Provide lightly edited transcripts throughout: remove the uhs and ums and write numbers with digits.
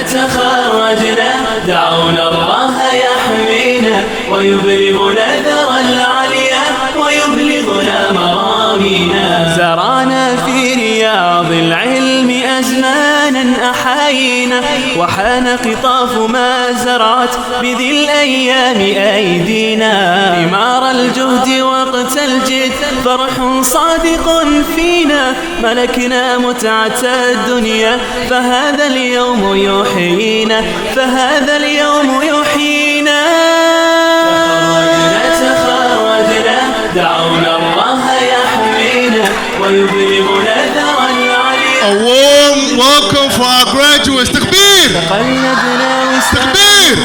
تخرجنا دعونا الله يحمينا ويبلغنا ذرى العليا ويبلغنا مرامينا. زرعنا في رياض العلم أزمانا أحاينا وحان قطاف ما زرعت بذي الأيام أيدينا. ثمار الجهد وقت الجد فرح صادق فينا ملكنا متعة الدنيا فهذا اليوم يحيينا فهذا اليوم يحيينا. تخرجنا دعونا الله يحمينا ويبلغنا ذرى العليا. A warm welcome for our graduates. تكبير تكبير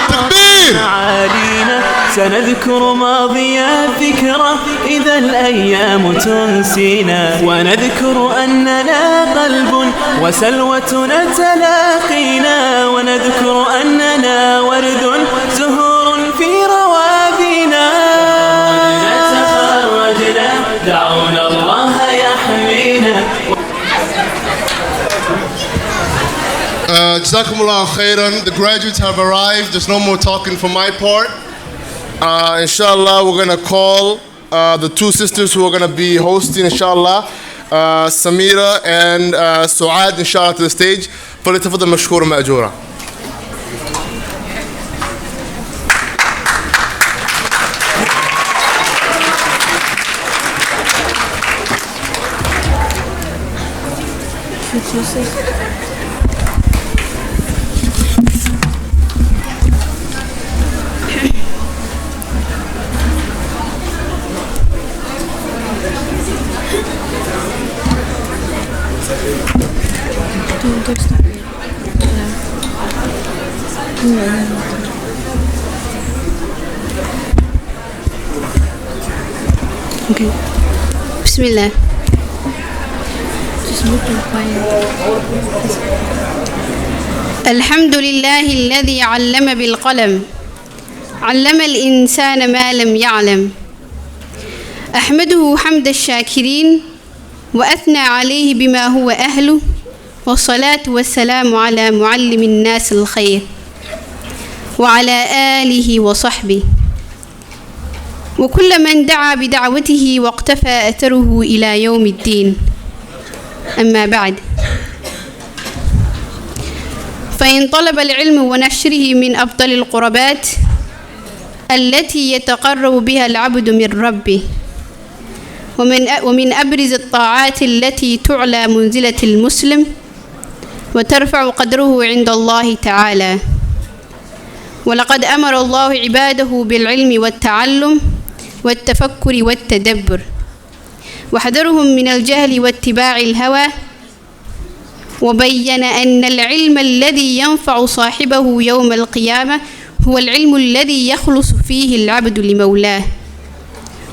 تكبير. سنذكر ماضي الذكرى إذا الأيام تنسينا ونذكر أننا قلب وسلوتنا تلاقينا ونذكر أننا ورد زهور في روابينا. تخرجنا دعونا الله يحمينا. Jazakumullah khairan. The graduates have arrived. There's no more talking from my part. Inshallah, we're going to call the two sisters who are going to be hosting, inshallah, Samira and Suad, inshallah, to the stage. فليتفضل مشكورا مأجورا. Okay. Bismillah. الحمد لله الذي علم بالقلم علم الإنسان ما لم يعلم. أحمده حمد الشاكرين وأثنى عليه بما هو أهله والصلاة والسلام على معلم الناس الخير وعلى آله وصحبه وكل من دعا بدعوته واقتفى أثره إلى يوم الدين. أما بعد، فإن طلب العلم ونشره من أفضل القربات التي يتقرب بها العبد من ربه ومن أبرز الطاعات التي تعلى منزلة المسلم وترفع قدره عند الله تعالى. ولقد أمر الله عباده بالعلم والتعلم والتفكر والتدبر وحذرهم من الجهل واتباع الهوى وبين أن العلم الذي ينفع صاحبه يوم القيامة هو العلم الذي يخلص فيه العبد لمولاه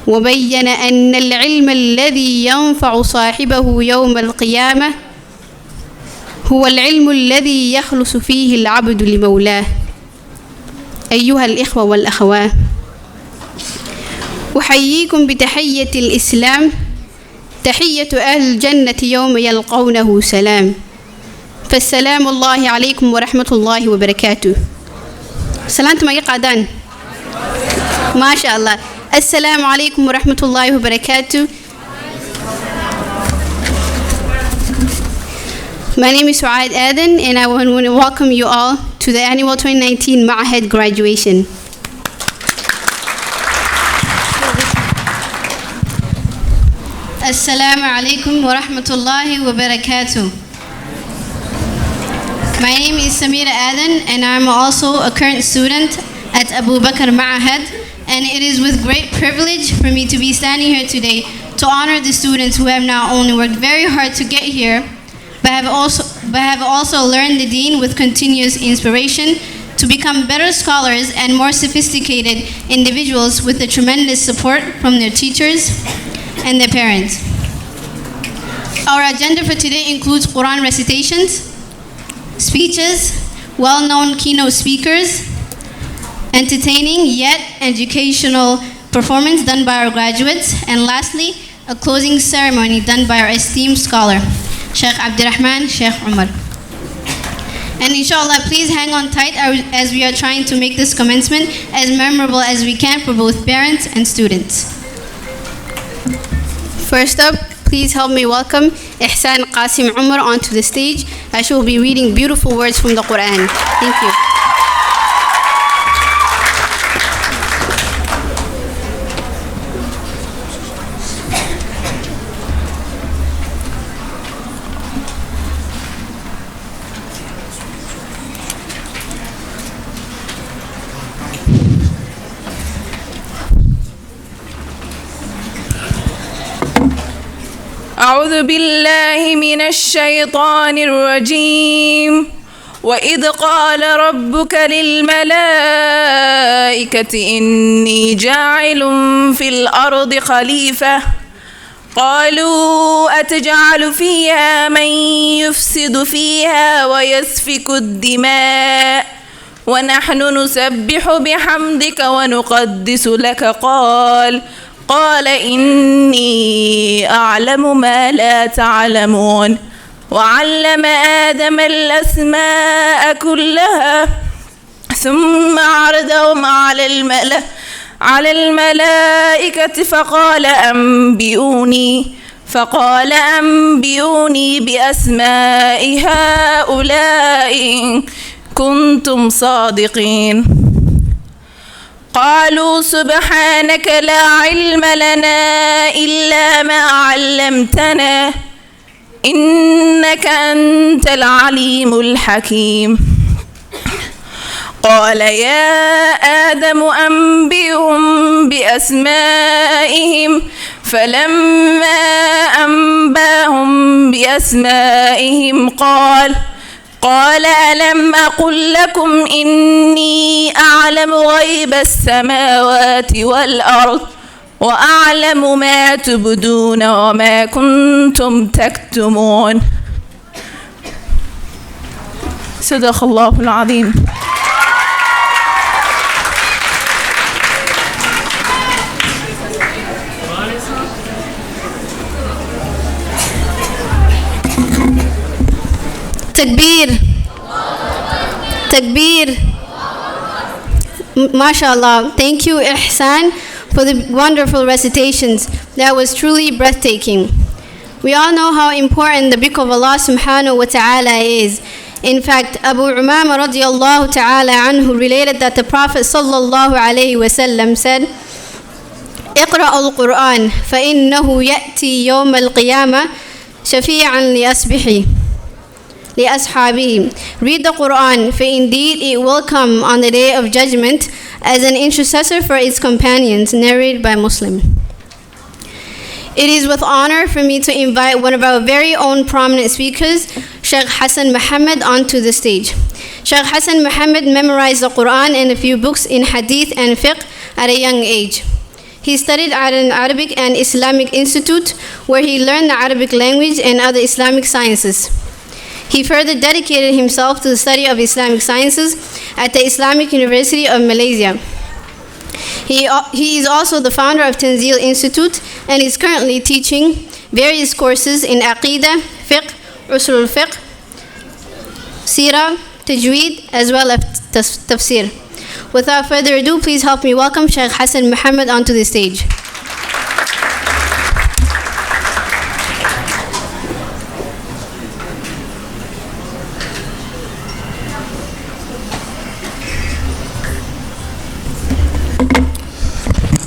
وبين أن العلم الذي ينفع صاحبه يوم القيامة هو العلم الذي يخلص فيه العبد لمولاه. أيها الإخوة والأخوات، أحييكم بتحية الإسلام، تحية أهل الجنة يوم يلقونه سلام. فالسلام الله عليكم ورحمة الله وبركاته. سلامت ما يقعدان ما شاء الله. السلام عليكم ورحمة الله وبركاته. My name is Suad Aden and I want to welcome you all to the annual 2019 Ma'ahad graduation. Assalamu alaikum wa rahmatullahi wa barakatuh. My name is Samira Aden and I'm also a current student at Abu Bakr Ma'ahad, and it is with great privilege for me to be standing here today to honor the students who have not only worked very hard to get here, but have also learned the deen with continuous inspiration to become better scholars and more sophisticated individuals with the tremendous support from their teachers and their parents. Our agenda for today includes Quran recitations, speeches, well-known keynote speakers, entertaining yet educational performance done by our graduates, and lastly, a closing ceremony done by our esteemed scholar, Sheikh Abdurrahman Sheikh Umar. And inshallah, please hang on tight as we are trying to make this commencement as memorable as we can for both parents and students. First up, please help me welcome Ihsan Qasim Umar onto the stage as she will be reading beautiful words from the Quran. Thank you. أعوذ بالله من الشيطان الرجيم وإذ قال ربك للملائكة إني جاعل في الأرض خليفة قالوا أتجعل فيها من يفسد فيها ويسفك الدماء ونحن نسبح بحمدك ونقدس لك قال إني أعلم ما لا تعلمون وعلم آدم الأسماء كلها ثم عرضهم على الملائكة فقال أنبئوني بأسماء هؤلاء إن كنتم صادقين قالوا سبحانك لا علم لنا إلا ما علمتنا إنك أنت العليم الحكيم قال يا آدم أنبئهم بأسمائهم فلما أنباهم بأسمائهم قال ألم أقل لكم إني أعلم غيب السماوات والأرض وأعلم ما تبدون وما كنتم تكتمون صدق الله العظيم. Takbir. Takbir. MashaAllah. Thank you, Ihsan, for the wonderful recitations. That was truly breathtaking. We all know how important the book of Allah subhanahu wa ta'ala is. In fact, Abu Umama radiallahu ta'ala anhu related that the Prophet sallallahu alayhi wa sallam said, اقرأ القرآن فإنه يأتي يوم القيامة شفيعا لأصحابه. Read the Quran, for indeed it will come on the day of judgment as an intercessor for its companions. Narrated by Muslim. It is with honor for me to invite one of our very own prominent speakers, Sheikh Hassan Muhammad, onto the stage. Sheikh Hassan Muhammad memorized the Quran and a few books in Hadith and Fiqh at a young age. He studied at an Arabic and Islamic institute where he learned the Arabic language and other Islamic sciences. He further dedicated himself to the study of Islamic sciences at the Islamic University of Malaysia. He is also the founder of Tanzil Institute and is currently teaching various courses in Aqidah, Fiqh, Usul al-Fiqh, Sirah, Tajweed, as well as Tafsir. Without further ado, please help me welcome Sheikh Hassan Muhammad onto the stage.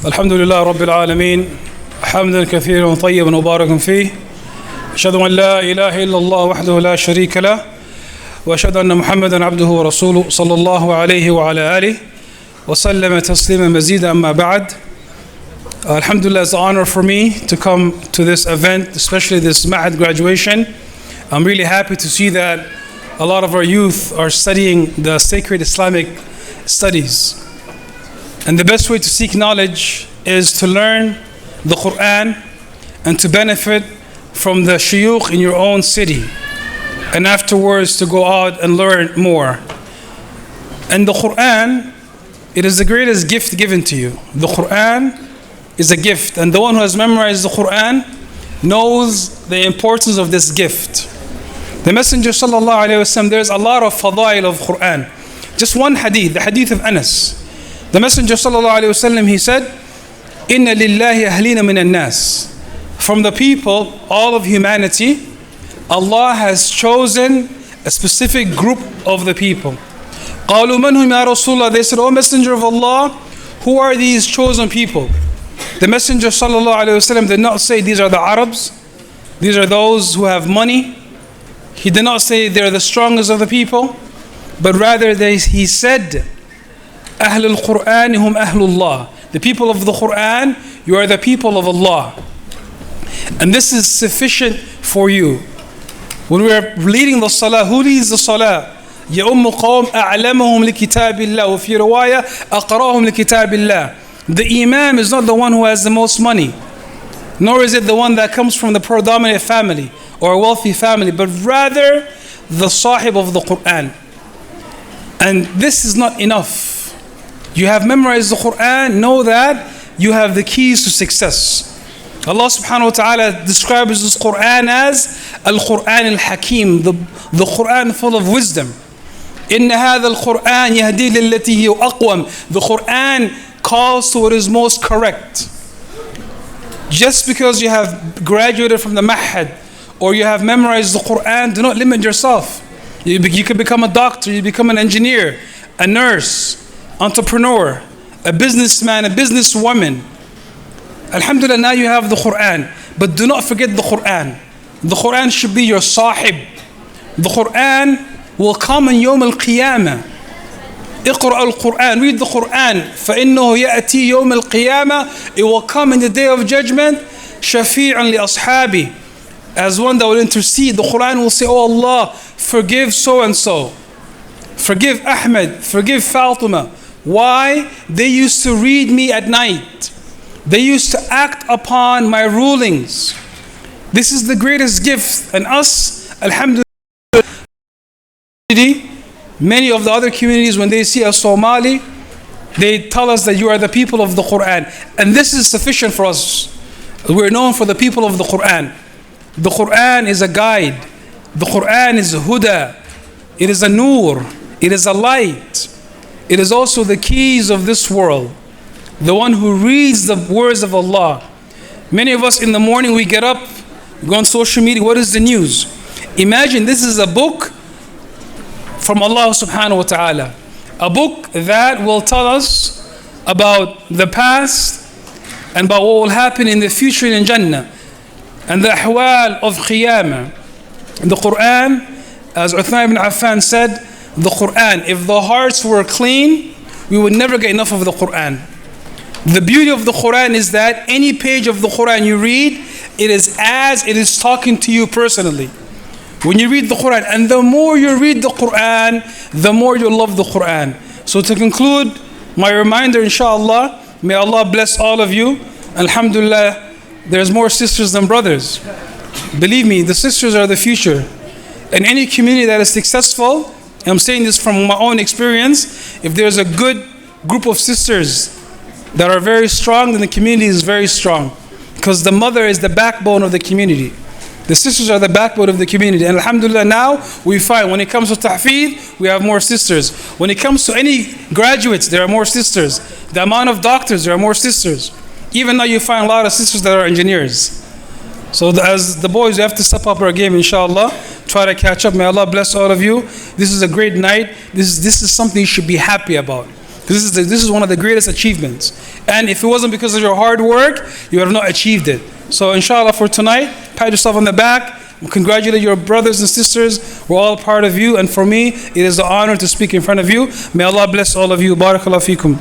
الحمد لله رب العالمين حمدا كثيرا طيبا مباركا فيه أشهد أن لا إله إلا الله وحده لا شريك له وأشهد أن محمدا عبده ورسوله صلى الله عليه وعلى آله وسلم تسليما مزيدا أما بعد. Alhamdulillah, it's an honor for me to come to this event, especially this Ma'had graduation. I'm really happy to see that a lot of our youth are studying the sacred Islamic studies. And the best way to seek knowledge is to learn the Quran and to benefit from the shuyukh in your own city, and afterwards to go out and learn more. And the Quran, it is the greatest gift given to you. The Quran is a gift, and the one who has memorized the Quran knows the importance of this gift. The Messenger sallallahu alayhi wasallam, there's a lot of fadail of Quran. Just one hadith, the hadith of Anas. The Messenger sallallahu alayhi wasallam, he said, "Inna lillahi ahlina min an-nas." From the people, all of humanity, Allah has chosen a specific group of the people. قالوا من هم يا رسول الله. They said, "O Messenger of Allah, who are these chosen people?" The Messenger sallallahu alayhi wasallam did not say these are the Arabs, these are those who have money. He did not say they're the strongest of the people, but rather he said, "Ahlul Quran hum ahlullah." The people of the Quran, you are the people of Allah. And this is sufficient for you. When we are leading the salah, who leads the salah? يَأُمُّ قَوْمْ أَعْلَمَهُمْ لِكِتَابِ اللَّهِ وَفِي رِوَايَةٍ أَقْرَأَهُمْ لِكِتَابِ اللَّهِ. The imam is not the one who has the most money, nor is it the one that comes from the predominant family or a wealthy family, but rather the sahib of the Quran. And this is not enough. You have memorized the Quran, know that you have the keys to success. Allah subhanahu wa ta'ala describes this Quran as Al-Quran al-Hakim, the Quran full of wisdom. إِنَّ هَذَا الْقُرْآنِ يَهْدِي لِلَّتِي هِيَ أَقْوَمُ. The Quran calls to what is most correct. Just because you have graduated from the Mahad or you have memorized the Quran, do not limit yourself. You could become a doctor, you become an engineer, a nurse, entrepreneur, a businessman, a businesswoman. Alhamdulillah, now you have the Quran. But do not forget the Quran. The Quran should be your sahib. The Quran will come in Yawm al-Qiyamah. اقرأ القرآن, read the Quran. فإنه يأتي يوم القيامة. It will come in the day of judgment. شفيعا لأصحابه. As one that will intercede. The Quran will say, "Oh Allah, forgive so and so. Forgive Ahmed. Forgive Fatima. Why? They used to read me at night. They used to act upon my rulings." This is the greatest gift. And us, alhamdulillah, many of the other communities, when they see a Somali, they tell us that you are the people of the Quran. And this is sufficient for us. We're known for the people of the Quran. The Quran is a guide. The Quran is a huda. It is a nur. It is a light. It is also the keys of this world. The one who reads the words of Allah. Many of us in the morning, we get up, we go on social media, what is the news? Imagine this is a book from Allah subhanahu wa ta'ala. A book that will tell us about the past and about what will happen in the future in Jannah and the ahwal of Qiyamah. The Quran, as Uthman ibn Affan said, the Quran, if the hearts were clean, we would never get enough of the Quran. The beauty of the Quran is that any page of the Quran you read, it is as it is talking to you personally. When you read the Quran, and the more you read the Quran, the more you love the Quran. So to conclude, my reminder, inshallah, may Allah bless all of you. Alhamdulillah, there's more sisters than brothers. Believe me, the sisters are the future. In any community that is successful, and I'm saying this from my own experience, if there's a good group of sisters that are very strong, then the community is very strong. Because the mother is the backbone of the community. The sisters are the backbone of the community. And alhamdulillah, now we find when it comes to tahfeed, we have more sisters. When it comes to any graduates, there are more sisters. The amount of doctors, there are more sisters. Even now you find a lot of sisters that are engineers. So as the boys, we have to step up our game, inshallah. Try to catch up. May Allah bless all of you. This is a great night. This is something you should be happy about. This is one of the greatest achievements. And if it wasn't because of your hard work, you would have not achieved it. So inshallah for tonight, pat yourself on the back. Congratulate your brothers and sisters. We're all part of you. And for me, it is an honor to speak in front of you. May Allah bless all of you. Barakallahu feekum.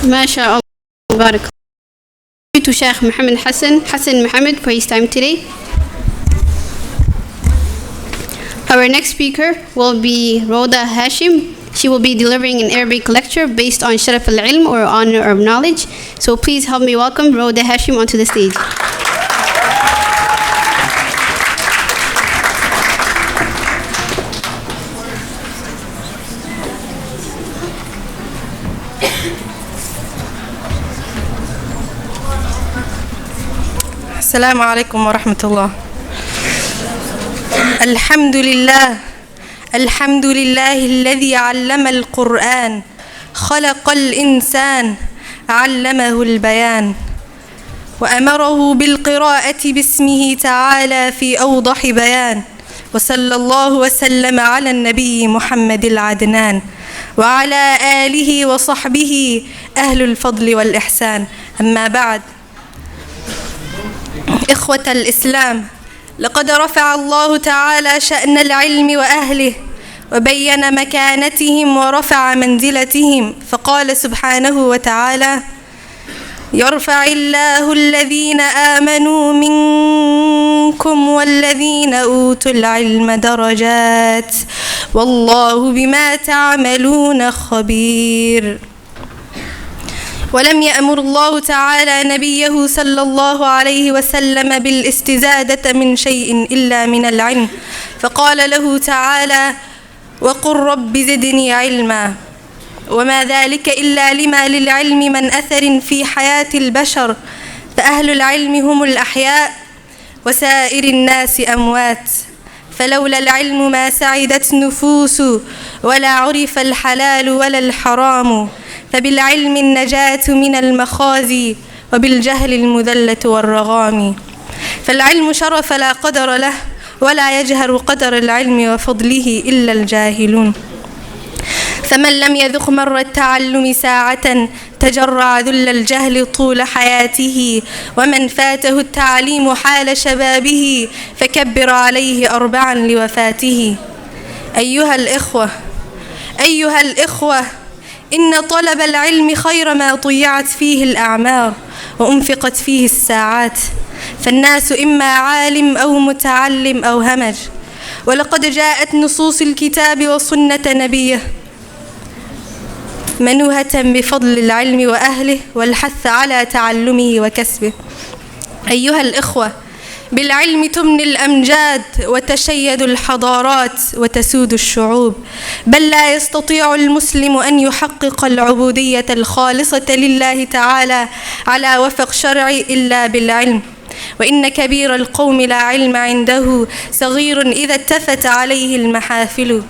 MashaAllah. Barakallah. To Sheikh Muhammad Hassan Muhammad for his time today. Our next speaker will be Rhoda Hashim. She will be delivering an Arabic lecture based on Sharaf al-Ilm, or honor of knowledge. So please help me welcome Rhoda Hashim onto the stage. السلام عليكم ورحمة الله. الحمد لله الذي علم القرآن، خلق الإنسان، علمه البيان، وأمره بالقراءة باسمه تعالى في أوضح بيان. وصلى الله وسلم على النبي محمد العدنان وعلى آله وصحبه أهل الفضل والإحسان. أما بعد، إخوة الإسلام، لقد رفع الله تعالى شأن العلم وأهله وبين مكانتهم ورفع منزلتهم، فقال سبحانه وتعالى: يرفع الله الذين آمنوا منكم والذين أوتوا العلم درجات والله بما تعملون خبير. ولم يأمر الله تعالى نبيه صلى الله عليه وسلم بالاستزادة من شيء إلا من العلم، فقال له تعالى: وقل رب زدني علما. وما ذلك إلا لما للعلم من أثر في حياة البشر، فأهل العلم هم الأحياء وسائر الناس أموات، فلولا العلم ما سعدت نفوس ولا عرف الحلال ولا الحرام، فبالعلم النجاة من المخازي وبالجهل المذلة والرغام. فالعلم شرف لا قدر له، ولا يجهر قدر العلم وفضله إلا الجاهلون. فمن لم يذق مر التعلم ساعة تجرع ذل الجهل طول حياته، ومن فاته التعليم حال شبابه فكبر عليه 4 لوفاته. أيها الإخوة، إن طلب العلم خير ما ضيعت فيه الأعمار وأنفقت فيه الساعات، فالناس إما عالم أو متعلم أو همج. ولقد جاءت نصوص الكتاب وسنة نبيه منوهة بفضل العلم وأهله والحث على تعلمه وكسبه. أيها الإخوة، بالعلم تمني الأمجاد وتشيد الحضارات وتسود الشعوب، بل لا يستطيع المسلم أن يحقق العبودية الخالصة لله تعالى على وفق شرعي إلا بالعلم. وإن كبير القوم لا علم عنده صغير إذا اتفت عليه المحافل.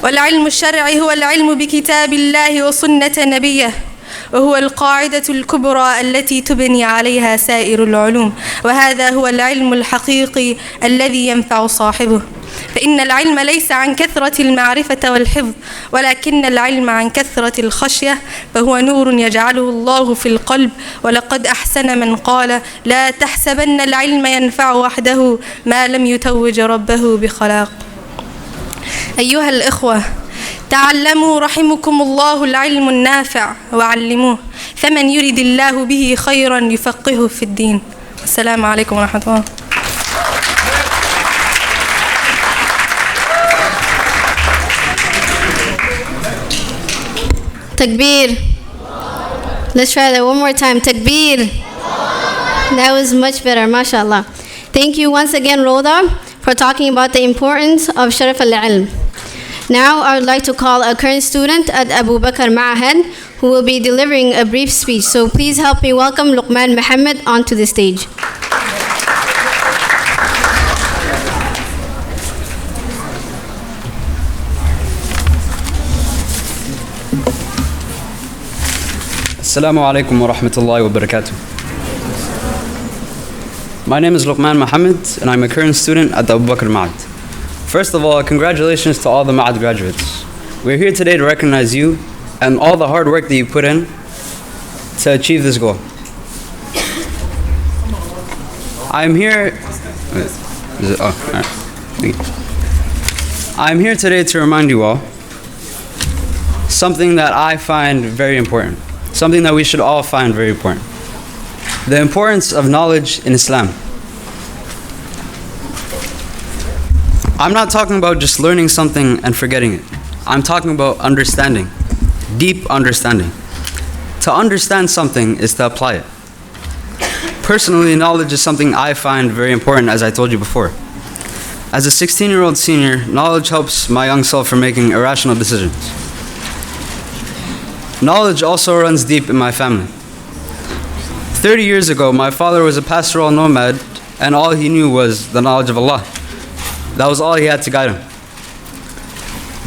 والعلم الشرعي هو العلم بكتاب الله وسنة نبيه، وهو القاعدة الكبرى التي تبني عليها سائر العلوم، وهذا هو العلم الحقيقي الذي ينفع صاحبه. فإن العلم ليس عن كثرة المعرفة والحفظ، ولكن العلم عن كثرة الخشية، فهو نور يجعله الله في القلب. ولقد أحسن من قال: لا تحسبن العلم ينفع وحده ما لم يتوج ربه بخلاق. أيها الإخوة، تعلموا رحمكم الله العلم النافع وعلموه، فمن يرد الله به خيرا يفقهه في الدين. السلام عليكم ورحمة الله. Takbir. Let's try that one more time. Takbir. That was much better, mashallah. Thank you once again, Roda, for talking about the importance of Sharaf al-Ilm. Now I would like to call a current student at Abu Bakr Ma'ahad who will be delivering a brief speech. So please help me welcome Luqman Muhammad onto the stage. Assalamu alaikum wa rahmatullahi wa barakatuh. My name is Luqman Muhammad and I'm a current student at the Abu Bakr Ma'ahad. First of all, congratulations to all the Ma'ahad graduates. We're here today to recognize you and all the hard work that you put in to achieve this goal. I'm here today to remind you all something that I find very important. Something that we should all find very important. The importance of knowledge in Islam. I'm not talking about just learning something and forgetting it. I'm talking about understanding, deep understanding. To understand something is to apply it. Personally, knowledge is something I find very important, as I told you before. As a 16-year-old senior, knowledge helps my young self from making irrational decisions. knowledge also runs deep in my family. 30 years ago, my father was a pastoral nomad, and all he knew was the knowledge of Allah. That was all he had to guide him.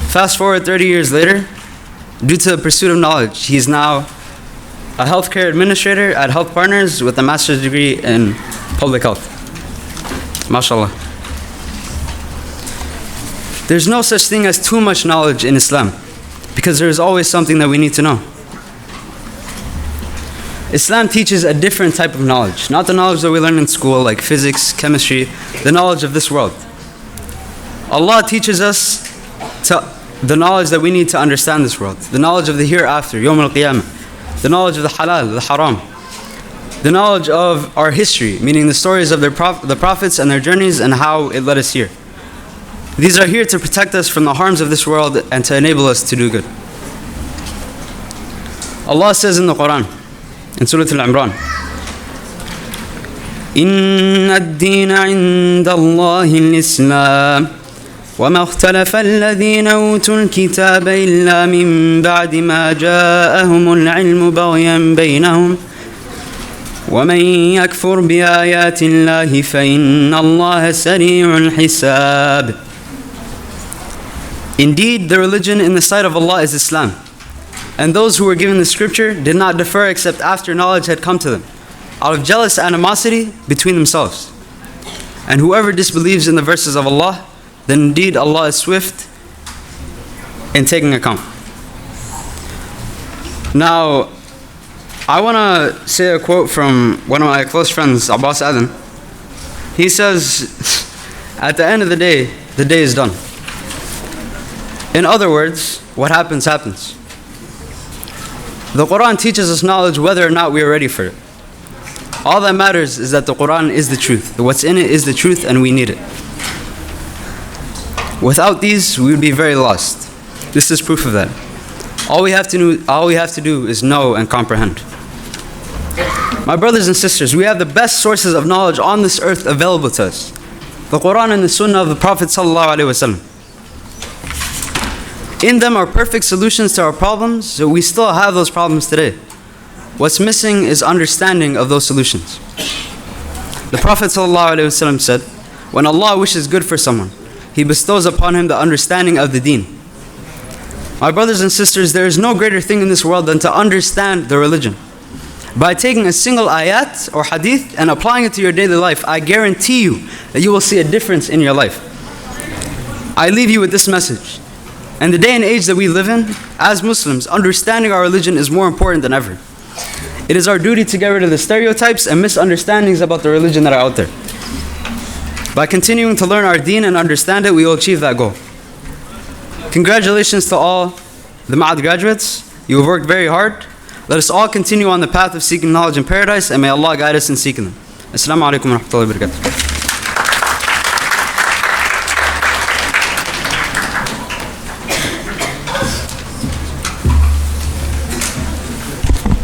Fast forward 30 years later, due to the pursuit of knowledge, he's now a healthcare administrator at Health Partners with a master's degree in public health. MashaAllah. There's no such thing as too much knowledge in Islam, because there is always something that we need to know. Islam teaches a different type of knowledge, not the knowledge that we learn in school like physics, chemistry, the knowledge of this world. Allah teaches us the knowledge that we need to understand this world, the knowledge of the hereafter, Yawm al-Qiyamah, the knowledge of the halal, the haram, the knowledge of our history, meaning the stories of the prophets and their journeys and how it led us here. These are here to protect us from the harms of this world and to enable us to do good. Allah says in the Quran, in Surah Al-Imran, إِنَّ الدِّينَ عِنْدَ اللَّهِ الْإِسْلَامِ وَمَا اخْتَلَفَ الَّذِينَ أُوتُوا الْكِتَابَ إِلَّا مِنْ بَعْدِ مَا جَاءَهُمُ الْعِلْمُ بَغْيًا بَيْنَهُمْ وَمَنْ يَكْفُرْ بِآيَاتِ اللَّهِ فَإِنَّ اللَّهَ سَرِيعُ الْحِسَابِ. Indeed, the religion in the sight of Allah is Islam. And those who were given the scripture did not defer except after knowledge had come to them, out of jealous animosity between themselves. And whoever disbelieves in the verses of Allah, then indeed Allah is swift in taking account. Now, I want to say a quote from one of my close friends, Abbas Adan. He says, at the end of the day is done. In other words, what happens, happens. The Quran teaches us knowledge whether or not we are ready for it. All that matters is that the Quran is the truth. What's in it is the truth and we need it. Without these, we would be very lost. This is proof of that. All we have to do is know and comprehend. My brothers and sisters, we have the best sources of knowledge on this earth available to us. The Quran and the Sunnah of the Prophet ﷺ. In them are perfect solutions to our problems, so we still have those problems today. What's missing is understanding of those solutions. The Prophet ﷺ said, when Allah wishes good for someone, He bestows upon him the understanding of the deen. My brothers and sisters, there is no greater thing in this world than to understand the religion. By taking a single ayat or hadith and applying it to your daily life, I guarantee you that you will see a difference in your life. I leave you with this message. In the day and age that we live in, as Muslims, understanding our religion is more important than ever. It is our duty to get rid of the stereotypes and misunderstandings about the religion that are out there. By continuing to learn our deen and understand it, we will achieve that goal. Congratulations to all the Ma'ad graduates. You have worked very hard. Let us all continue on the path of seeking knowledge in paradise, and may Allah guide us in seeking them. Assalamu alaikum wa rahmatullahi wa barakatuh.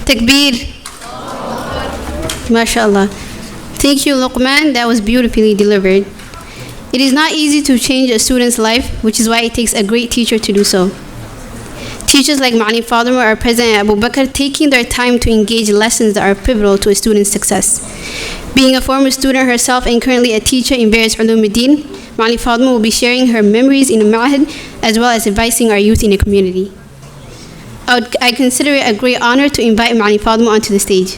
Takbir. MashaAllah. Thank you, Luqman. That was beautifully delivered. It is not easy to change a student's life, which is why it takes a great teacher to do so. Teachers like Ma'ani Fatima are present at Abu Bakr, taking their time to engage lessons that are pivotal to a student's success. Being a former student herself and currently a teacher in various ulumuddin, Ma'ani Fatima will be sharing her memories in the Ma'had as well as advising our youth in the community. I consider it a great honor to invite Ma'ani Fatima onto the stage.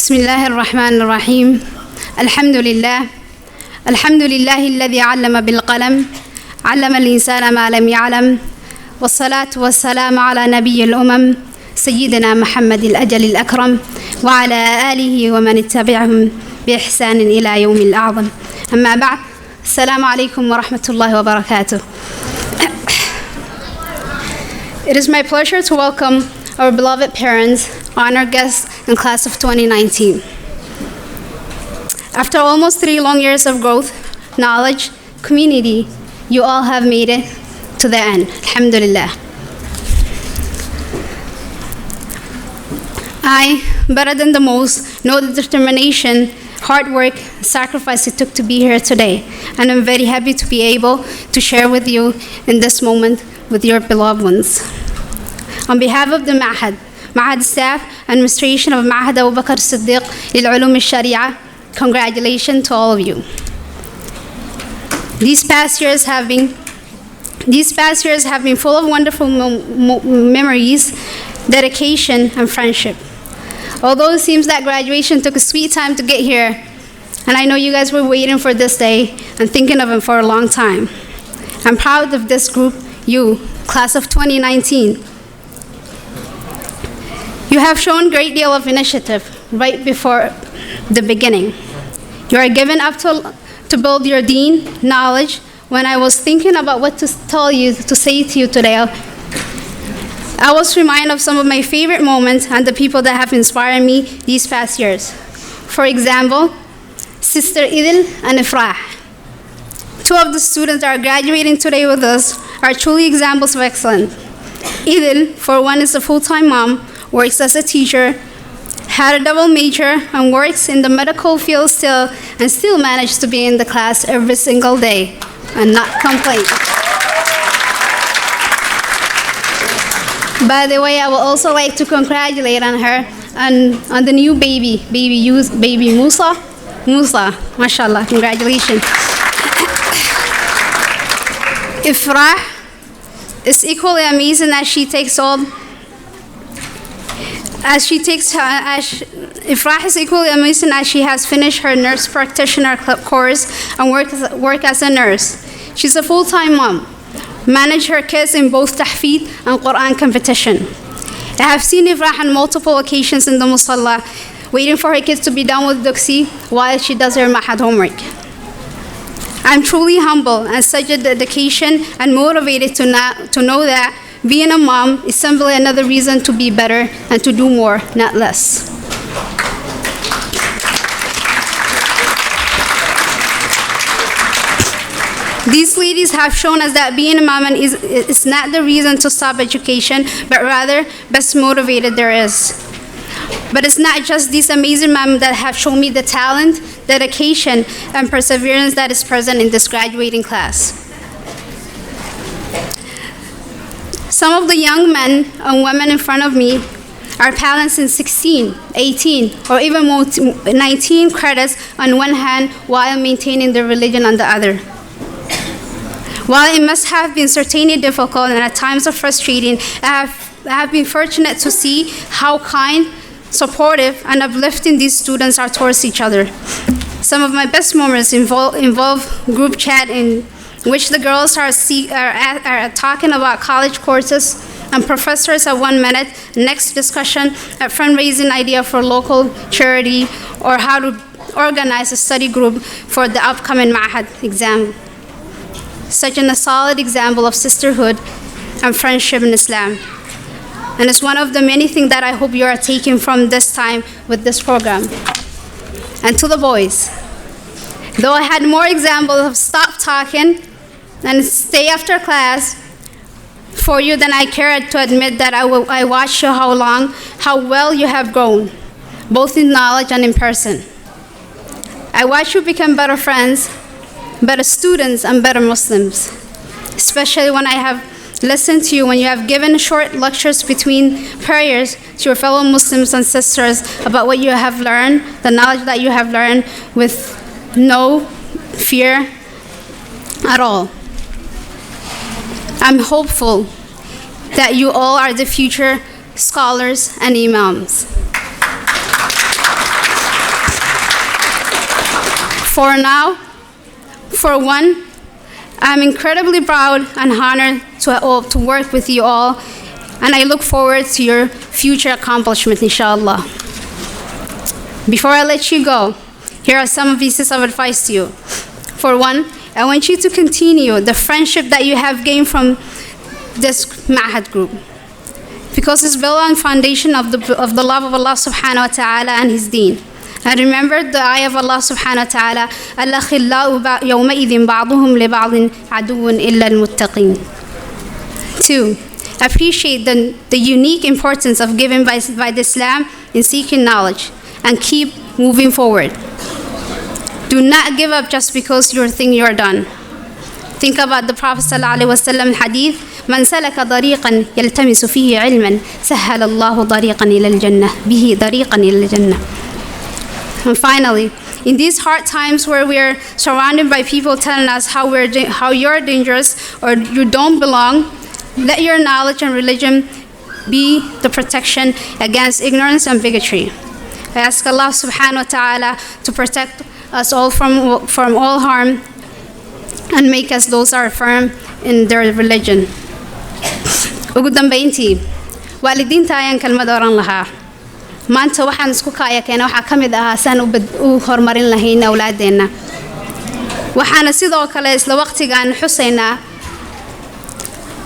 بسم الله الرحمن الرحيم. الحمد لله الذي علم بالقلم علم الإنسان ما لم يعلم والصلاة والسلام على نبي الأمم سيدنا محمد الأجل الأكرم وعلى آله ومن اتبعهم بإحسان إلى يوم الأعظم. أما بعد، السلام عليكم ورحمة الله وبركاته. It is my pleasure to welcome our beloved parents, honored guests, and class of 2019. After almost 3 long years of growth, knowledge, community, you all have made it to the end. Alhamdulillah. I, better than the most, know the determination, hard work, sacrifice it took to be here today. And I'm very happy to be able to share with you in this moment with your beloved ones. On behalf of the Ma'had staff, administration of Ma'had Abu Bakr As-Saddique للعلوم الشريعة, congratulations to all of you. These past years have been full of wonderful memories, dedication, and friendship. Although it seems that graduation took a sweet time to get here, and I know you guys were waiting for this day and thinking of it for a long time. I'm proud of this group, you, class of 2019. You have shown a great deal of initiative right before the beginning. You are given up to build your deen, knowledge. When I was thinking about what to say to you today, I was reminded of some of my favorite moments and the people that have inspired me these past years. For example, Sister Idil and Ifrah. 2 of the students that are graduating today with us are truly examples of excellence. Idil, for one, is a full-time mom, works as a teacher, had a double major, and works in the medical field still managed to be in the class every single day and not complain. By the way, I would also like to congratulate on her and on the new baby Musa. Musa, mashallah, congratulations. Ifrah is equally amazing as she takes all. Ifrah is equally amazing as she has finished her nurse practitioner course and work as a nurse. She's a full-time mom. Manage her kids in both tahfeed and Quran competition. I have seen Ifrah on multiple occasions in the musalla, waiting for her kids to be done with Duksi while she does her Ma'had homework. I'm truly humble and such a dedication and motivated to know that being a mom is simply another reason to be better and to do more, not less. These ladies have shown us that being a mom is not the reason to stop education, but rather best motivated there is. But it's not just these amazing moms that have shown me the talent, dedication, and perseverance that is present in this graduating class. Some of the young men and women in front of me are balancing 16, 18, or even more 19 credits on one hand while maintaining their religion on the other. While it must have been certainly difficult and at times of frustrating, I have been fortunate to see how kind, supportive, and uplifting these students are towards each other. Some of my best moments involve group chat in which the girls are talking about college courses and professors at 1 minute, next discussion, a fundraising idea for local charity, or how to organize a study group for the upcoming Ma'had exam. Such a solid example of sisterhood and friendship in Islam. And it's one of the many things that I hope you are taking from this time with this program. And to the boys, though I had more examples of stop talking and stay after class for you than I cared to admit that I watched you how well you have grown, both in knowledge and in person. I watched you become better friends, better students, and better Muslims, especially when I have listened to you when you have given short lectures between prayers to your fellow Muslims and sisters about what you have learned, the knowledge that you have learned with no fear at all. I'm hopeful that you all are the future scholars and imams. For one, I'm incredibly proud and honored to work with you all, and I look forward to your future accomplishments, inshallah. Before I let you go, here are some pieces of advice to you. For one, I want you to continue the friendship that you have gained from this Ma'had group, because it's built on foundation of the love of Allah subhanahu wa ta'ala and His deen. I remembered the ayah of Allah subhanahu wa ta'ala, الأخلاء يومئذ بعضهم لبعض عدو إلا المتقين. 2. Appreciate the unique importance of giving by the Islam in seeking knowledge and keep moving forward. Do not give up just because you think you're done. Think about the Prophet ﷺ hadith, من سلك طريقا يلتمس فيه علما سهل الله طريقا إلى الجنة به طريقا إلى الجنة. And finally, in these hard times where we're surrounded by people telling us how you're dangerous or you don't belong, let your knowledge and religion be the protection against ignorance and bigotry. I ask Allah subhanahu wa ta'ala to protect us all from all harm and make us those who are firm in their religion. Ugu dambayntii, waalidiinta ayaan kalmad oran lahaa. Maanta waxaan isku kaaya keenay waxaa ka mid ahaa saan u horumarin lahayn awlaadeenna. Waxaana sidoo kale isla waqtigaan xusaynaa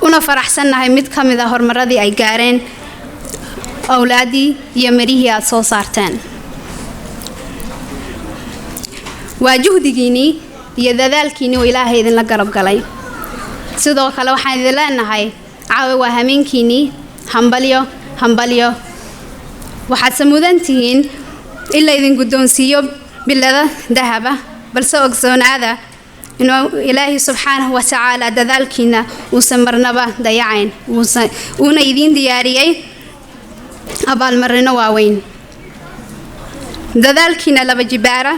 una faraxsannahay mid ka mid ah horumaradii ay gaareen awlaadii iyo marihii aad soo saarteen. Waa juhdigiinii iyo dadaalkiinii oo Ilaahay idinla garab galay. Sidoo kale waxaan idin leenahay caawa waa hameenkiinii, hambalyo. waxaad samudan tihiin ilaa idin guddoonsiiyo bilada dahaba balse ogsoonaada inuu Ilaahay subhanahu wa ta'ala dadaalkiina uusan marnaba dayacayn uuna idin diyaariyay abaalmarino waaweyn. dadaalkiina laba jibaara,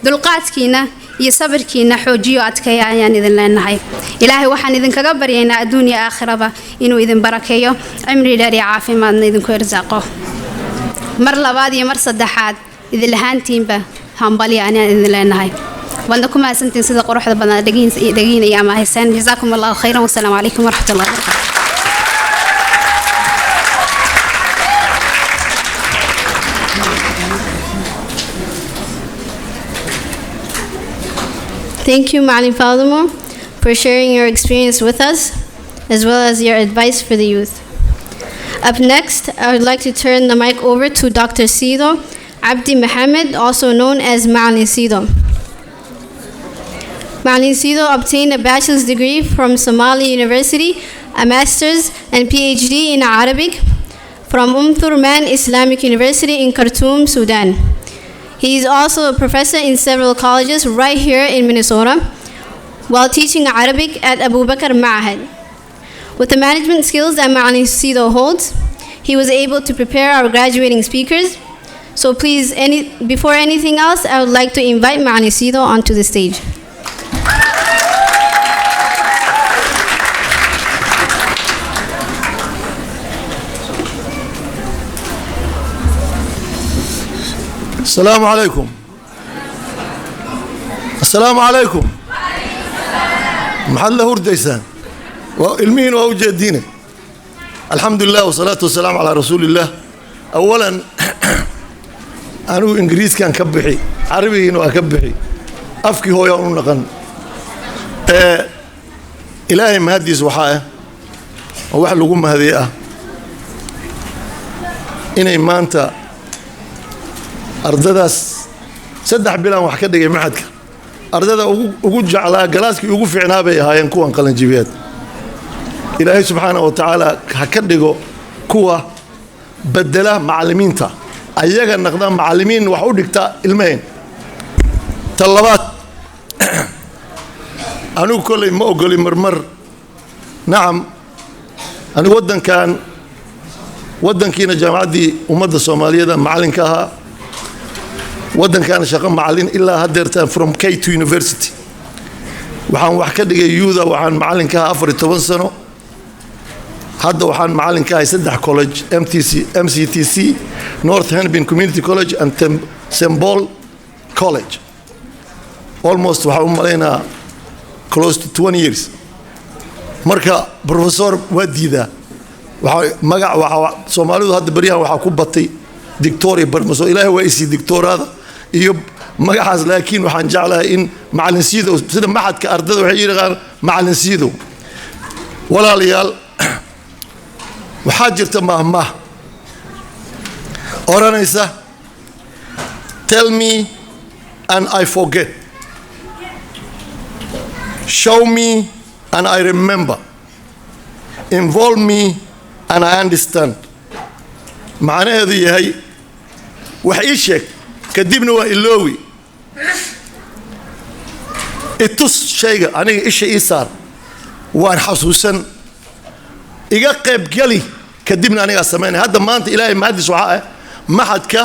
dulqaadkiina iyo sabirkiina xoojiyo adkeeya ayaan idin leenahay. Ilaahay waxaan idinkaga baryaynaa adduun iyo aakhiraba inuu idin barakeeyo, cimri dheer iyo caafimaadna idinku irsaaqo. mar labaad iyo mar saddexaad idin lahaantiinba hambalyo ayaan idin leenahay. waadna ku mahadsantiin sida quruxda badan dhageynaya ama haysaan. jazaakum allahu khayran. wassalaamu calaykum waraxmatullahi wabarakaatu. Thank you, Ma'alim Faldamore, for sharing your experience with us, as well as your advice for the youth. Up next, I would like to turn the mic over to Dr. Sido Abdi Mohammed, also known as Ma'alim Sido. Ma'alim Sido obtained a bachelor's degree from Somali University, a master's and PhD in Arabic from Thurman Islamic University in Khartoum, Sudan. He is also a professor in several colleges right here in Minnesota, while teaching Arabic at Abu Bakr Ma'ahad. With the management skills that Ma'alim Sido holds, he was able to prepare our graduating speakers. So please, before anything else, I would like to invite Ma'alim Sido onto the stage. السلام عليكم. السلام عليكم. محل هرديسان والمين وأوجه الدين. الحمد لله والصلاة والسلام على رسول الله. أولا أنا إنجليز كان كبحي، عربي إنه أكبحي، أفكي هو يوم نقن. إلهي مهدي سبحانه وواحد لقوم هذه إني ما أنت ardadaas 3 bilan wax ka dhigay maxadka ardada ugu jeclaa galaaskii ugu fiicnaa bay ahaayeen kuwan qalan jibiyeed. Ilaahay subhanahu wa ta'ala ha ka dhigo kuwa bedela macallimiinta ayaga naqda macallimiin wax u dhigta ilmaheen. talabaad anigu kulay ma ogoli marmar naam anigu wadankiina jaamacadii ummadda Soomaaliyeed macallinka ahaa ودن كان شغال معلم إلا هدرتان from K to University وحن وحكي يوذا وحن معلم كها أفر 8 سنة هذا وحن معلم كها يسدح كولج MCTC North Hennepin Community College and Symbol College almost وحن مالينا close to 20 years مركا بروفيسور ودي ذا مجا سوماليو هذا بريها وحكوبتي دكتوري برمسو إلهي وإيسي دكتور هذا يب مجحز لكن وحن جعلها إن مع النسيدو سيدا ما حد كأردده وحيجي غير مع النسيدو ولا ليال وحاجر تمام ما أورانيسا Tell me and I forget. Show me and I remember. Involve me and I understand. معناheedu yahay wax ii sheeg kadibna waa iloowi itus shayga aniga isha ii saar waan xasuusan iga qayb gali kadibna aniga sameynay hadda maanta ilaahay mahadis waxa ah maxadka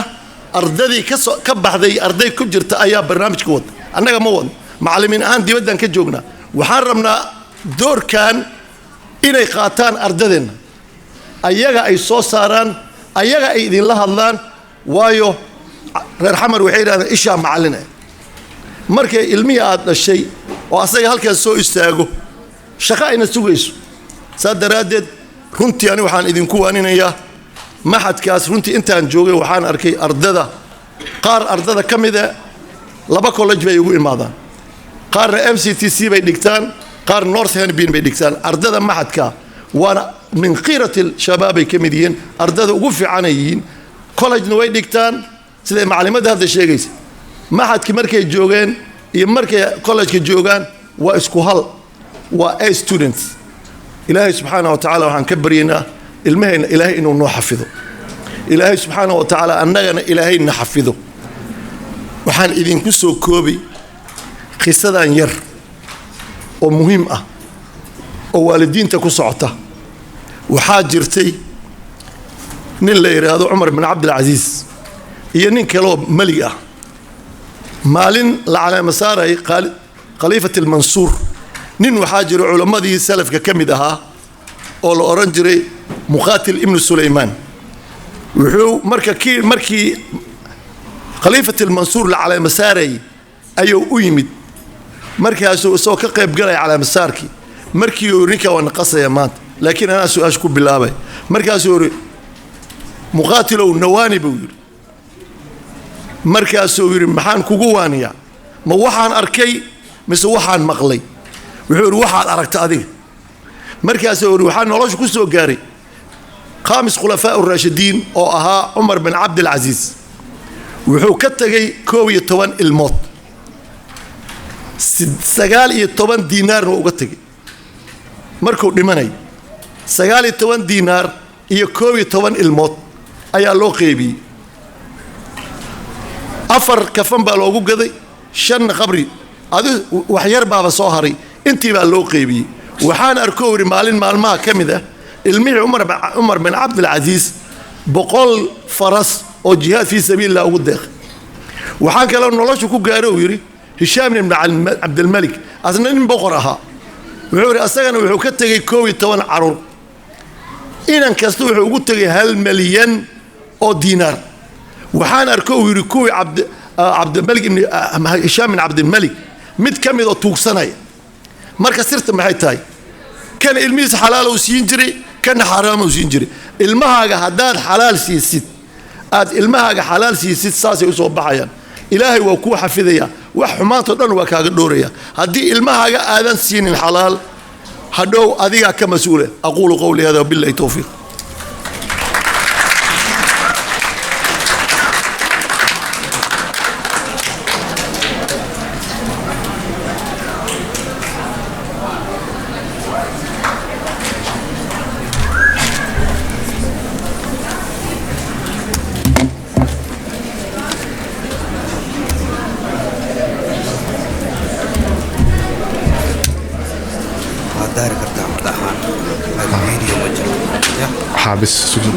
ardadii ka baxday arday ku jirta ayaa barnaamijka wada annaga ma wad macallimiin aan dibaddan ka joognaa waxaan rabnaa doorkan inay qaataan ardadeena ayaga ay soo saaraan ayaga ay idin la hadlaan waayo reer xamar waxay yiraahdaan isha macallin markay ilmihi aad dhashay oo asaga halkaas soo istaago shaqo ayna sugayso saadaradeed runtii ani waxaan idinku waaninayaa maxadkaas runtii intaan joogay waxaan arkay ardada qaar ardada kamida laba college bay ugu imaadaan qaarna MCTC bay dhigtaan qaar North Hanbin bay dhigtaan ardada maxadka waana min qiratil shabaabay kamidiyeen ardada ugu fiicanayeen college-na way dhigtaan sida macallimada hadda sheegaysa maxadki markay joogeen iyo markay college-ka joogaan waa isku hal waa A students ilaahay subxaanahu wa ta'ala waxaan ka baryaynaa ilmahayna ilaahay inuu noo xafido ilaahay subxaanahu wa ta'ala annagana ilaahay na xafido waxaan idinku soo koobi qisadan yar oo muhiim ah oo waalidiinta ku socota waxaa jirtay nin la yiraahdo Umar bin Abdul Aziz iyo nin kale oo mali ah maalin la calaamad saaray khaliifat al-Mansuur nin waxaa jira culimadii salafka kamid ahaa oo la oran jiray Muqatil ibn Sulaiman wuxuu markii khaliifat al-Mansuur la calaamad saaray ayuu u yimid markaasuu soo ka qayb galay calaamad saarkii markii uu ninka wan qasaya maanta laakiin ana su'aash ku bilaabay markaasuu yiri muqaatilow nawaani buu yiri markaasuu yiri maxaan kugu waaniya ma waxaan arkay mise waxaan maqlay wuxuu yiri waxaad aragtay adiga markaasuu yiri waxaan nolosha ku soo gaaray خامس خلفاء الراشدين oo ahaa Umar bin Abdul Aziz wuxuu ka tagay 12 ilmood 19 diinaar oo uga tagay markuu dhimanay 19 diinaar iyo 12 ilmood ayaa loo qeybiyay afar kafan baa loogu gaday shan qabri adigu wax yar baaba soo haray intii baa loo qeybiyay waxaan arkoo wiri maalin maalmaha kamid ah ilmihi Umar bin Abdul Aziz boqol faras oo jihaad fi sabiilillah ugu deeq waxaan kale noloshu ku gaaro yiri Hisham ibn Abdul Malik asna nin boqor ahaa wuxuu yiri asagana wuxuu ka tagay 12 carruur inan kasta wuxuu ugu tagay 1 milyan oo diinaar waxaan arkoo yiri kuwi Abdul Malik ibn Hisham ibn Abdul Malik mid kamid oo tuugsanay marka sirta maxay tahay kan ilmihiis xalaal oo siin jiray kan xaraam oo siin jiray ilmahaaga hadaad xalaal siisid aad ilmahaaga xalaal siisid saasay u soo baxayaan ilaahay waa ku xafidaya wax xumaanto dhan waa kaaga dhooraya hadii ilmahaaga aadan siinin xalaal hadhow adiga ka mas'uul aqulu qawli hada billahi tawfiq حابس سجن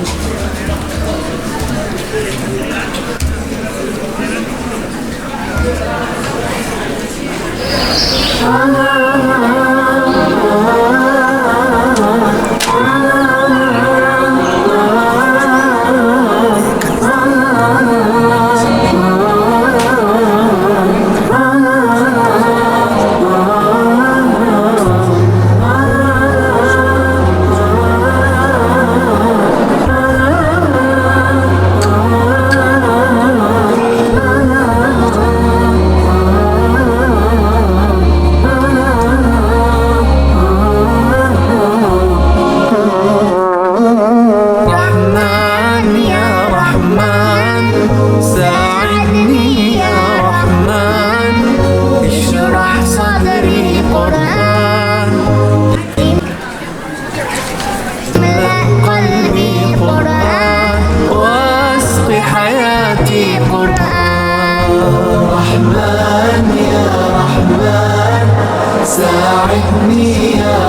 ساعدني يا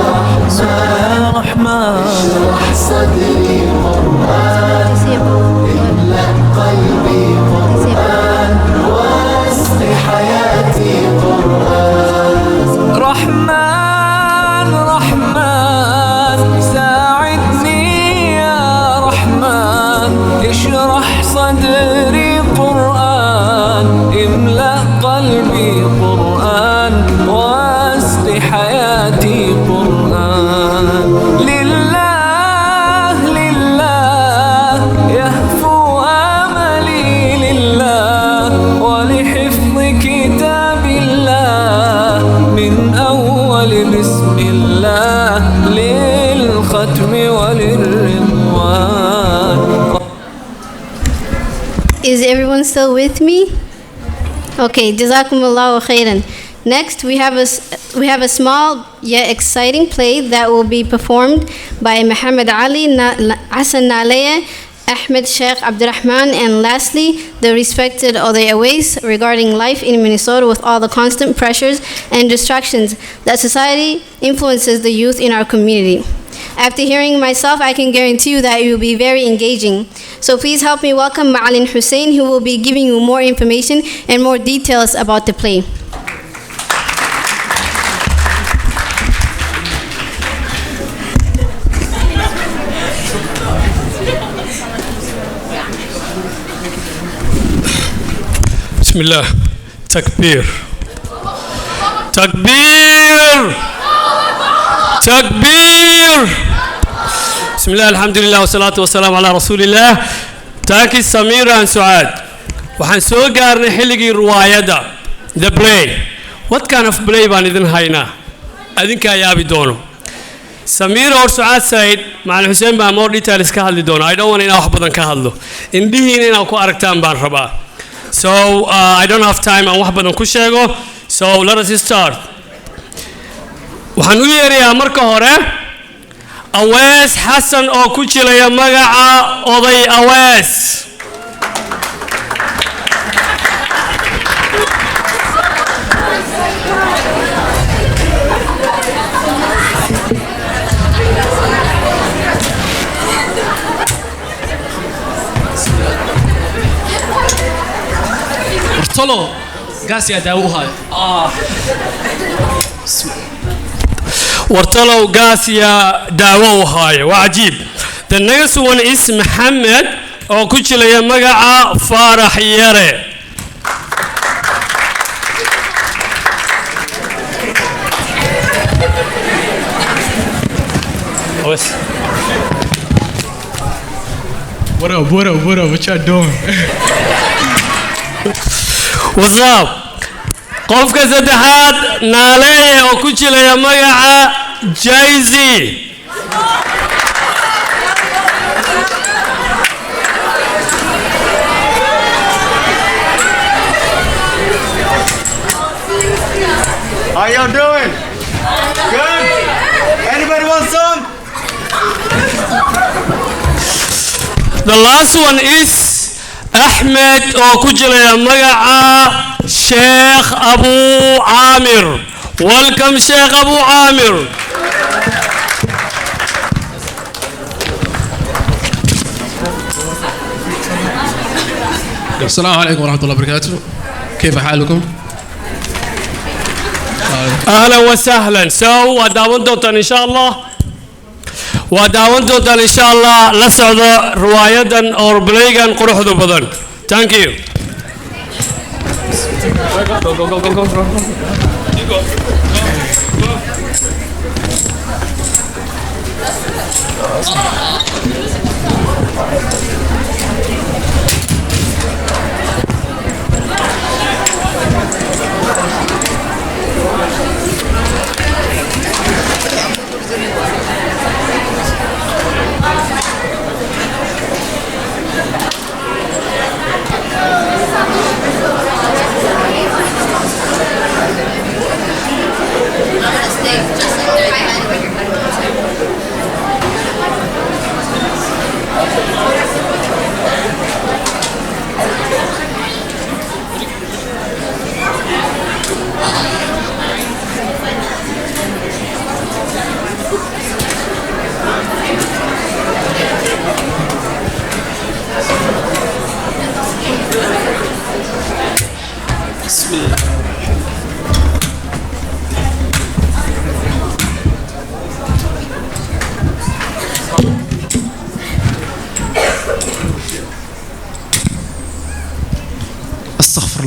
رحمن اشرح صدري قرآن املأ قلبي قرآن واسق حياتي قرآن رحمن رحمن ساعدني يا رحمن اشرح صدري قرآن املأ قلبي قرآن واسق حياتي قرآن لله لله يهفو املي لله ولحفظ كتاب الله من اول بسم الله للختم وللرضوان. Is everyone still with me? Okay, Jazakumullahu khairan. Next, we have a small yet exciting play that will be performed by Muhammad Ali, Hassan Nalaya, Ahmed Sheikh Abdurrahman, and lastly, the respected Oday Awais regarding life in Minnesota with all the constant pressures and distractions that society influences the youth in our community. After hearing myself, I can guarantee you that it will be very engaging. So please help me welcome Ma'alin Hussein, who will be giving you more information and more details about the play. بسم الله تكبير تكبير تكبير بسم الله الحمد لله والصلاة والسلام على رسول الله. تاكي سمير سعاد وحن سو قارن حلقي رواية the play. What kind of play بان إذن هاينا أذن كايابي دونو سمير اور سعاد سعيد مع الحسين بان مور ديتيلز كهالي دونو. I don't want إنا وحبضن كهالو إنديهين إنا وكو أركتان بان ربا. So I don't have time أن وحبضن كوشيغو. So let us start. وحنو يريا مركا هوري أواس حسن أو كوشيلا يا مقع أضي أواس. ارطلوا قاس يا داوها ورطلوا قاسيا داووهاي وعجيب. The next one is محمد أو كوشيلا يا مقع فارح يري. What up, what up, what up, what y'all doing? What's up? قفك زدحات نالي أو كوشيلا يا مقع جايزي. How y'all doing? Good? Anybody want some? The last one is Ahmed أو كوشيلا يا مقع شيخ أبو عامر. Welcome شيخ أبو عامر. السلام عليكم ورحمة الله وبركاته. كيف حالكم؟ أهلا وسهلا. So وداون دوتان إن شاء الله وداون دوتان إن شاء الله لسعد رواية أو بليغان قروح ذو بدن. Thank you.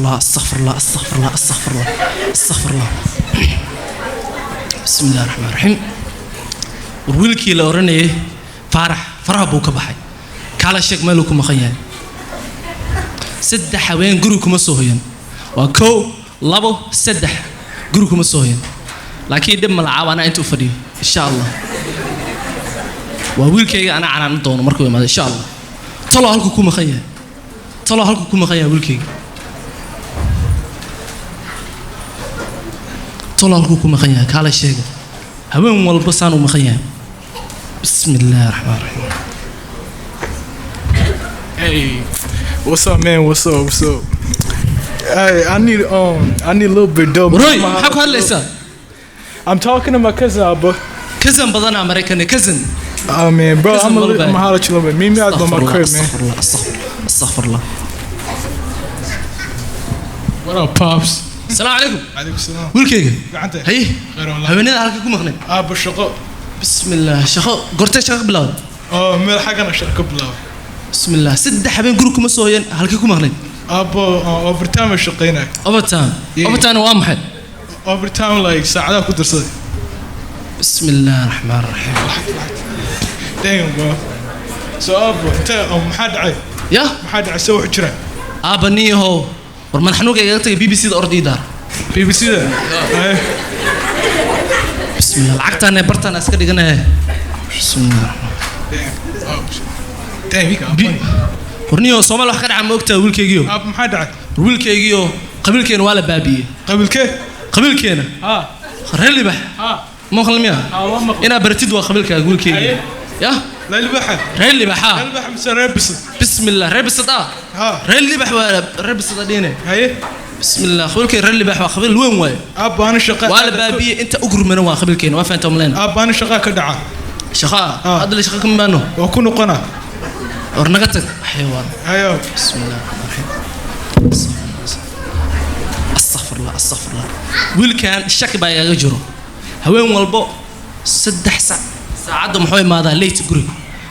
الله استغفر الله استغفر الله استغفر الله استغفر الله بسم الله الرحمن الرحيم ويلكي لو رني فرح بو كبحي كالا شيك مالكم مخيان سد حوين قروكم الصهيان وكو لابو سد قروكم الصهيان لكن دم العوانا انتو فريو ان شاء الله ويلكي انا على نطون مركو ان شاء الله طلع هلكم مخيان طلع هلكم مخيان ويلكي طلع هلكم مخيان كالا شيك هوين والبسان ومخيان بسم الله الرحمن الرحيم. Hey, what's up, man? What's up? What's up? Hey, I need a little bit dope. Roy, how can I say? I'm talking to my cousin, Abba. Cousin, but I'm American cousin. Oh man, bro, I'm gonna holler at you a little bit. Meet me out by my crib, man. Astaghfirullah. What up, pops? Assalamu alaikum. Alaikum salam. Wilkege. Hey. هبني هلك كم مخنين. بالشقاء. بسم الله شقاء قرت شقاء بلاد. مال حاجة أنا شقاء بلاد. بسم الله سد حبين قروكم السويان هلك كم مخنين. أوفر تايم شقيناك. أوفر تايم وامحد. أوفر تايم like ساعات كنت رصيد. بسم الله الرحمن الرحيم. Damn bro. So أنت محد عاي. يا. محد عاي سوي حجرة. نيه هو. ورمان حنوك يقطع BBC الأرض دار. BBC ده. بسم الله العقد أنا برتنا أسكت جناه. بسم الله. ورنيو صومال وحكر عن وقته ويلكيجيو. محد عاي. ويلكيجيو قبل كين ولا بابي. قبل كين. قبل كين. خرّلي بح. مو خلميها. أنا برتد وقبل كين أقول كيجيو. يا. ريل بحر. ريل بحر. ريل بحر مثل ريبس. بسم الله ريبس ده. ريل بحر ريبس ده دينه. هاي. بسم الله خبر كين ريل بحر خبر وين وين. أنا شقاء. ولا بابي أنت أقرب من وين خبر كين وافن تملين. أنا شقاء كدعاء. شقاء. هذا اللي شقاء كم بانو. وأكون قناة. ورنقتك حيوان. أيوه. بسم الله الرحمن الرحيم. استغفر الله استغفر الله. ويل كان الشك بقى يجرو. هوين والبو سدح ساعة محوي ماذا ليت قري.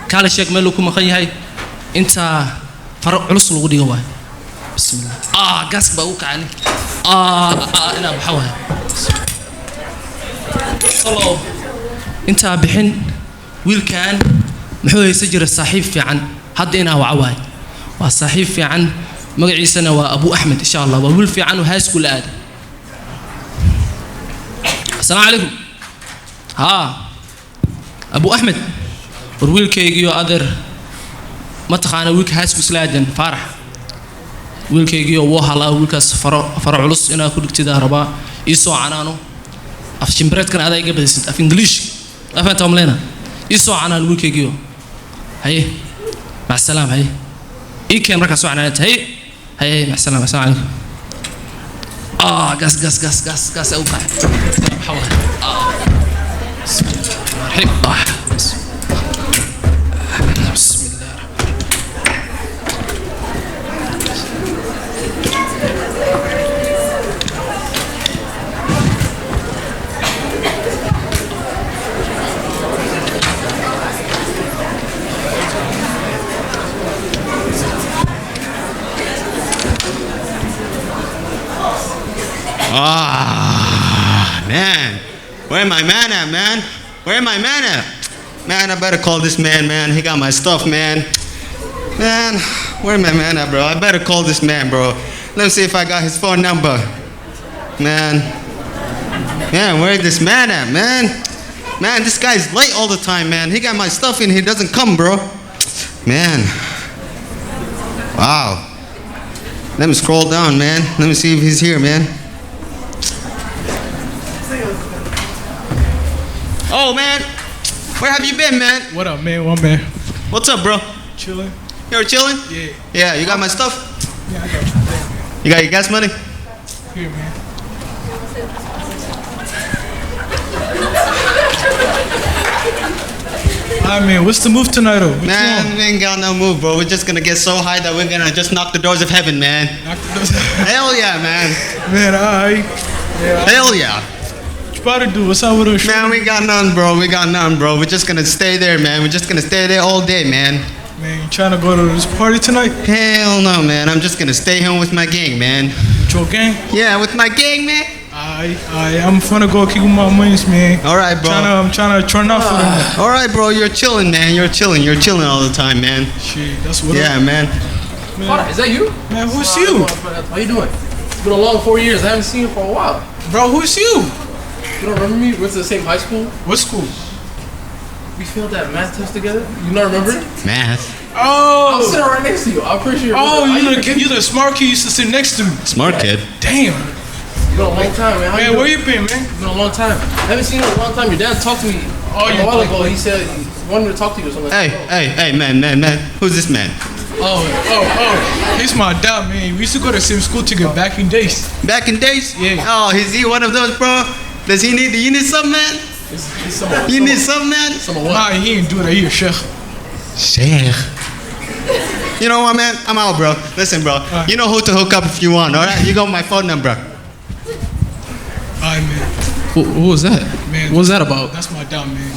كان الشك مالكم مخي هاي. أنت فرق علص الودي جواي. بسم الله. قاسك بقوك علي. أنا بحوي. صلوا. أنت بحين ويل كان محوي سجر الصحيف في عن هدينا وعواي. والصحيف في عن مقعي سنة وأبو أحمد إن شاء الله وقول في عنه هاي سكول آد. السلام عليكم. أبو أحمد ورويل كيجيو أدر ما تخانة ويك هاي سكول سلادن فرح ويل كيجيو وهلا ويل كاس فرع علص إنا كل كتير ربا يسوع عنانو أفشمبرت كان هذا يجيب بس أف إنجليش أفهم تملينا يسوع عنان ويل كيجيو هاي مع السلامة هاي إيه كان ركز عنان هاي مع السلامة السلام عليكم. قاس أوقع حوالي. بسم الله الرحمن الرحيم. بسم الله Man, where my man at, man? Where my man at? Man, I better call this man. He got my stuff, man. Man, where my man at, bro? I better call this man, bro. Let me see if I got his phone number. Man, where this man at, man? Man, this guy's late all the time, man. He got my stuff and he doesn't come, bro. Man. Wow. Let me scroll down, man. Let me see if he's here, man. Oh, man. Where have you been, man? What up, man? One man. What's up, bro? Chilling. You're chilling? Yeah. Yeah, you got my stuff? Yeah, I got you. You got your gas money? Here, man. Alright, man. What's the move tonight, though? Man, we ain't got no move, bro. We're just gonna get so high that we're gonna just knock the doors of heaven, man. Knock the doors. Hell yeah, man. Man, alright. Yeah, hell yeah. What you about to do? What's up with us? Man, we got none, bro. We're just gonna stay there, man. We're just gonna stay there all day, man. Man, you trying to go to this party tonight? Hell no, man. I'm just gonna stay home with my gang, man. With your gang? Yeah, with my gang, man. I'm finna go kick with my money, man. All right, bro. I'm trying to turn off for them. All right, bro. You're chilling, man. You're chilling all the time, man. Shit, that's what. Yeah, man. Is that you? Man, who's you? How you doing? It's been a long 4 years. I haven't seen you for a while. Bro, who's you? You don't remember me? We went to the same high school. What school? We failed that math test together. You not remember it? Math. Oh. I'm sitting right next to you. I'm pretty sure. Oh, you're the smart kid used to sit next to me. Smart kid. Damn. It's been a long time, man. Man, where you been, man? It's been a long time. I haven't seen you in a long time. Your dad talked to me a while ago. He said he wanted to talk to you or something. Hey, man. Who's this man? Oh. He's my dad, man. We used to go to the same school together back in days. Back in days? Yeah. Oh, is he one of those, bro? Do you need something, man? You need something, man? Nah, he ain't doing that. He a sheikh. Sheikh. You know what, man? I'm out, bro. Listen, bro. You know who to hook up if you want, all right? You got my phone number. Alright, man. Who was that? Man, what was that about? That's my dad, man.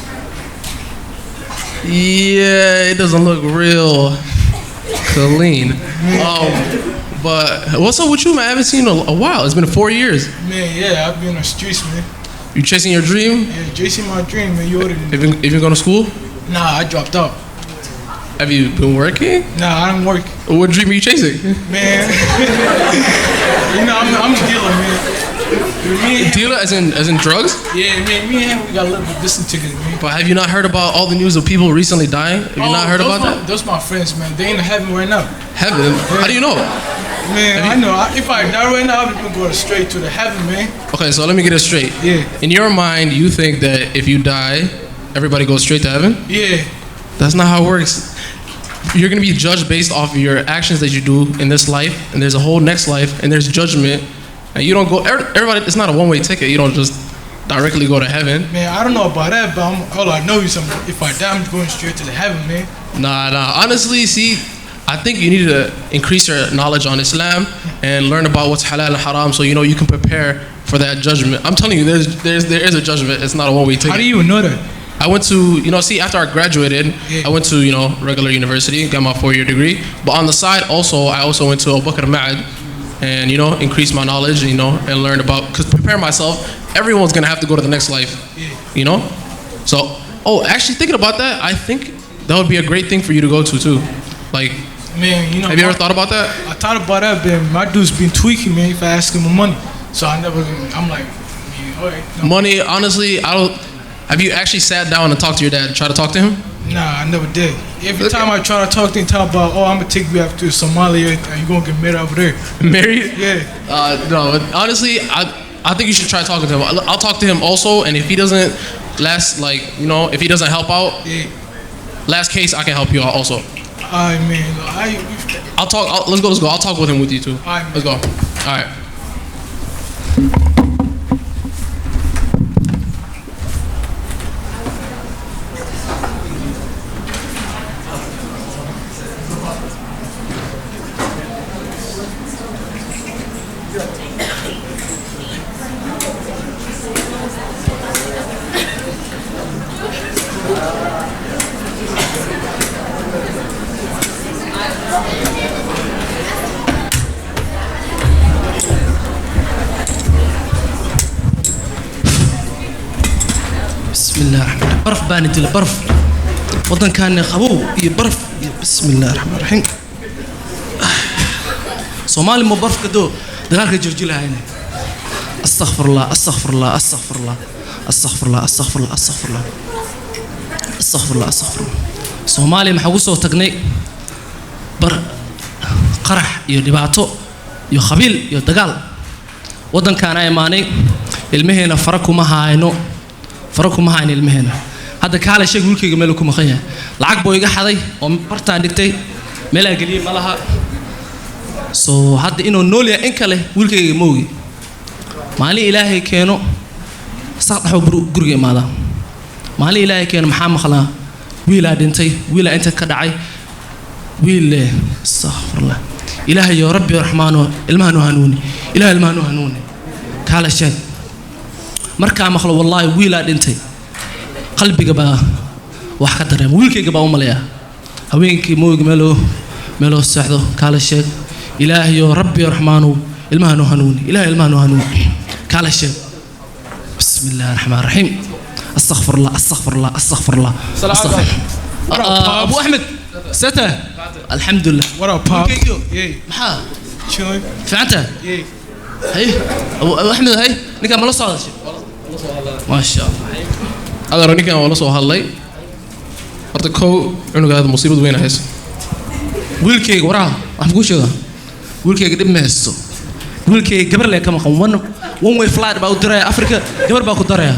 Yeah, it doesn't look real clean. But what's up with you, man? I haven't seen you in a while. It's been 4 years. Man, yeah, I've been on the streets, man. You chasing your dream? Yeah, chasing my dream, man. You already know. Have you been going to school? Nah, I dropped out. Have you been working? Nah, I don't work. What dream are you chasing? Man, you know, I'm a dealer, man. Dealer as in drugs? Yeah, man, me and him, we got a little bit distant together, man. But have you not heard about all the news of people recently dying? Have you not heard about that? Those my friends, man. They in heaven right now. Heaven? Yeah. How do you know? Man, I know. If I die right now, I'm gonna go straight to the heaven, man. Okay, so let me get it straight. Yeah. In your mind, you think that if you die, everybody goes straight to heaven? Yeah. That's not how it works. You're gonna be judged based off of your actions that you do in this life, and there's a whole next life, and there's judgment. And you don't go, everybody, it's not a one-way ticket. You don't just directly go to heaven. Man, I don't know about that, but all I know is if I die, I'm going straight to the heaven, man. Nah. Honestly, see, I think you need to increase your knowledge on Islam and learn about what's halal and haram, so you know you can prepare for that judgment. I'm telling you, there is a judgment. It's not a one-way ticket. How do you even know that? I went to, after I graduated, I went to, regular university, got my 4-year degree. But on the side, I also went to Abu Bakr Ma'ad and, increase my knowledge, and learn about, because prepare myself, everyone's going to have to go to the next life, So, actually thinking about that, I think that would be a great thing for you to go to, too. Like, man, have you ever thought about that? I thought about that, but my dude's been tweaking, man, if I ask him for money. So I'm like, all right. No. Money, honestly, have you actually sat down and talked to your dad, try to talk to him? Nah, I never did. Every time I try to talk to him, talk about, I'm going to take you out to Somalia and you're going to get married over there. Married? Yeah. No, but honestly, I think you should try talking to him. I'll talk to him also, and if he doesn't if he doesn't help out, last case, I can help you out also. Alright, man. Let's go. I'll talk with him with you too. Alright, let's go. Alright. بسم الله الرحمن الرحيم برف بانت البرف وطن كان خبو برف بسم الله الرحمن الرحيم صومالي مو برف كدو دغالك جرجلها هنا استغفر الله استغفر الله استغفر الله استغفر الله استغفر الله استغفر الله استغفر الله استغفر الله صومالي maxaa soo tagnay bar qarax iyo dhibaato iyo khabiil iyo dagaal wadankan ay imaanay ilmaheena fara kuma hayno ilmaheena hadda kaale sheeg wiilkayga meel ku maqan yahay lacag boo iga xaday oo bartaan dhigtay meel aan galiyay malaha soo hadda inuu nool yahay in kale wiilkayga moogi maalin ilaahay keeno saxdaxo guriga imaada maalin ilaahay keeno maxaa maqlaa wiilaa dhintay wiilaa inta ka dhacay wiil astaghfirullah ilaahay ya rabbi raxmaano ilmaha hanuuni ilaahay ilmaha hanuuni kaale sheeg markaa maqlo wallahi wiilaa dhintay qalbiga baa wax ka dareema wiilkayga baa u maleeyaa haweenkii moogi meelo saxdo kala sheeg ilaahiyo rabbi raxmaanu ilmaha noo hanuuni ilaahay ilmaha noo hanuuni kala sheeg bismillaahir rahmaanir rahiim astaghfirullah astaghfirullah astaghfirullah Abu Ahmed sata alhamdulillah What up, Pop? Yeah. maxaa Chilling. fiicanta Yeah. hay Abu Ahmed hay ninka ma la socdo ma sha Allah adaro ninkan waa la soo hadlay horta kow cunugaada musiibad weyn hayso wiilkayga waraa wax ku sheega wiilkayga dib ma haysto wiilkayga gabar le ka maqan one way flight baa u diray Afrika gabar baa ku daraya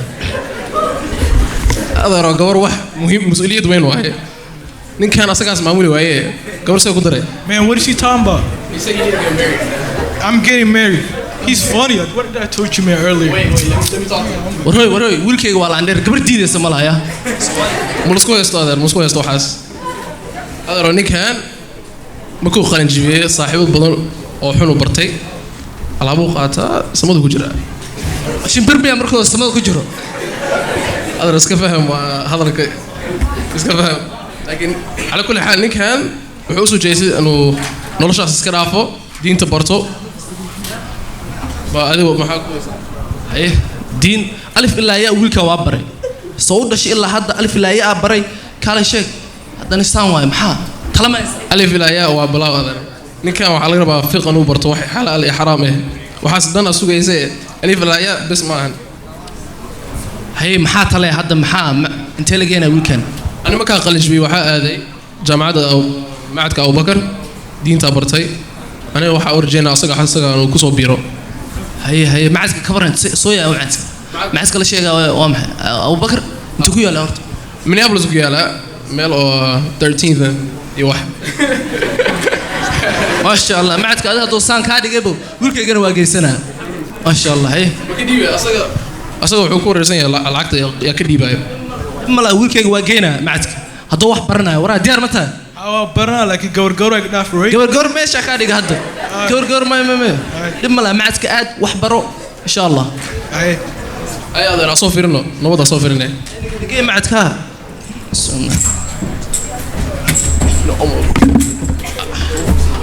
adaro gabar wax muhiim mas'uuliyad weyn waaye ninkan asagaas maamuli waaye gabar say ku daray Man, what is he talking about? he said you get married I'm getting married. He's funny. What did I told you, man, earlier? wait let me talk waroy wiilkayga waa la andheer gabar diidaysa ma lahayaa mulusku haysto adeer mulusku haysto waxaas adaro ninkan markuu qalin jibiyey saaxiibad badan oo xun u bartay alaabuu qaataa samadu ku jira shimbirbiya markuu samada ku jiro adaro iska faham waa hadalka iska faham laakiin ala kulli xaal ninkan wuxuu u soo jeestay inuu noloshaas iska dhaafo diinta barto ba adigu maxaa ku haye diin alif ilaa yaa wiilka waa baray soo dhashay ilaa hadda alif ilaa yaa baray kala sheeg haddana istaan waay maxaa talama alif ilaa yaa waa balaa adeer ninkan waxaa laga rabaa fiqan uu barto wax xalaal iyo xaraam ah waxaas dan asugaysa alif ilaa yaa bas maahan haye maxaa tale hadda maxaa intee la geenaa wiilkan ani markaan qalin jibiyey waxaa aaday jaamacadda macadka Abubakar diinta bartay aniga waxaa u rajeynaa asaga inuu ku soo biiro هي معسك كبرت سويا معسك معسك كل شيء أبو بكر أنت كويا لا أرد من قبل كويا لا ميلو 13th يوح ما شاء الله معسك هذا دوسان كادي قبل ويلك يجرب واقي سنة ما شاء الله هي كديبة أصلا حكور رسمي العقد يا كديبة ما لا ويلك واقينا معسك هذا واحد برنا ورا ديار متى برنا لكن قور ناف روي قور ماشي كادي هذا قور ما لما لا معسك عاد وحبرو إن شاء الله أي هذا أصوفرنا نبض أصوفرنا دقيقة معسك ها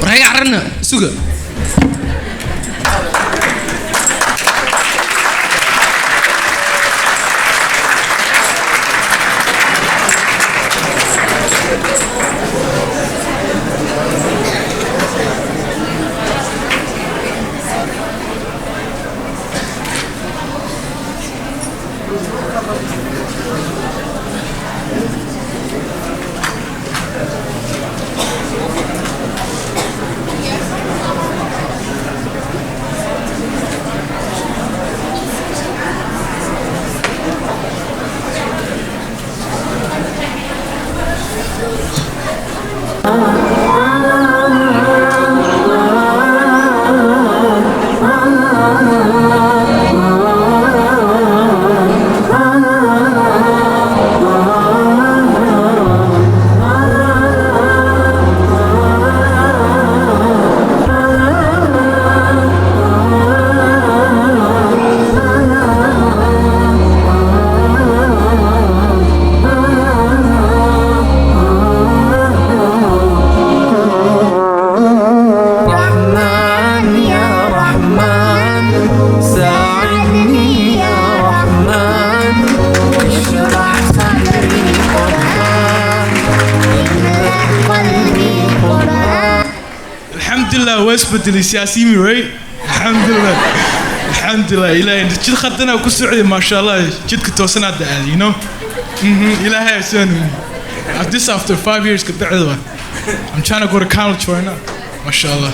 راح يعرنا سوق بدل سياسي right الحمد لله إلهي جد خدنا وكسر ما شاء الله جد كتوصلنا ده you know إلهي سن this after 5 years كنت عدوة I'm trying to go to college right now ما شاء الله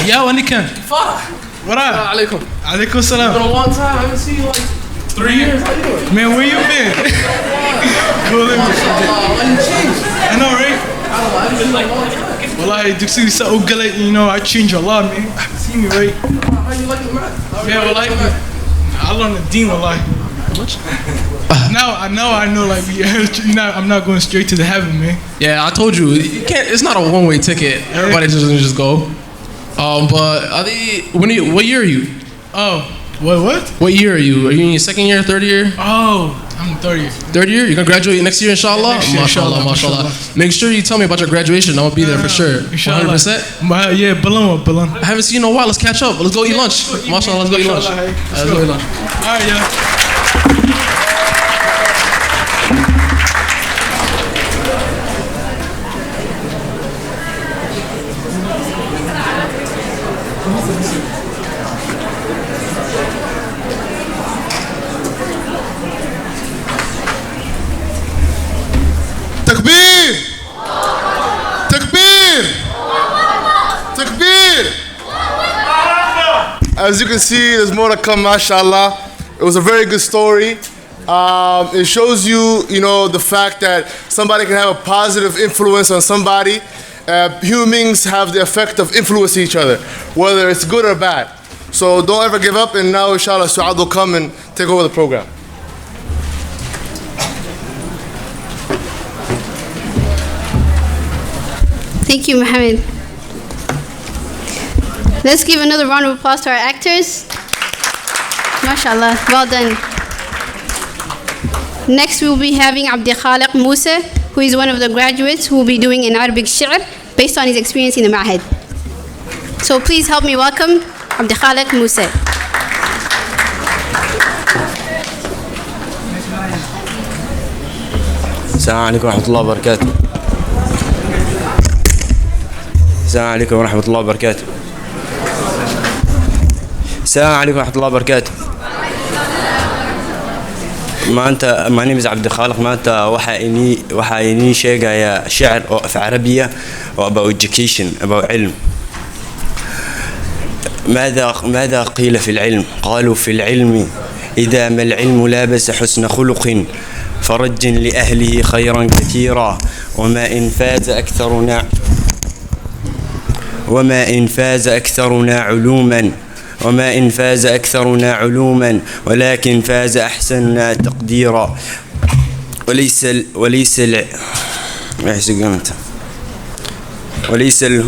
يا واني كان فرح ورا عليكم السلام It's been a long time I haven't seen you like 3 years how you doing man where you been cool I know right والله دكتور سأو قلي you know I change a lot man see me right how you like the man yeah والله Allah الدين والله now I know like I'm not going straight to the heaven man yeah I told you can't it's not a one-way ticket everybody doesn't just go but what year are you oh what year are you in your second year third year oh I'm third year. Third year? You're gonna graduate next year, inshallah? Next year, Mashallah, inshallah. mashallah. Make sure you tell me about your graduation. I will be there for sure. Inshallah. 100%? Yeah, balloon. I haven't seen you in a while. Let's catch up. Let's go eat lunch. Mashallah, let's go eat lunch. Let's go eat lunch. All right, yeah. Takbir! Takbir! Takbir! As you can see, there's more to come, mashallah. It was a very good story. It shows you, the fact that somebody can have a positive influence on somebody. Human beings have the effect of influencing each other, whether it's good or bad. So don't ever give up, and now, inshallah, Su'ad will come and take over the program. Thank you, Mohammed. Let's give another round of applause to our actors. MashaAllah, well done. Next, we will be having Abdikhaliq Musa, who is one of the graduates who will be doing an Arabic shi'r based on his experience in the Ma'had. So please help me welcome Abdikhaliq Musa. السلام عليكم ورحمة الله وبركاته. السلام عليكم ورحمة الله وبركاته. السلام عليكم ورحمة الله وبركاته. My name is Abdikhaliq. waxaa inii sheegaya شعر of Arabia about education, about علم. ماذا قيل في العلم؟ قالوا في العلم إذا ما العلم لابس حسن خلق فرج لأهله خيرا كثيرا وما إن فاز أكثرنا علوما ولكن فاز أحسننا تقديرا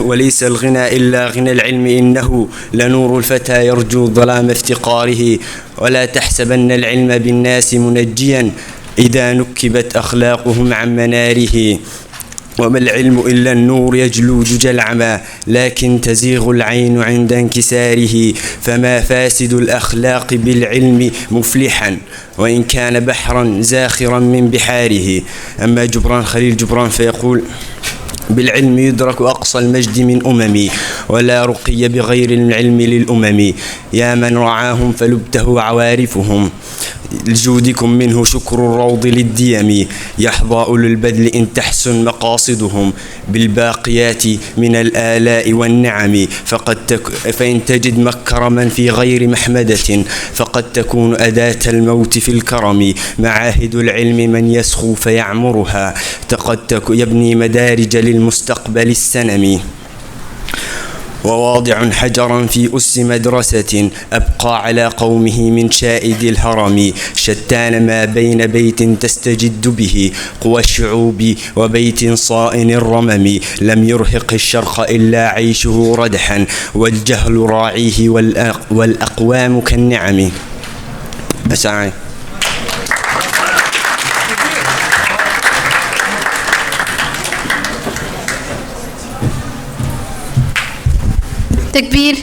وليس الغنى إلا غنى العلم إنه لنور الفتى يرجو ظلام افتقاره ولا تحسبن العلم بالناس منجيا إذا نكبت أخلاقهم عن مناره وما العلم إلا النور يجلو جج العمى لكن تزيغ العين عند انكساره فما فاسد الأخلاق بالعلم مفلحا وإن كان بحرا زاخرا من بحاره. أما جبران خليل جبران فيقول بالعلم يدرك أقصى المجد من أممي ولا رقي بغير العلم للأمم يا من رعاهم فلبته عوارفهم لجودكم منه شكر الروض للديم يحظى أولو البذل إن تحسن مقاصدهم بالباقيات من الآلاء والنعم فإن تجد مكرما في غير محمدة فقد تكون أداة الموت في الكرم معاهد العلم من يسخو فيعمرها قد يبني مدارج للمستقبل السنم وواضع حجرا في أس مدرسة أبقى على قومه من شائد الهرم شتان ما بين بيت تستجد به قوى الشعوب وبيت صائن الرمم لم يرهق الشرق إلا عيشه ردحا والجهل راعيه والأقوام كالنعم. أسعى Takbir.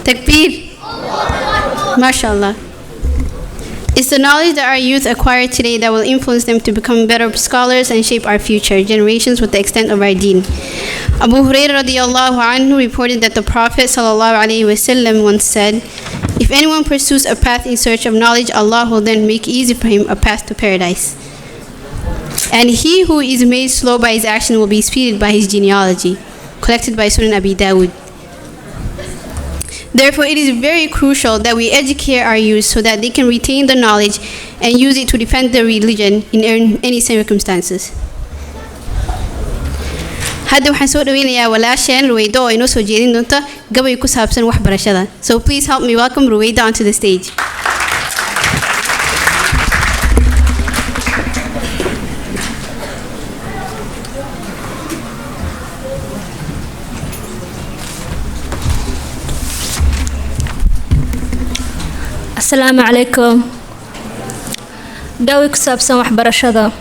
Takbir. MashaAllah. It's the knowledge that our youth acquire today that will influence them to become better scholars and shape our future generations with the extent of our deen. Abu Hurairah radiyallahu anhu reported that the Prophet sallallahu alaihi wasallam once said, if anyone pursues a path in search of knowledge, Allah will then make easy for him a path to paradise. And he who is made slow by his action will be speeded by his genealogy. Collected by Sunan Abi Dawud. Therefore, it is very crucial that we educate our youth so that they can retain the knowledge and use it to defend their religion in any circumstances. Hadda waxaan soo dhaweynayaa walaasheen Ruwayda oo inoo soo jeedin doonta gabay ku saabsan waxbarashada. So please help me welcome Ruwayda onto the stage. Assalamu alaikum. jawi ku saabsan waxbarashada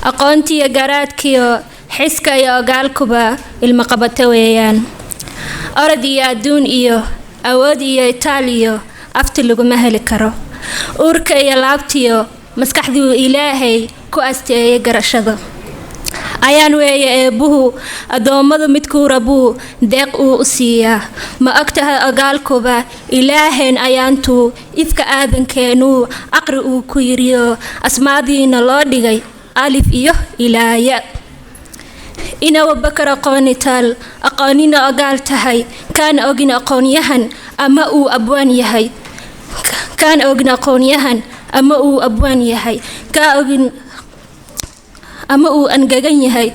aqoontiyo garaadkiyo xiska iyo ogaalkuba ilmo qabata weeyaan orod iyo adduun iyo awood iyo itaal iyo afti laguma heli karo uurka iyo laabtiyo maskaxdii ilaahay ku asteeyay garashada ayaan weeye eebbuhu addoommadu midkuu rabuu deeq uu u siiyaa ma ogtahay ogaalkuba ilaaheen ayaantuu ifka aadankeenuu aqri uu ku yiriyo asmaadiina loo dhigay alif iyo ilaaya inawa bakar aqooni taal aqoonina ogaal tahay kaana ogin aqoonyahan ama uu abwaan yahay kaana ogin aqoonyahan ama uu abwaan yahay kaa ogin ama uu angagan yahay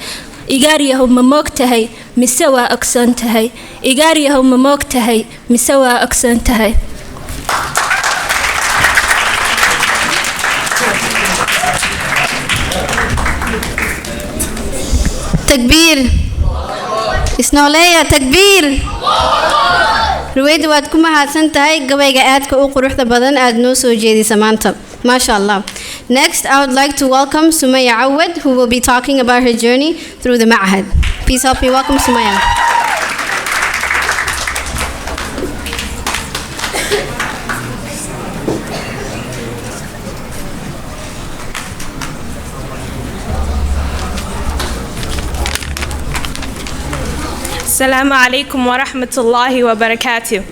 igaar yahow ma moog tahay mise waa ogsoon tahay igaar yahow ma moog tahay mise waa ogsoon tahay takbiir isnooleeya takbiir ruwayda waad ku mahadsan tahay gabayga aadka u quruxda badan aad noo soo jeedisa maanta masha Allah. Next, I would like to welcome Sumaya Awad, who will be talking about her journey through the Ma'had. Please help me welcome Sumaya. Assalamu alaikum wa rahmatullahi wa barakatuh.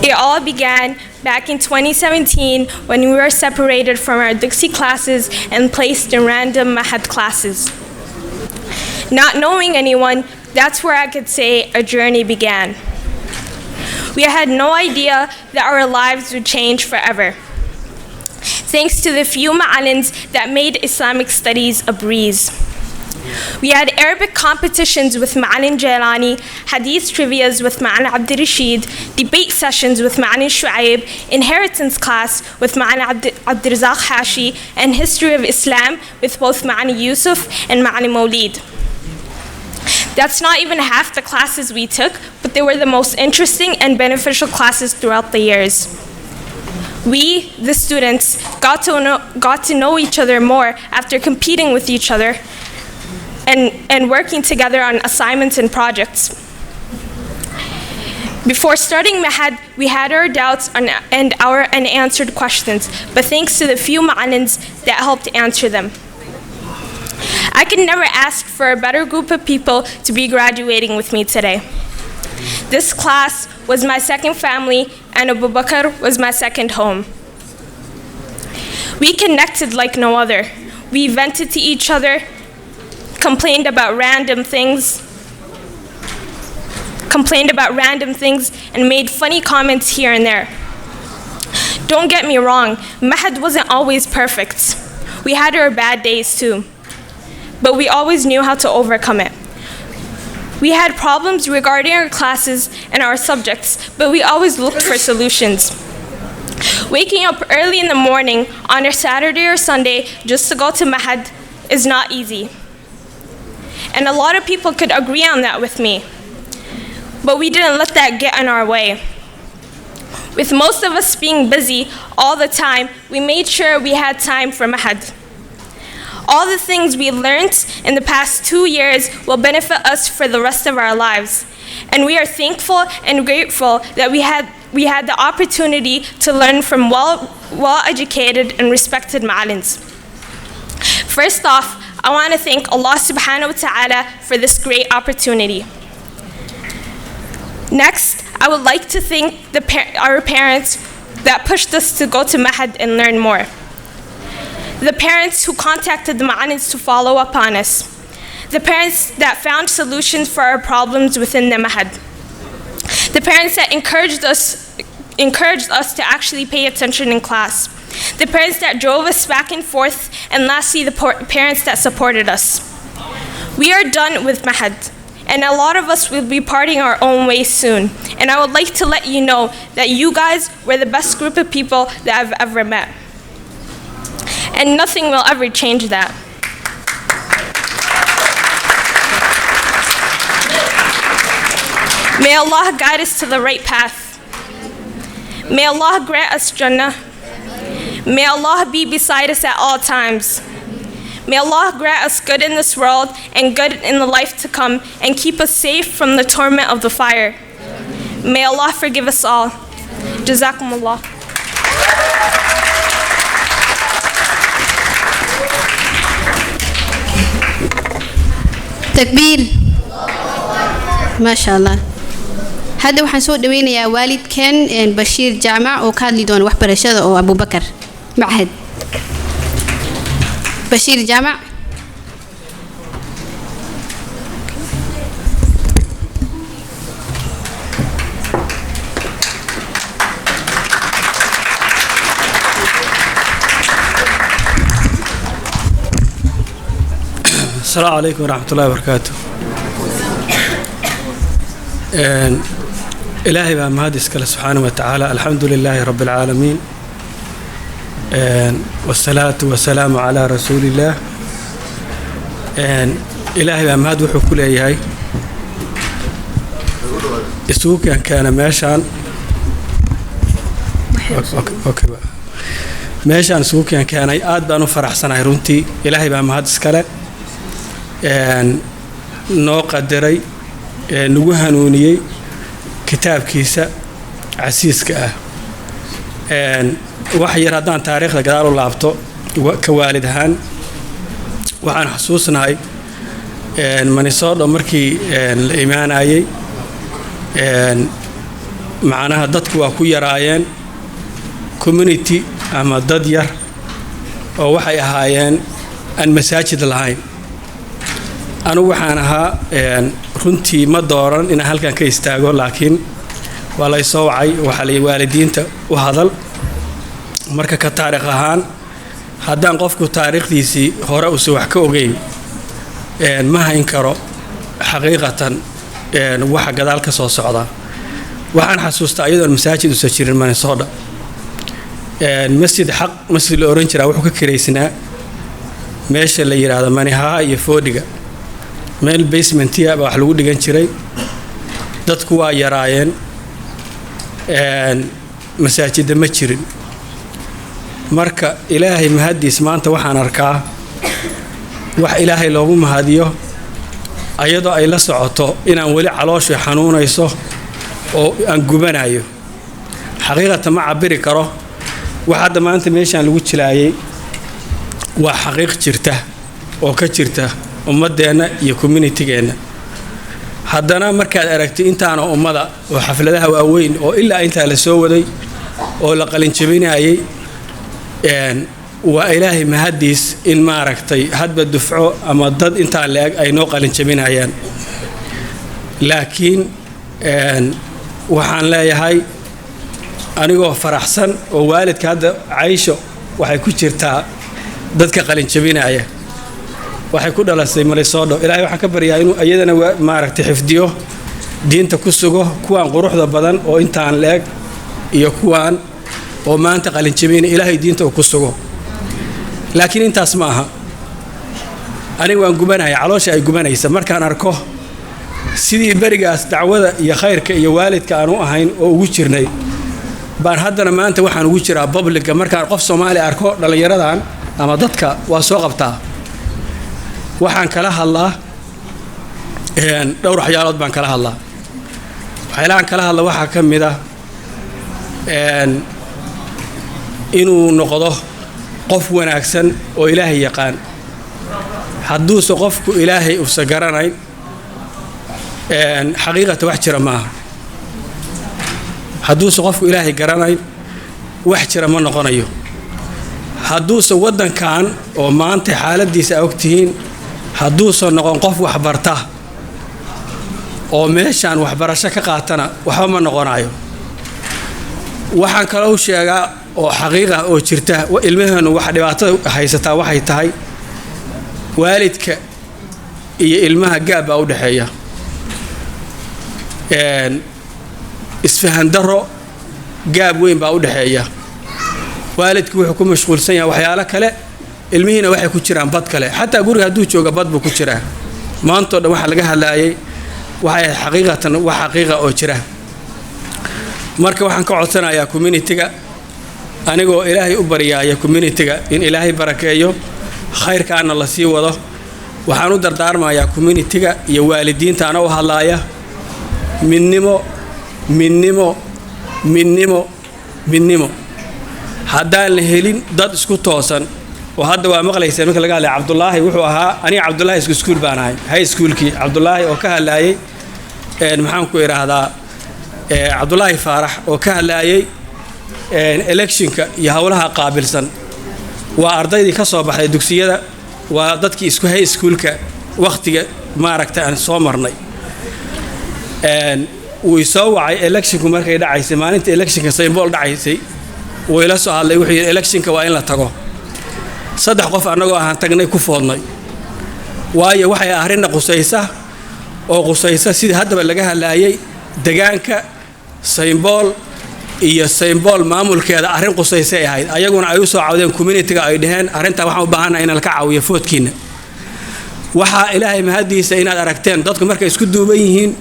It all began back in 2017 when we were separated from our Dixie classes and placed in random Mahad classes. Not knowing anyone, that's where I could say a journey began. We had no idea that our lives would change forever. Thanks to the few ma'alins that made Islamic studies a breeze. We had Arabic competitions with Ma'alin Jailani, Hadith trivias with Ma'alin Abd Rashid, debate sessions with Ma'alin Shu'aib, inheritance class with Ma'alin Abd Razak Hashi, and history of Islam with both Ma'alin Yusuf and Ma'alin Mawlid. That's not even half the classes we took, but they were the most interesting and beneficial classes throughout the years. We, the students, got to know each other more after competing with each other and working together on assignments and projects. Before starting Mahad, we had our doubts and our unanswered questions, but thanks to the few ma'alins that helped answer them. I could never ask for a better group of people to be graduating with me today. This class was my second family, and Abu Bakr was my second home. We connected like no other. We vented to each other, complained about random things, and made funny comments here and there. Don't get me wrong, Mahad wasn't always perfect. We had our bad days too, but we always knew how to overcome it. We had problems regarding our classes and our subjects, but we always looked for solutions. Waking up early in the morning on a Saturday or Sunday just to go to Mahad is not easy. And a lot of people could agree on that with me. But we didn't let that get in our way. With most of us being busy all the time, we made sure we had time for Mahad. All the things we learned in the past 2 years will benefit us for the rest of our lives. And we are thankful and grateful that we had the opportunity to learn from well-educated and respected ma'alins. First off, I want to thank Allah subhanahu wa ta'ala for this great opportunity. Next, I would like to thank our parents that pushed us to go to Mahad and learn more. The parents who contacted the ma'alins to follow up on us. The parents that found solutions for our problems within the Mahad. The parents that encouraged us to actually pay attention in class. The parents that drove us back and forth, and lastly, the parents that supported us. We are done with Mahad, and a lot of us will be parting our own ways soon. And I would like to let you know that you guys were the best group of people that I've ever met. And nothing will ever change that. May Allah guide us to the right path. May Allah grant us Jannah. May Allah be beside us at all times. May Allah grant us good in this world and good in the life to come and keep us safe from the torment of the fire. May Allah forgive us all. Jazakumullah. تكبير ما شاء الله. هذا waxaan soo dhaweynayaa waalidkan Bashiir Jaamac oo ka hadli doona waxbarashada oo Abu Bakar Macahad. Bashiir Jaamac. السلام عليكم ورحمة الله وبركاته. إلهي بأمهاد إسكال سبحانه وتعالى الحمد لله رب العالمين والصلاة والسلام على رسول الله. إلهي بأمهاد وحو كل أيهاي السوق كان ماشان أوكي ماشان سوق كان أي آد بأنو فرح سنة رونتي إلهي بأمهاد إسكال noo qadaray nagu hanuuniyey kitaabkiisa casiiska ah. wax yar haddaan taariikhda gadaal u laabto ka waalid ahaan waxaan xasuusnahay Minnesota markii la imaanayay macnaha dadku waa ku yaraayeen community ama dad yar oo waxay ahaayeen aan masaajid lahayn. anigu waxaan ahaa runtii ma dooran inaan halkan ka istaago laakiin waa la soo wacay waxa la waalidiinta u hadal marka ka taariikh ahaan haddaan qofku taariikhdiisii hore u soo wax ka ogeyn ma hayn karo xaqiiqatan waxa gadaal ka soo socda. waxaan xasuustaa iyadoo masaajid u jirin Minnesota masjid xaq masjid la oran jiray wuxuu ka kireysnaa meesha la yiraahdo Maniha iyo Foodiga meel basementiya wax lagu dhigan jiray. dadku waa yaraayeen masaajid ma jirin. marka ilaahay mahadiis maanta waxaan arkaa wax ilaahay loogu mahadiyo ayadoo ay la socoto inaan wali caloosha xanuunayso oo aan gubanayo. xaqiiqatan ma cabiri karo wax hadda maanta meeshaan lagu jilaayay waa xaqiiq jirta oo ka jirta ummadeena iyo communitygeena. haddana markaad aragtay intaana ummada oo xafladaha waaweyn oo ilaa inta la soo waday oo la qalin jabinayay waa ilaahay mahadiis in ma aragtay hadba dufco ama dad inta leeg ay noo qalin jabinayaan. laakiin waxaan leeyahay anigoo faraxsan oo waalidka hadda Aisha waxay ku jirtaa dadka qalin jabinaya waxay ku dhalasay Minnesota. ilaahay waxaan ka baryaa inuu ayadana ma aragtay xifdiyo diinta ku sugo kuwaan quruxda badan oo intaan leeg iyo kuwaan oo maanta qalin jabinaya ilaahay diinta ku sugo. laakiin intaas ma aha aniga waan gubanahay caloosha ay gubanaysa markaan arko sidii barigaas dacwada iyo khayrka iyo waalidka aanu ahayn oo ugu jirnay baan haddana maanta waxaan ugu jiraa publica markaan qof Soomaali arko dhalinyaradan ama dadka waa soo qabtaa. waxaan kala hadlaa dhowr waxyaalood baan kala hadlaa. waxyaalaan kala hadla waxaa ka mid ah inuu noqdo qof wanaagsan oo ilaahay yaqaan. hadduuse qofku ilaahay usa garanayn xaqiiqata wax jira maaha. hadduuse qofku ilaahay garanayn wax jira ma noqonayo. hadduuse waddankan oo maanta xaaladiisa ogtihiin hadduuse noqon qof wax barta oo meeshaan waxbarasho ka qaatana waxba ma noqonayo. waxaan kale u sheegaa oo xaqiiqa oo jirta ilmaheenu wax dhibaatada haysataa waxay tahay waalidka iyo ilmaha gaab baa u dhaxeeya. isfahan daro gaab weyn baa u dhaxeeya. waalidku wuxuu ku mashquulsan yahay waxyaalo kale ilmihiina waxay ku jiraan bad kale xataa guriga hadduu jooga bad buu ku jiraa. maanta oo dhan waxa laga hadlaayay waxay xaqiiqatan wax xaqiiqa oo jira. marka waxaan ka codsanayaa communityga anigoo ilaahay u baryaaya community-ga in ilaahay barakeeyo khayrkaana la sii wado waxaan u dardaarmayaa community-ga iyo waalidiinta ana u hadlaaya midnimo midnimo midnimo midnimo haddaan la helin dad isku toosan oo hadda waa maqlaysaa marka laga hadlay Cabdullaahi wuxuu ahaa aniga Cabdullaahi isku school baan ahay high schoolkii Cabdullaahi oo ka hadlayay maxaan ku iraahdaa Cabdullaahi Faarax oo ka hadlayay electionka iyo hawlaha qaabilsan waa ardaydii ka soo baxay dugsiyada waa dadkii isku high schoolka waqtiga maaragtay aan soo marnay uu soo wacay electionku markay dhacaysay maalinta electionka symbol dhacaysay way la soo hadlay wuxuu yiri electionka waa in la tago saddex qof anagoo ahaan tagnay ku foodnay waayo waxay arrinna qusaysa sidii haddaba laga hadlaayay deegaanka symbol iyo symbol maamulkeeda arrin qusaysa ay ahayd ayaguna ay u soo caawdeen community-ga ay dhaheen arrinta waxaan u baahanahay in la ka caawiyo foodkiina waxa ilaahay mahadiisa inaad aragteen dadku markay isku duuban yihiin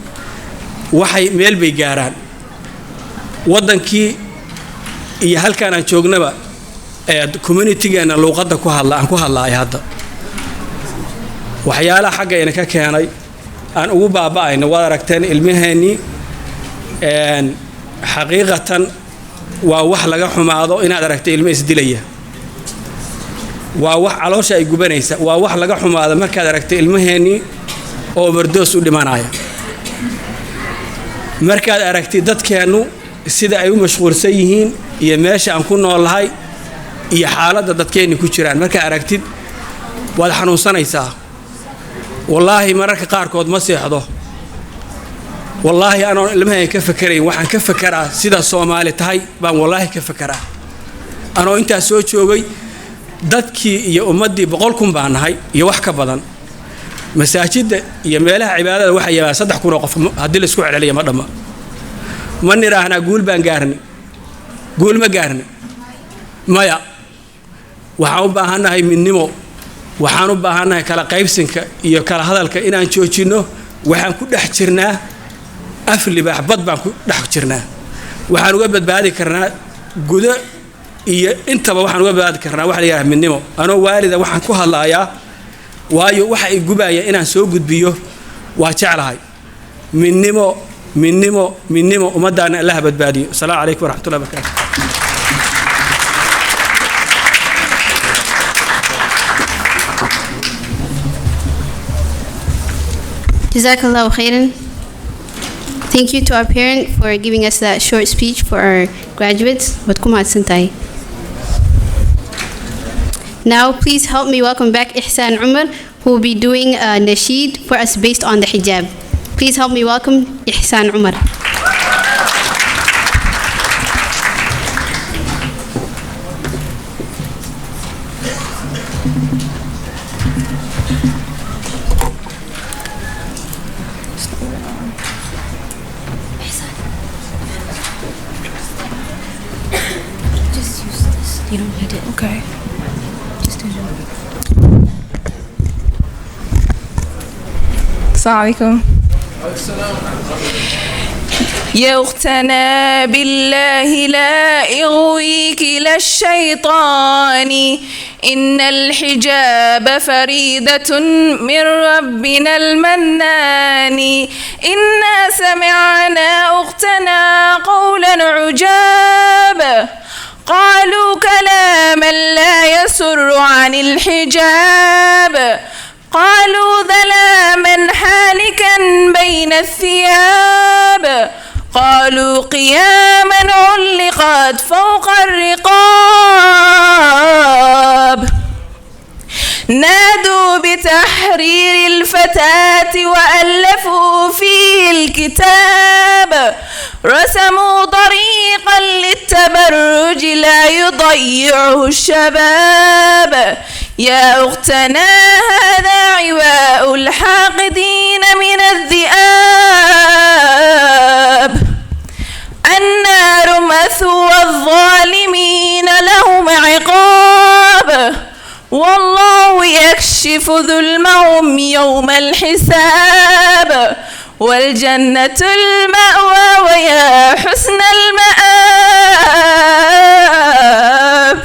waxay meel bay gaaraan wadankii iyo halkaan aan joognaba community-geena luuqadda aan ku hadlaay hadda waxyaalaha xagga ina ka keenay aan ugu baaba'ayno waad aragteen ilmaheenii xaqiiqatan waa wax laga xumaado inaad aragtay ilmo isdilaya waa wax caloosha ay gubanaysa waa wax laga xumaado markaad aragtay ilmaheenii oo bardoos u dhimanaya markaad aragtay dadkeenu sida ay u mashquulsan yihiin iyo meesha aan ku noolahay iyo xaaladda dadkeenu ku jiraan markaad aragtid waad xanuunsanaysaa wallaahi mararka qaarkood ma seexdo wallaahi anoon ilmahay ka fakarayn waxaan ka fakaraa sida Soomaali tahay baan wallaahi ka fakaraa anoo intaa soo joogay dadkii iyo ummadii 100,000 baan nahay iyo wax ka badan masaajidda iyo meelaha cibaadada waxa yaabaa 3,000 oo qof hadii la isku celceliyo ma dhama ma niraahna guul baan gaarnay guul ma gaarnay maya waxaan u baahanahay midnimo waxaan u baahanahay kala qaybsanka iyo kala hadalka inaan joojino waxaan ku dhex jirnaa afli bad baan ku dhex jirnaa waxaan uga badbaadi karnaa gudo iyo intaba waxaan uga badbaadi karnaa wax la yiraahdo midnimo anoo waalida waxaan ku hadlayaa waayo waxa ay gubaya inaan soo gudbiyo waa jeclahay midnimo midnimo midnimo ummadana Allah badbaadiyo assalaamu alaykum waraxmatullaahi wabarakaatuh Jazakallahu khairan. Thank you to our parent for giving us that short speech for our graduates. Now, please help me welcome back Ihsan Umar, who will be doing a nasheed for us based on the hijab. Please help me welcome Ihsan Umar. You don't need it. Okay. Just do it. السلام عليكم. يا أختنا بالله لا يغويك إلى الشيطان إن الحجاب فريدة من ربنا المنان إنا سمعنا أختنا قولا عجابا قالوا كلاما لا يسر عن الحجاب قالوا ظلاما حالكا بين الثياب قالوا قياما علقت فوق الرقاب نادوا بتحرير الفتاة وألفوا فيه الكتاب رسموا طريقا للتبرج لا يضيعه الشباب يا أختنا هذا عواء الحاقدين من الذئاب النار مثوى الظالمين لهم عقاب والله يكشف ظلمهم يوم الحساب والجنة المأوى ويا حسن المآب الشباب.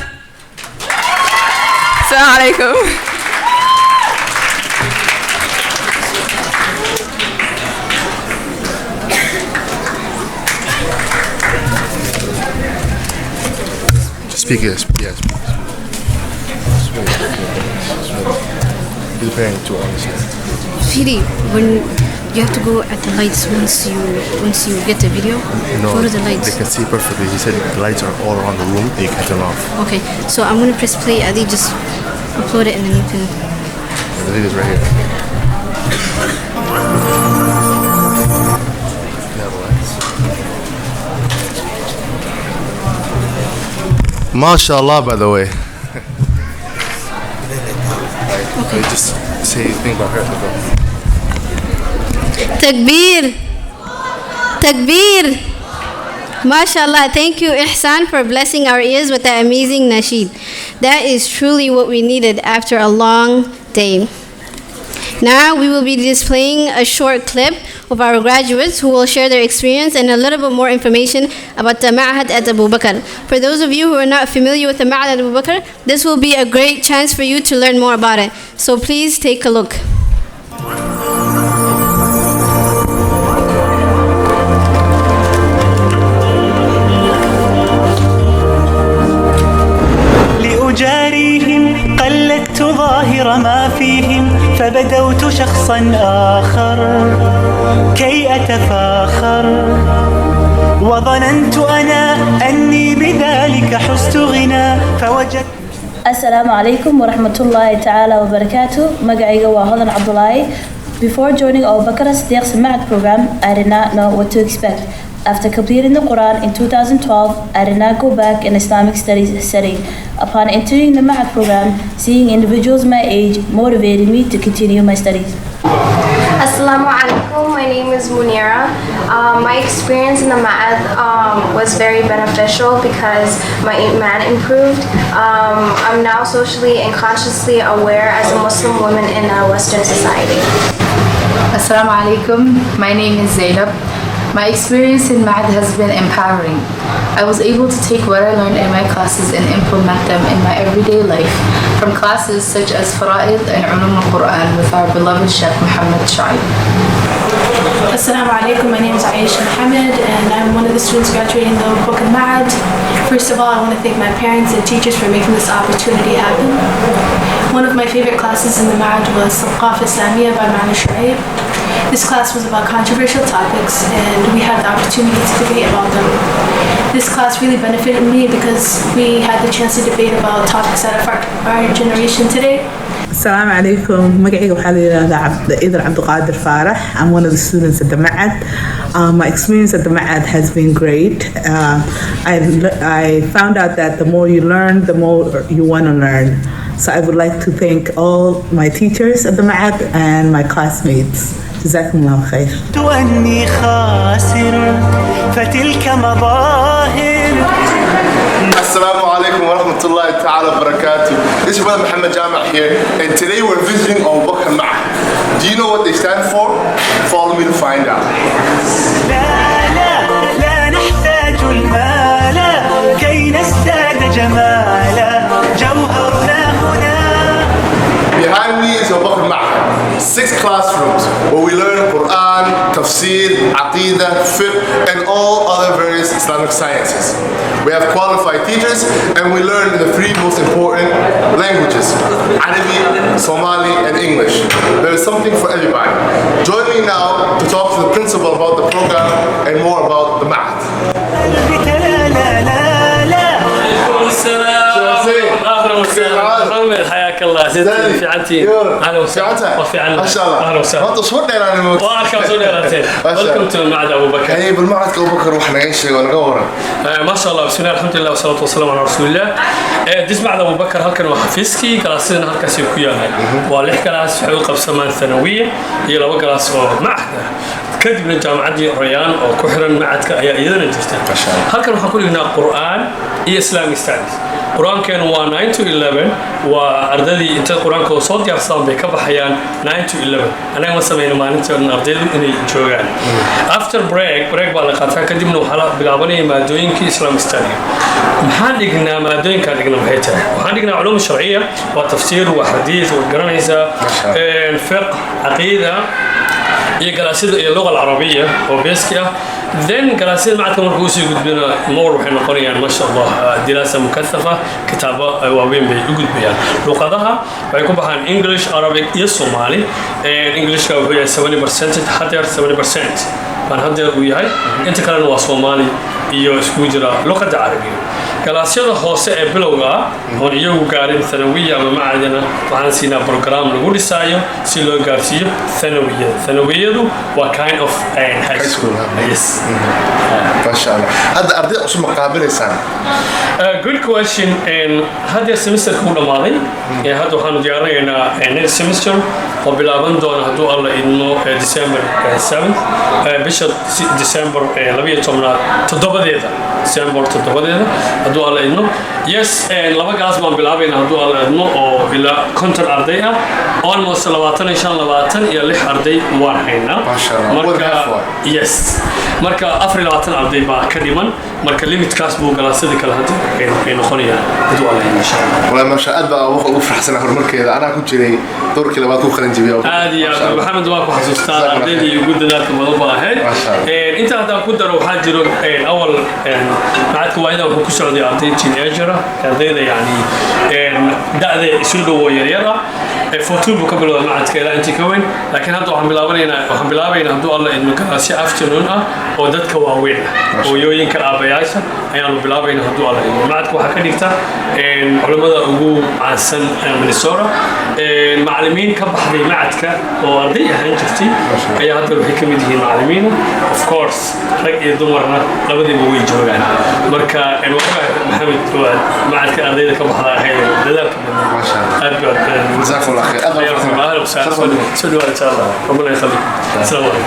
السلام عليكم. Speak, yes, yes. He's preparing to understand. Sweetie, when you have to go at the lights once you get the video, No, go to the lights. they can see perfectly. He said the lights are all around the room. You can turn off. Okay, so I'm gonna press play. Adi, just upload it and then you can. Yeah, the video's right here. Yeah, the lights. MashaAllah, by the way. Okay. Just say anything about her. Takbir. Takbir. MashaAllah. Thank you, Ihsan, for blessing our ears with that amazing nasheed. That is truly what we needed after a long day. Now we will be displaying a short clip of our graduates who will share their experience and a little bit more information about the Ma'had at Abu Bakr. For those of you who are not familiar with the Ma'had at Abu Bakr, this will be a great chance for you to learn more about it. So please take a look. لأجاريهم قلدت ظاهر ما فيهم فبدوت شخصا آخر كي أتفاخر وظننت أنا أني بذلك حزت غنى فوجدت. Assalamu alaikum wa rahmatullahi ta'ala wa barakatuh. Magaiga wa Hodan Abdullahi. Before joining Abu Bakr As-Saddique's Ma'had program, I did not know what to expect. After completing the Quran in 2012, I did not go back in Islamic studies setting. Upon entering the Ma'had program, seeing individuals my age motivated me to continue my studies. Assalamu alaikum, my name is Munira. My experience in the Ma'had was very beneficial because my iman improved. I'm now socially and consciously aware as a Muslim woman in a Western society. Assalamu alaikum, my name is Zainab. My experience in Ma'had has been empowering. I was able to take what I learned in my classes and implement them in my everyday life, from classes such as Fara'id and Ulum al-Quran with our beloved Sheikh Muhammad Shaib. Assalamu alaikum, my name is Aaic Mohammed and I'm one of the students graduating the book of Ma'had. First of all, I want to thank my parents and teachers for making this opportunity happen. One of my favorite classes in the Ma'had was Thaqaf Islamiyya by Ma'na Shaib. This class was about controversial topics and we had the opportunity to debate about them. This class really benefited me because we had the chance to debate about topics that affect our generation today. Assalamu alaikum. Magaiga waxaa la yiraahdaa Idar Abdulqadir Farah. I'm one of the students at the Ma'had. My experience at the Ma'had has been great. I found out that the more you learn, the more you want to learn. So I would like to thank all my teachers at the Ma'had and my classmates. جزاكم الله خير. وأني خاسر فتلك مظاهر. Assalamu alaikum wa rahmatullahi ta'ala wa barakatuh. This is Brother Muhammad Jama' here, and today we're visiting Abu Bakr Ma'had. Do you know what they stand for? Follow me to find out. لا نحتاج المال كي نزداد جمالا جوهرنا هنا. Behind me is Abu Bakr Ma'had. 6 classrooms where we learn Quran, Tafsir, Aqidah, Fiqh, and all other various Islamic sciences. We have qualified teachers and we learn the 3 most important languages, Arabic, Somali, and English. There is something for everybody. Join me now to talk to the principal about the program and more about the Ma'had. حياك الله سيدي في عنتي اهلا وسهلا وفي عنا ما شاء الله اهلا وسهلا ما تصور لنا انا موت واركب صور لنا ولكم تو المعهد ابو بكر اي بالمعهد ابو بكر واحنا ايش ونقورا ما شاء الله بسم الله الحمد لله والصلاه والسلام على رسول الله ديس معهد ابو بكر halkan waa xafiiskii kalaasina halkaas ku yahay waa 6 kalaas wuxuu qabsamaan thanawiye iyo 2 kalaas oo macahda kadibna jaamacadii Rayaan oo ku xiran macadka ayaa iyadana jirta halkan waxaan ku dhignaa Qur'aan iyo Islamic Studies قرآن كان 9 to 11 وأرددي أنت قرآن كو صوت يحصل بكبر حيان 9 to 11 أنا مثلا ما أنت أرددي إني جوعان after break بالقطع كدي من حلا بلعبني ما دوين كي إسلام استاني محدقنا ما دوين كدقنا بحيته محدقنا علوم شرعية وتفسير وحديث والجرانيزة الفقه عقيدة هي جلاسيد اللغة العربية وبيسكيا then جلاسيد معك مركوسي يقول بنا مور وحنا قريان ما شاء الله دراسة مكثفة كتابة وين بيقول بيان لغتها بيكون بحال English Arabic يا Somali English كهو 70% حتى 70% من هذا وياي أنت كلام وصومالي iyo isku jira luqadda carabiga galaasyada hoose ee bilowga oo iyagu gaarin thanawiya ama macadana waxaan siinaa program lagu dhisaayo si loo gaarsiiyo thanawiyadu waa kind of high school yes ما شاء الله هذا أرضي عصم مقابل إنسان good question هذا semester كم دماغي هذا وحنا ديارنا next semester وبلابن دون هذا الله إنه December 7 بشر December لبيه تمنا تدبر December تدبر هذا الله إنه yes لما جالس ما بلابين هذا الله إنه أو إلى كونتر أرضية almost لواتن إن شاء الله لواتن يلي أرضي وارحينا ما شاء الله مركا yes مركا أفريل لواتن أرضي كلمة مركا ليميت كاس بو جلاسة كلا هذا كين خلينا هذا الله إن شاء الله ولا ما شاء الله وفرح سنة هرمر كذا أنا كنت جري دور كلا باكو خلينا نجيبه هذه يا محمد واقف حسوستان أرضي يقول ذلك الموضوع هاد أنت هذا كنت لو حاجر أول بعد كوايدا وكسر دي أرضي تينيجرا أرضي يعني ده يسودو ويريرا فوتو بقبل ما عتكلا أنت كوين لكن هذا وهم بلابين هذا الله إنه كاسي أفتنون ودتك واوين ويوين كأبياسا أيام بلابين هذا الله إنه ما عتكوا حكنيكتا علماء أبو عسن من السورة معلمين كبحري ما عتك وأرضية هاي شفتي أي هذا الحكمة دي معلمين of course رك يدمرنا لابد بوي جوعان مركا الوقت محمد ما عتك أرضية كبحري هاي ذلك ما شاء الله جزاك الله خير أهلا وسهلا سلوا إن شاء الله ربنا يخليك السلام عليكم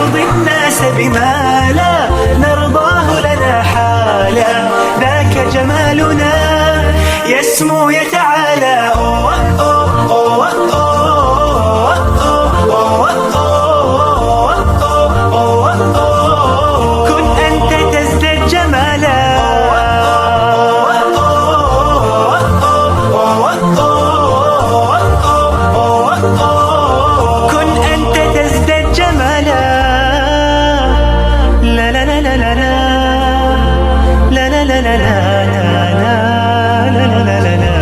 نرضي الناس بما لا نرضاه لنا حالا ذاك جمالنا يسمو يتعالى كن أنت تزداد جمالا كن أنت تزداد جمالا لا لا لا لا لا لا لا لا لا لا لا لا لا لا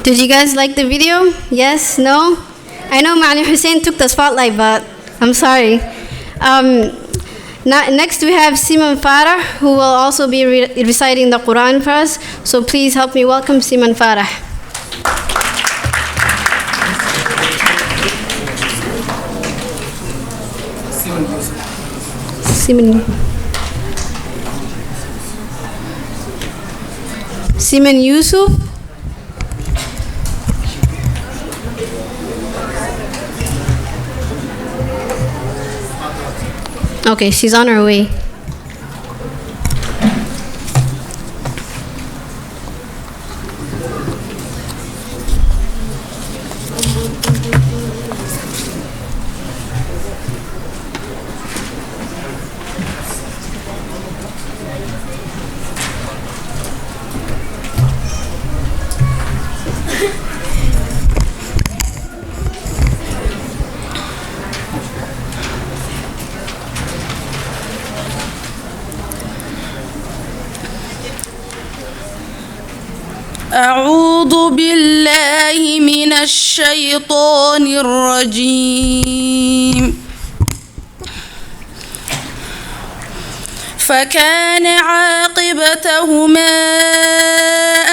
Did you guys like the video? Yes? No? I know Ma'ali Hussein took the spotlight, but I'm sorry. Next we have Simon Farah, who will also be reciting the Quran for us. So please help me welcome Simon Farah. Simon Yusuf. Okay, she's on her way. أعوذ بالله من الشيطان الرجيم فكان عاقبتهما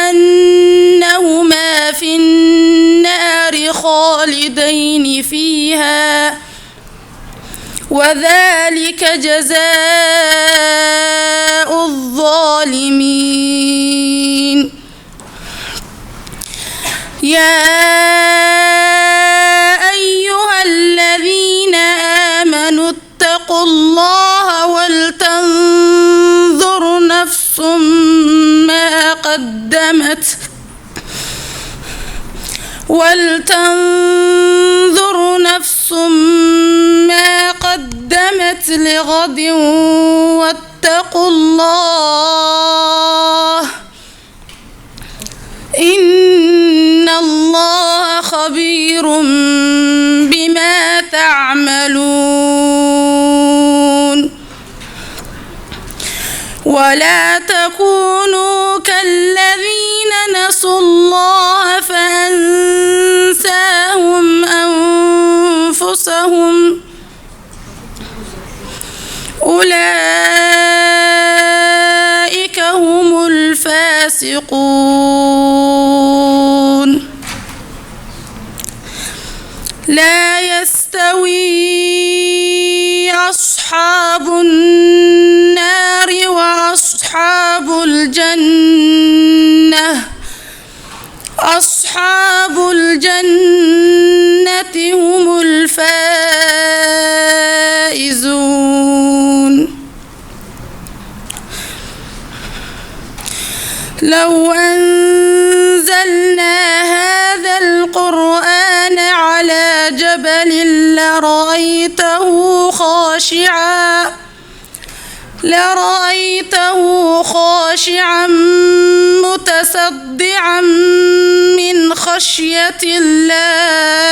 أنهما في النار خالدين فيها وذلك جزاء الظالمين يا قدمت ولتنظر نفس ما قدمت لغد واتقوا الله إن الله خبير بما تعملون ولا تكونوا كالذين نسوا الله فأنساهم أنفسهم أولئك هم الفاسقون لا يستوي أصحاب النار وأصحاب الجنة أصحاب الجنة هم الفائزون لو أنزلنا هذا القرآن على جبل لرأيته خاشعا متصدعا من خشية الله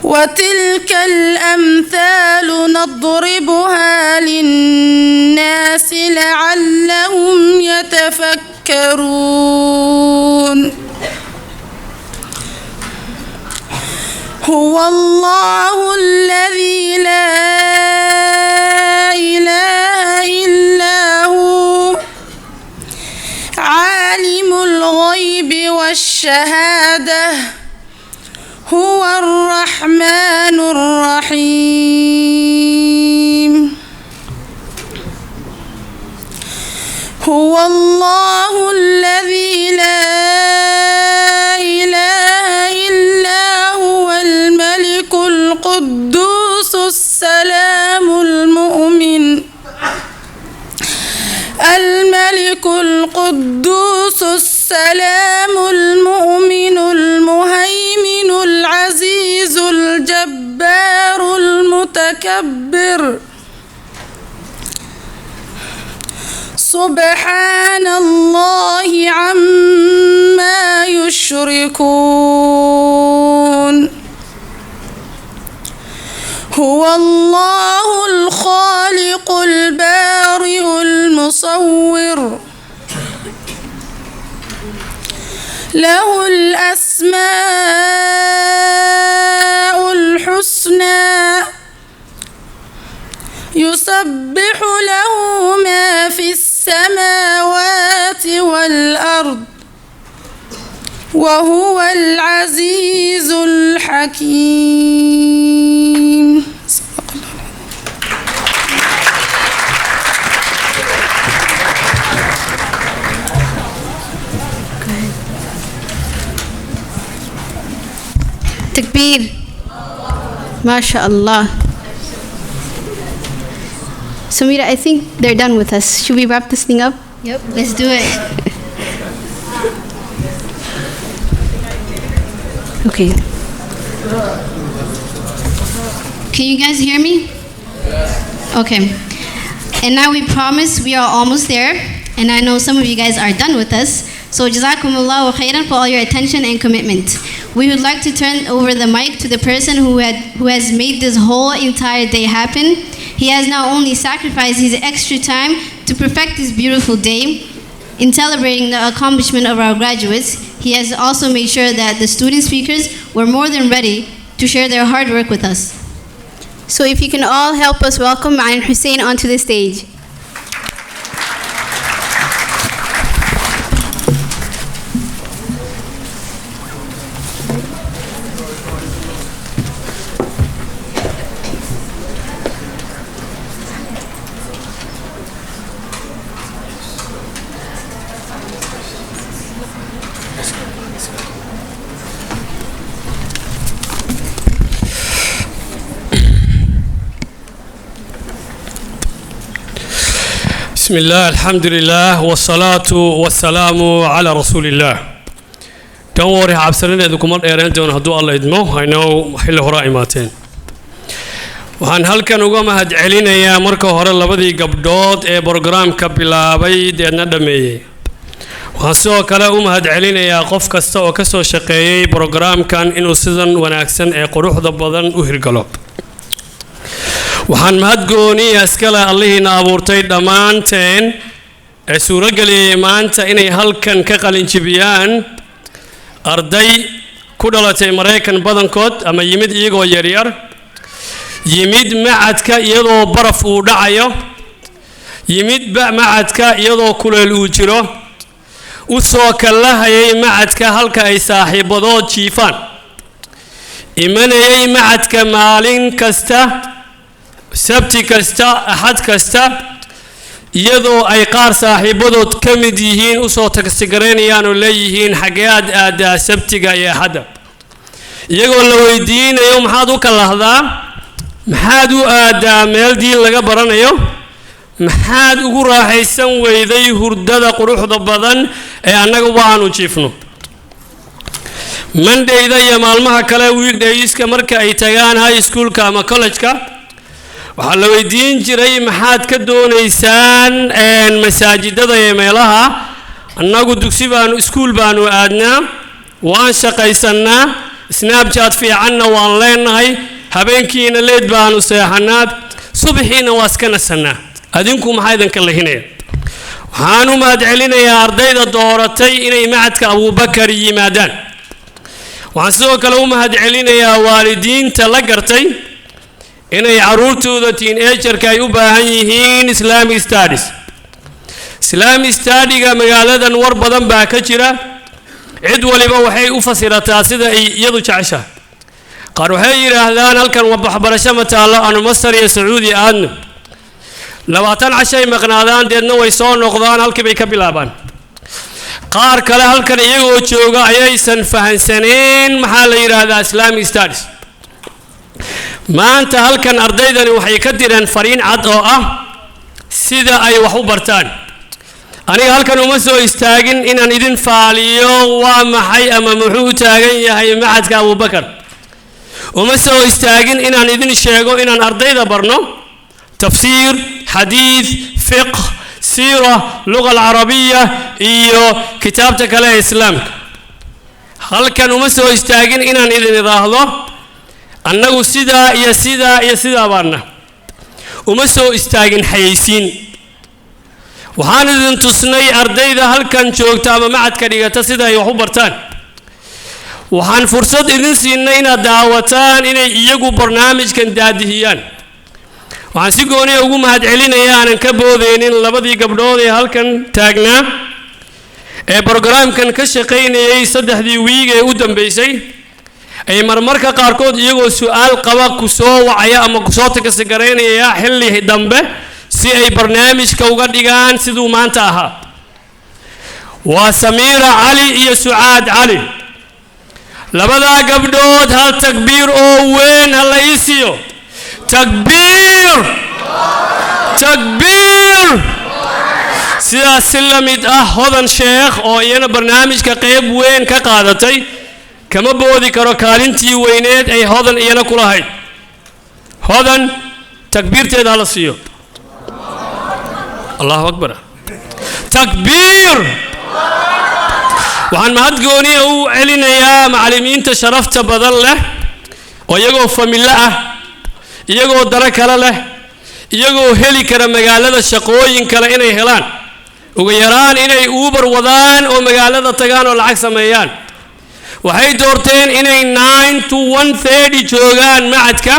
وتلك الأمثال نضربها للناس لعلهم يتفكرون هو الله الذي لا إله إلا هو عالم الغيب والشهادة هو الرحمن الرحيم هو الله الذي لا إله إلا هو الملك القدوس السلام المؤمن الملك القدوس السلام المؤمن المهيمن العزيز الجبار المتكبر سبحان الله عما يشركون هو الله الخالق البارئ المصور له الأسماء الحسنى يسبح له ما في السماوات والأرض وهو العزيز الحكيم. Takbir. MashaAllah. Samira, I think they're done with us. Should we wrap this thing up? Yep. Let's do it. Okay. Can you guys hear me? Okay. And now we promise we are almost there. And I know some of you guys are done with us. So Jazakumullahu khairan for all your attention and commitment. We would like to turn over the mic to the person who has made this whole entire day happen. He has not only sacrificed his extra time to perfect this beautiful day in celebrating the accomplishment of our graduates, he has also made sure that the student speakers were more than ready to share their hard work with us. So if you can all help us welcome Ma'an Hussein onto the stage. بسم الله الحمد لله والصلاة والسلام على رسول الله. Don't worry, عبسلنا إذا كمان إيران دون هدو الله يدمو. I know حل هراء ماتين. وعن هالكن وقام هاد علينا يا مركو هراء لبدي قبضات برنامج كبلا بيد ندمي. وحسوا كلام هاد علينا يا قف كستا وكسو شقي برنامج كان إنه سيزن ونأكسن قروح ضبضن وهرقلب. waxaan mahadgooniya iskale Allahiina abuurtay dhammaanteen ee suurageliyay maanta inay halkan ka qalinjibiyaan arday ku dhalatay Mareykan badankood ama yimid iyagoo yaryar yimid macadka iyadoo baraf uu dhacayo yimid macadka iyadoo kuleel uu jiro u soo kalahayay macadka halka ay saaxiibadood jiifaan imanayay macadka maalin kasta sabti kasta ahad kasta iyadoo ay qaar saaxiibadood ka mid yihiin u soo tagsigareynayaan oo leeyihiin xageed aada sabtiga iyo ahada iyagoo la weydiinayo maxaad u kalahdaa maxaad u aadaa meel diin laga baranayo maxaad ugu raaxaysan weyday hurdada quruxda badan ee annaga waanu jiifno Mondayda iyo maalmaha kale weekdayska marka ay tagaan high schoolka ama collegeka waxaa la weydiin jiray maxaad ka doonaysaan masaajidada iyo meelaha annagu dugsi baanu iskuul baanu aadnaa waan shaqaysanaa snapchat fiicanna waan leenahay habeenkiina leed baanu seexanaa subaxiina waa iska nasanaa adinku maxaa idinka lahinaya waxaan u mahadcelinayaa ardayda dooratay inay macadka Abuubakar yimaadaan waxaan sidoo kale u mahadcelinayaa waalidiinta la gartay inay caruurtooda teenagerka ay u baahan yihiin Islamic studies magaaladan war badan baa ka jira cid waliba waxay u fasirataa sida ay iyadu jeceshahay qaar waxay yiraahdaan halkan waxbarasho ma taalo aanu Masar iyo Sacuudi aadno 20 cashay maqnaadaan deedna way soo noqdaan halkii bay ka bilaabaan qaar kale halkan iyagoo jooga ayaysan fahansaneen maxaa la yiraahdaa Islamic studies maanta halkan ardaydani waxay ka direen fariin cad oo ah sida ay wax u bartaan aniga halkan uma soo istaagin inaan idin faaliyo waa maxay ama muxuu taagan yahay macadka Abuubakar uma soo istaagin inaan idin sheego inaan ardayda barno tafsiir xadiis fiqh siira luqa arabiya iyo kitaabta kale ee islaamka halkan uma soo istaagin inaan idin iraahdo annagu sida iyo sida baana uma soo istaagin xayeysiin waxaan idin tusnay ardayda halkan joogta ama macadka dhigata sida ay wax u bartaan waxaan fursad idin siinay inaad daawataan inay iyagu barnaamijkan daadihiyaan waxaan si gooni ugu mahadcelinayaa aanan ka boodeynin labadii gabdhood ee halkan taagnaa ee barnaamijkan ka shaqeynayay 3 wiig ee u dambeysay ay marmarka qaarkood iyagoo su'aal qaba ku soo wacaya ama ku soo tagasigareynaya xilli dambe si ay barnaamijka uga dhigaan sidoo maanta ahaa waa Samira Ali iyo Suaad Ali labada gabdhood hal takbiir oo weyn hal isiyo takbiir sidaas la mid ah hodan sheekh oo iyana barnaamijka qayb weyn ka qaadatay kama boodi karo kaalintii weyneed ay hodan iyana ku lahayd hodan takbiirteeda la siiyo Allahu akbar takbiir waxaan mahadgooni u celinayaa macallimiinta sharafta badan leh oo iyagoo familyo ah iyagoo dara kala leh iyagoo heli kara magaalada shaqooyin kale inay helaan ugu yaraan inay Uber wadaan oo magaalada tagaan oo lacag sameeyaan waxay doorteen inay 9 to 1:30 joogaan macadka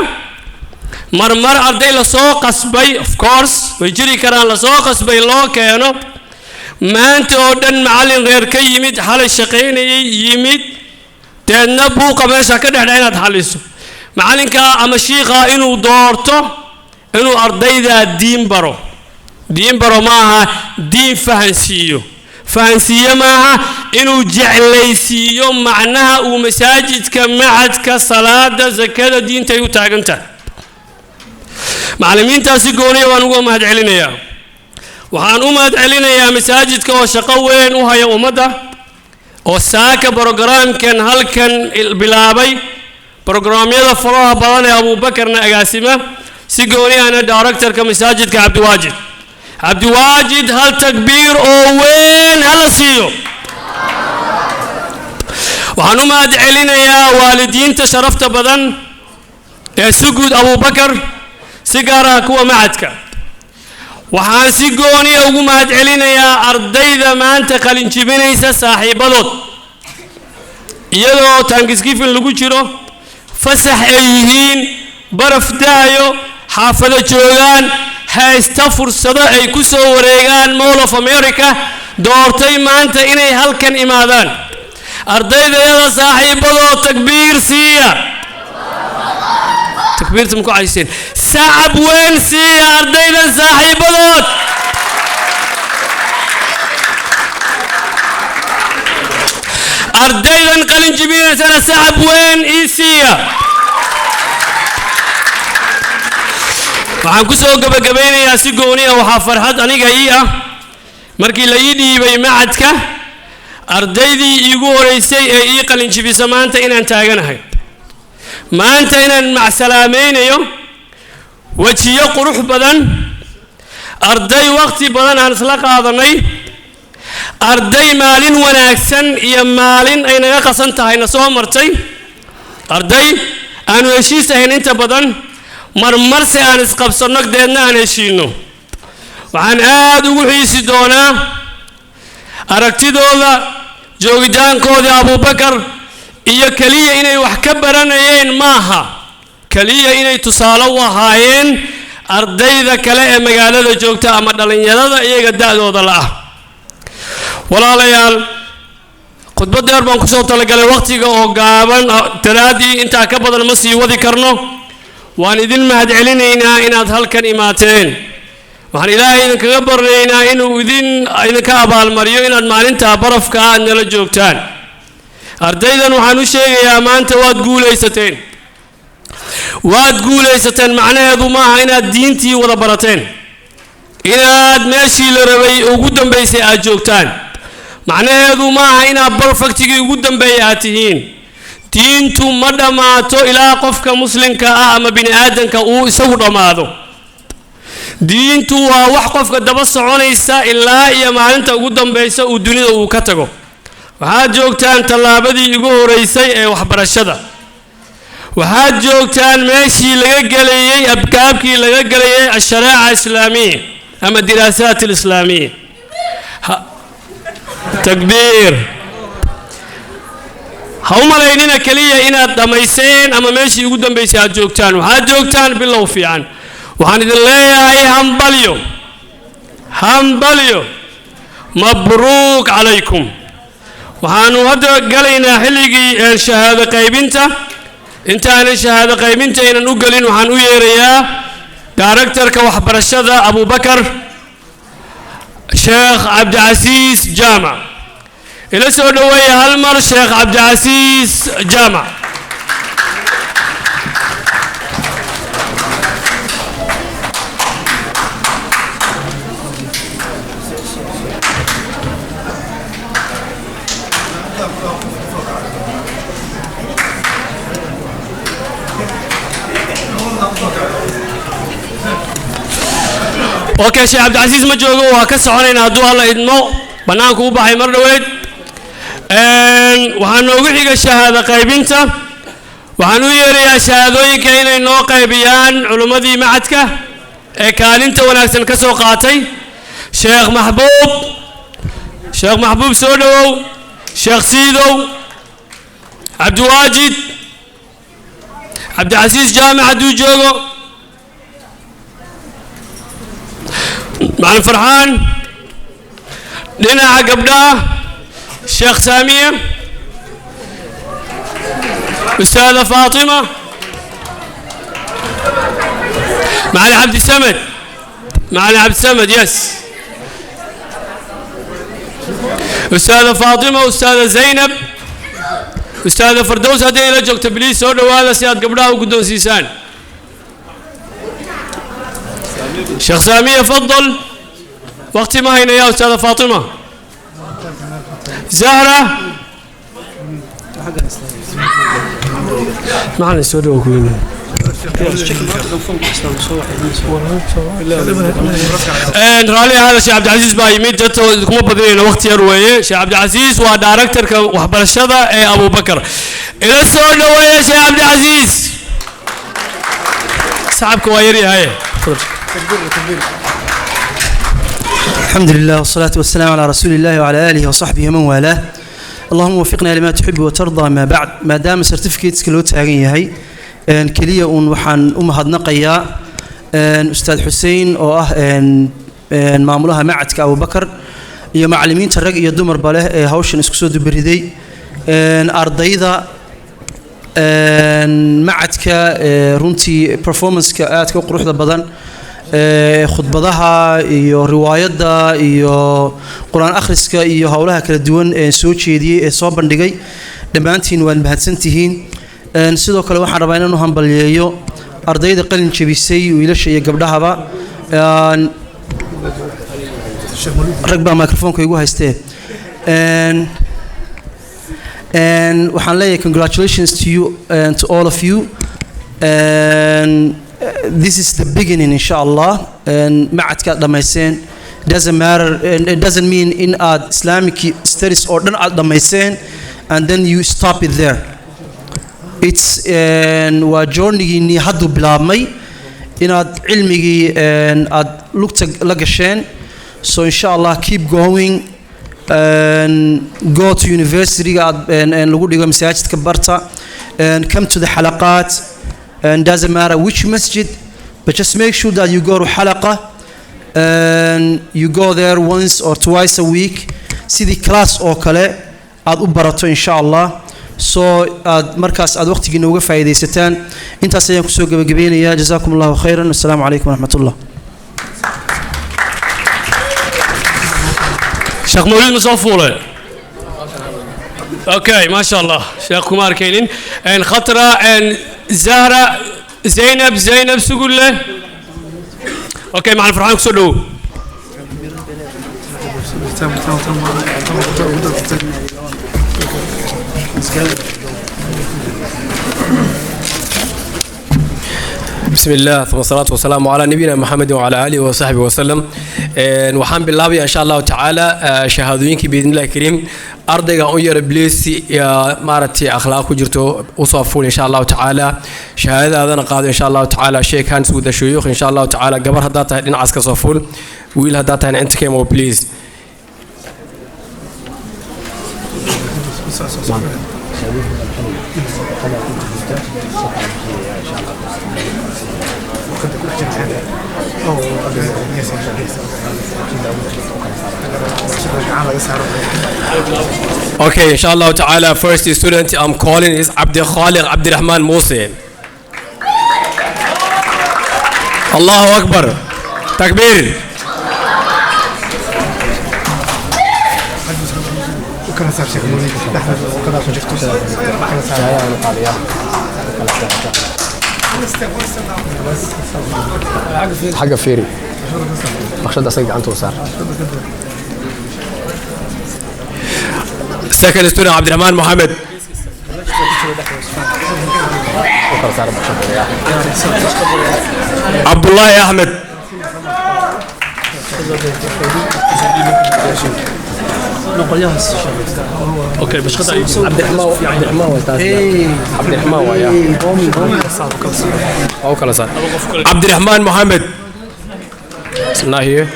marmar arday la soo qasbay of course way jiri karaan la soo qasbay loo keeno maanta oo dhan macallin reer ka yimid xalay shaqeynayay yimid deedna buuqa meesha ka dhexdhacay inaad xaliso macallinka ama shiiqa inuu doorto inuu ardayda diin baro maaha diin fahansiiyo maaha inuu jeclaysiiyo macnaha uu masaajidka macadka salaada zakada diinta ay u taagantahay macallimiintaasi gooniya waan ugu mahadcelinayaa waxaan u mahad celinayaa masaajidka oo shaqo weyn u haya ummadda oo saaka programkan halkan bilaabay programyada faraha badan ee abuubakarna agaasima si gooni ahna directorka masaajidka cabdiwaajid hal takbiir oo weyn hala siiyo waxaan u mahad celinayaa waalidiinta sharafta badan ee suguud abuubakar si gaar ah kuwa macadka waxaan si gooni ugu mahad celinayaa ardayda maanta qalin jibinaysa saaxiibadood iyadoo Thanksgiving lagu jiro fasax ay yihiin baraf daayo xaafada joogaan haysta fursado ay ku soo wareegaan Mall of America doortay maanta inay halkan imaadaan ardaydayada saaxiibadood takbiir siiya takbiirtum ku cayseen sacab weyn siiya ardayda saaxiibadood ardaydan qalin jibinaysana sacab weyn ii siiya waxaan ku soo gabagabeynayaa si gooni ah waxaa farxad aniga ii ah markii la ii dhiibay macadka ardaydii iigu horeysay ee ii qalin jibisa maanta inaan taaganahay maanta inaan macsalaamaynayo wajiyo qurux badan arday waqti badan aan isla qaadanay arday maalin wanaagsan iyo maalin ay naga qasan tahay na soo martay arday aanu heshiis ahayn inta badan marmarse aan isqabsanno deedna aan heshiino waxaan aad ugu xiisi doonaa aragtidooda joogitaankooda abuubakar iyo kaliya inay wax ka baranayeen maaha kaliya inay tusaale u ahaayeen ardayda kale ee magaalada joogta ama dhalinyarada iyaga da'dooda la ah walaalayaal khudbad dheer baan kusoo talagalay waqtiga oo gaaban taraadii intaa ka badan ma sii wadi karno waan idin mahad celinaynaa inaad halkan imaateen waxaan ilaahay idinkaga barnaynaa inuu idinka abaalmariyo inaad maalinta barafka aad nala joogtaan ardaydan waxaan u sheegayaa maanta waad guulaysateen macnaheedu maaha inaad diintii wada barateen inaad meeshii la rabay ugu dambaysay aad joogtaan macnaheedu maaha inaad perfectigii ugu dambeeyay aad tihiin diintu ma dhammaato ilaa qofka muslimka ah ama bini aadanka uu isagu dhammaado diintu waa wax qofka daba soconaysa ilaa iyo maalinta ugu dambaysa uu dunida uu ka tago waxaad joogtaan tallaabadii ugu horeysay ee waxbarashada waxaad joogtaan meeshii laga galayay abkaabkii laga galayay ashariica islaamiya ama diraasaat alislaamiya takbiir ha u malaynina kaliya inaad dhammayseen ama meeshii ugu dambaysay aad joogtaan waxaad joogtaan bilow fiican waxaan idin leeyahay hambalyo mabruuk calaykum waxaanu hadda galaynaa xilligii shahaado qaybinta intaanan shahaado qaybinta aynan u gelin waxaan u yeerayaa directorka waxbarashada abuubakar sheekh cabdicasiis jaamac ila soo dhaweeya hal mar sheekh cabdicasiis jaamac اوكي شيخ عبد العزيز ما جوجو وكسعنينا هدو الله يدمو بنانكو وبحي مر دويد waxaan noogu xiga shahaado qaybinta waxaan u yeerayaa shahaadooyinka inay noo qaybiyaan culimmadii macadka ee kaalinta wanaagsan ka soo qaatay sheekh maxbuub soo dhawow sheekh siidow cabdiwaajid cabdicasiis jaamac hadduu joogo macalin farxaan dhinaca gabdhaha شيخ سامية أستاذة فاطمة معالي عبد السمد يس أستاذة فاطمة أستاذة زينب أستاذة فردوس هذه لجوك تبليس سودا وهذا سياد قبلها وقدون سيسان شيخ سامية فضل وقت ما هنا يا أستاذة فاطمة زهرة معنا السوداء كلنا رالي هذا شيخ عبد العزيز باي ميد كم بدرينا وقت يروي شيخ عبد العزيز ودايركتور وحبرشده ابو بكر الى السوداء يا شيخ عبد العزيز صاحبك وايري هاي الحمد لله والصلاة والسلام على رسول الله وعلى آله وصحبه ومن والاه اللهم وفقنا لما تحب وترضى ما بعد ما دام سيرتيفيكيتس كلو تاغن yahay kaliya waxaan u mahadnaqayaa ustaad Xuseen oo ah maamulaha macadka Abu Bakar iyo macallimiinta rag iyo dumarba leh ee hawshan isku soo dubariday ardayda macadka runtii performance-ka aadka u quruxda badan khudbadaha iyo riwaayada iyo quraan akhriska iyo hawlaha kala duwan ee soo jeediyay ee soo bandhigay dhamaantiin waan mahadsantihiin sidoo kale waxaan rabaa inaan u hambalyeeyo ardayda qalin jabisay wiilasha iyo gabdhahaba rag baa microphone-ka igu haystee waxaan leeyahay congratulations to you and to all of you this is the beginning inshallah macadka dhamayseen doesn't matter it doesn't mean in Islamic studies or dhan aad dhamayseen and then you stop it there it's waa journey-giinii haddu bilaabmay inaad cilmigii aad lugta la gasheen so inshallah keep going go to university aad lagu dhigo masaajidka barta come to the halaqat and doesn't matter which masjid but just make sure that you go to halaqa and you go there once or twice a week sidii class oo kale aad u barato inshallah so aad markaas aad waqtigiina uga faa'iideysataan intaas ayaan ku soo gabagabeynayaa jazaakumullahu khayran assalaamu calaykum waraxmatullah شيخ مولود مصفولة اوكي ما شاء الله شيخ كمار كينين ان خطرة ان زهرة زينب سقول له اوكي مع الفرحان كسلو بسم الله ثم الصلاة والسلام على نبينا محمد وعلى آله وصحبه وسلم وحان بالله إن شاء الله تعالى شهادوينك بإذن الله الكريم أرضك أنير بليسي يا مارتي أخلاق وجرتو وصفون إن شاء الله تعالى شهادة هذا نقاد إن شاء الله تعالى شيء كان سود الشيوخ إن شاء الله تعالى قبل هداتها إن عسك صفون ويل هداتها أنت كيمو بليز Okay, inshallah ta'ala, first student I'm calling is Abdul Khaliq Abdul Rahman Musa. Allahu Akbar. Takbir. حاجة فيري مخشد أصيق عنده صار second student عبد الرحمن محمد عبد الله أحمد اوكي باش خدع عبد الرحمن يا او كلا صار عبد الرحمن محمد not here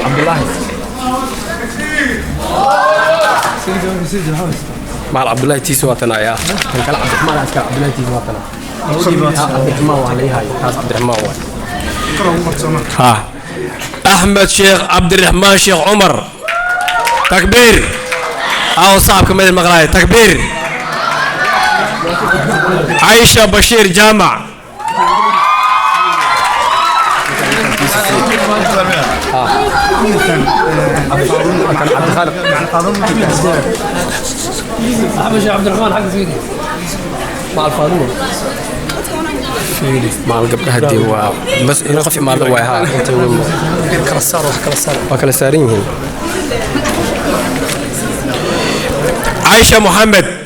عبد الله مع عبد الله تيسو وطنا يا كان عبد الرحمن عبد الله تيسو وطنا عبد الرحمن وعليه هاي عبد الرحمن ها أحمد شيخ عبد الرحمن شيخ عمر تكبير أو صعب كمان المغلاية تكبير عائشة بشير جامع كان عبد الخالق أحمد شيخ عبد الرحمن حق سيدي مع الفاروق مع القبلة هدي بس هنا خفي مع الواها أنت كلا صار وكلا صار وكلا سارين هنا عائشة محمد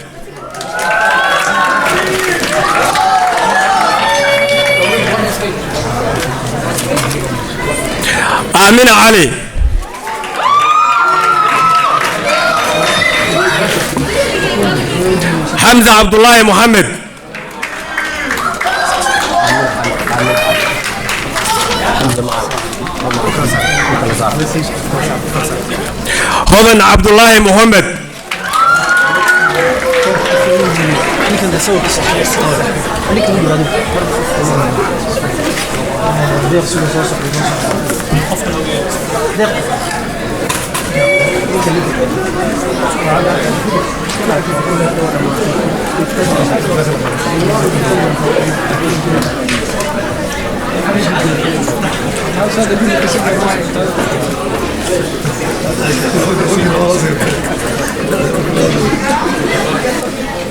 آمنة علي حمزة عبد الله محمد هضن عبد الله محمد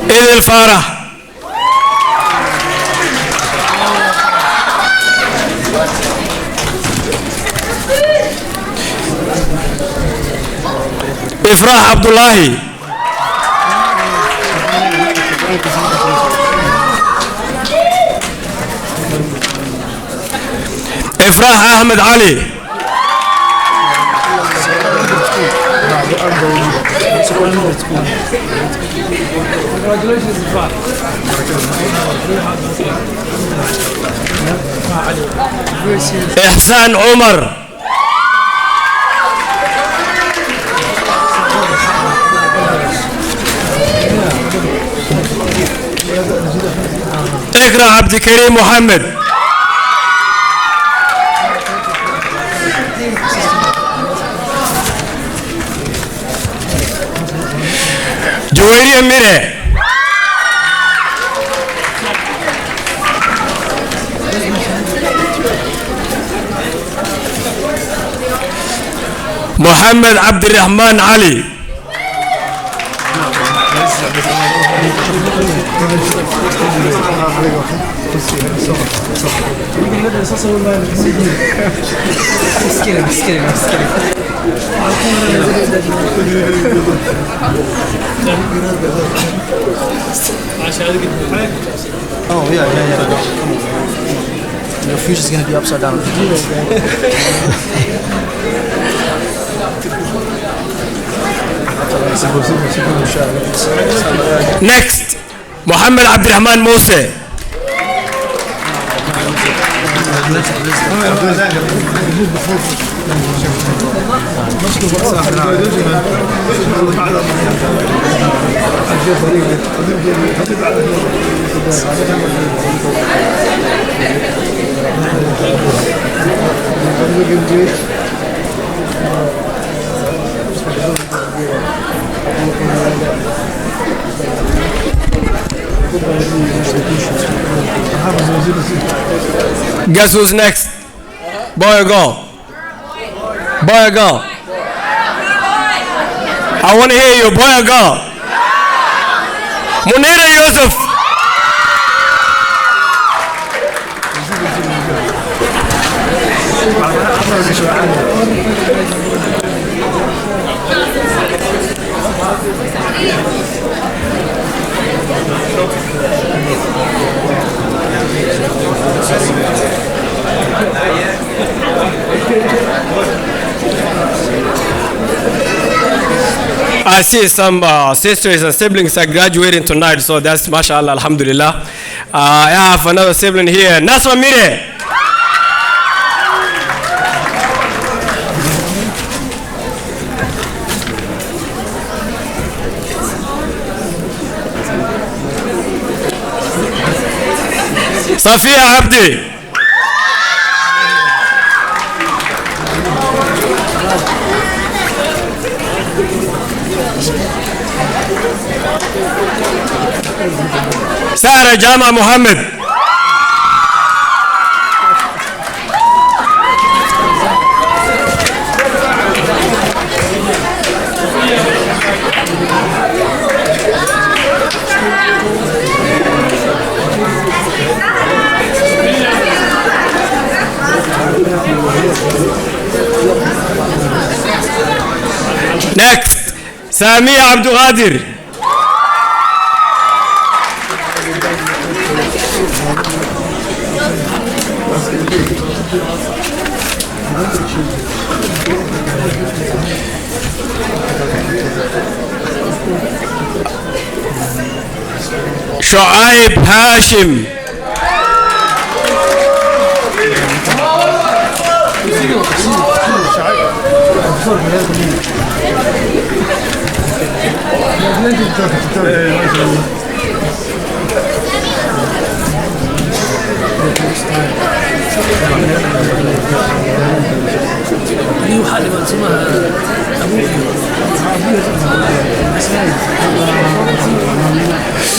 إذ الفارح إفراح عبد الله إفراح أحمد علي إحسان عمر إكرا عبد الكريم محمد جويري أميرة محمد عبد الرحمن علي Oh yeah. Come on. Your future's gonna be upside down. Next, Muhammad Abdurrahman Mose. Guess who's next? Boy or girl? Boy or girl? I want to hear you. Boy or girl? Munira Yusuf. I see some sisters and siblings are graduating tonight, so that's mashallah, alhamdulillah. I have another sibling here, Nasra Mire. Safia Abdi. Sarah Jama Muhammad. Next, Samia Abdul Qadir. Shu'aib Hashim.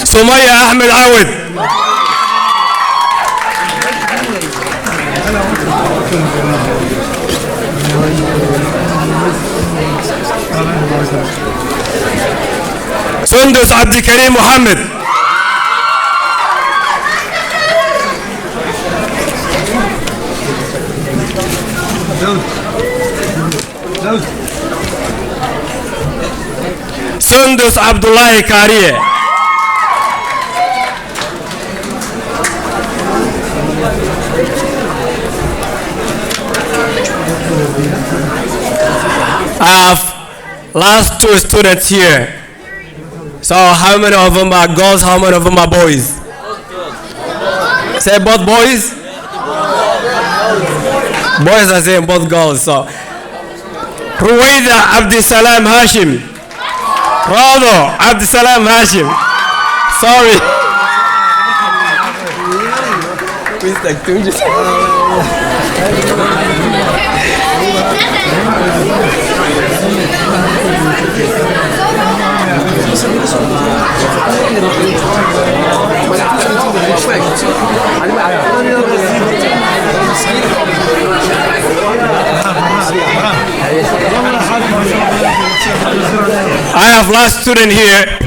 Sumaya Ahmed Awad. Sundus Abdi Karim Muhammad. Sundus Abdullahi Kariye. I have last two students here. So how many of them are girls? How many of them are boys? Say both boys? Boys are saying both girls. So Ruwaida Abdisalam Hashim. Rado Abdisalam Hashim. Sorry. I have last student here,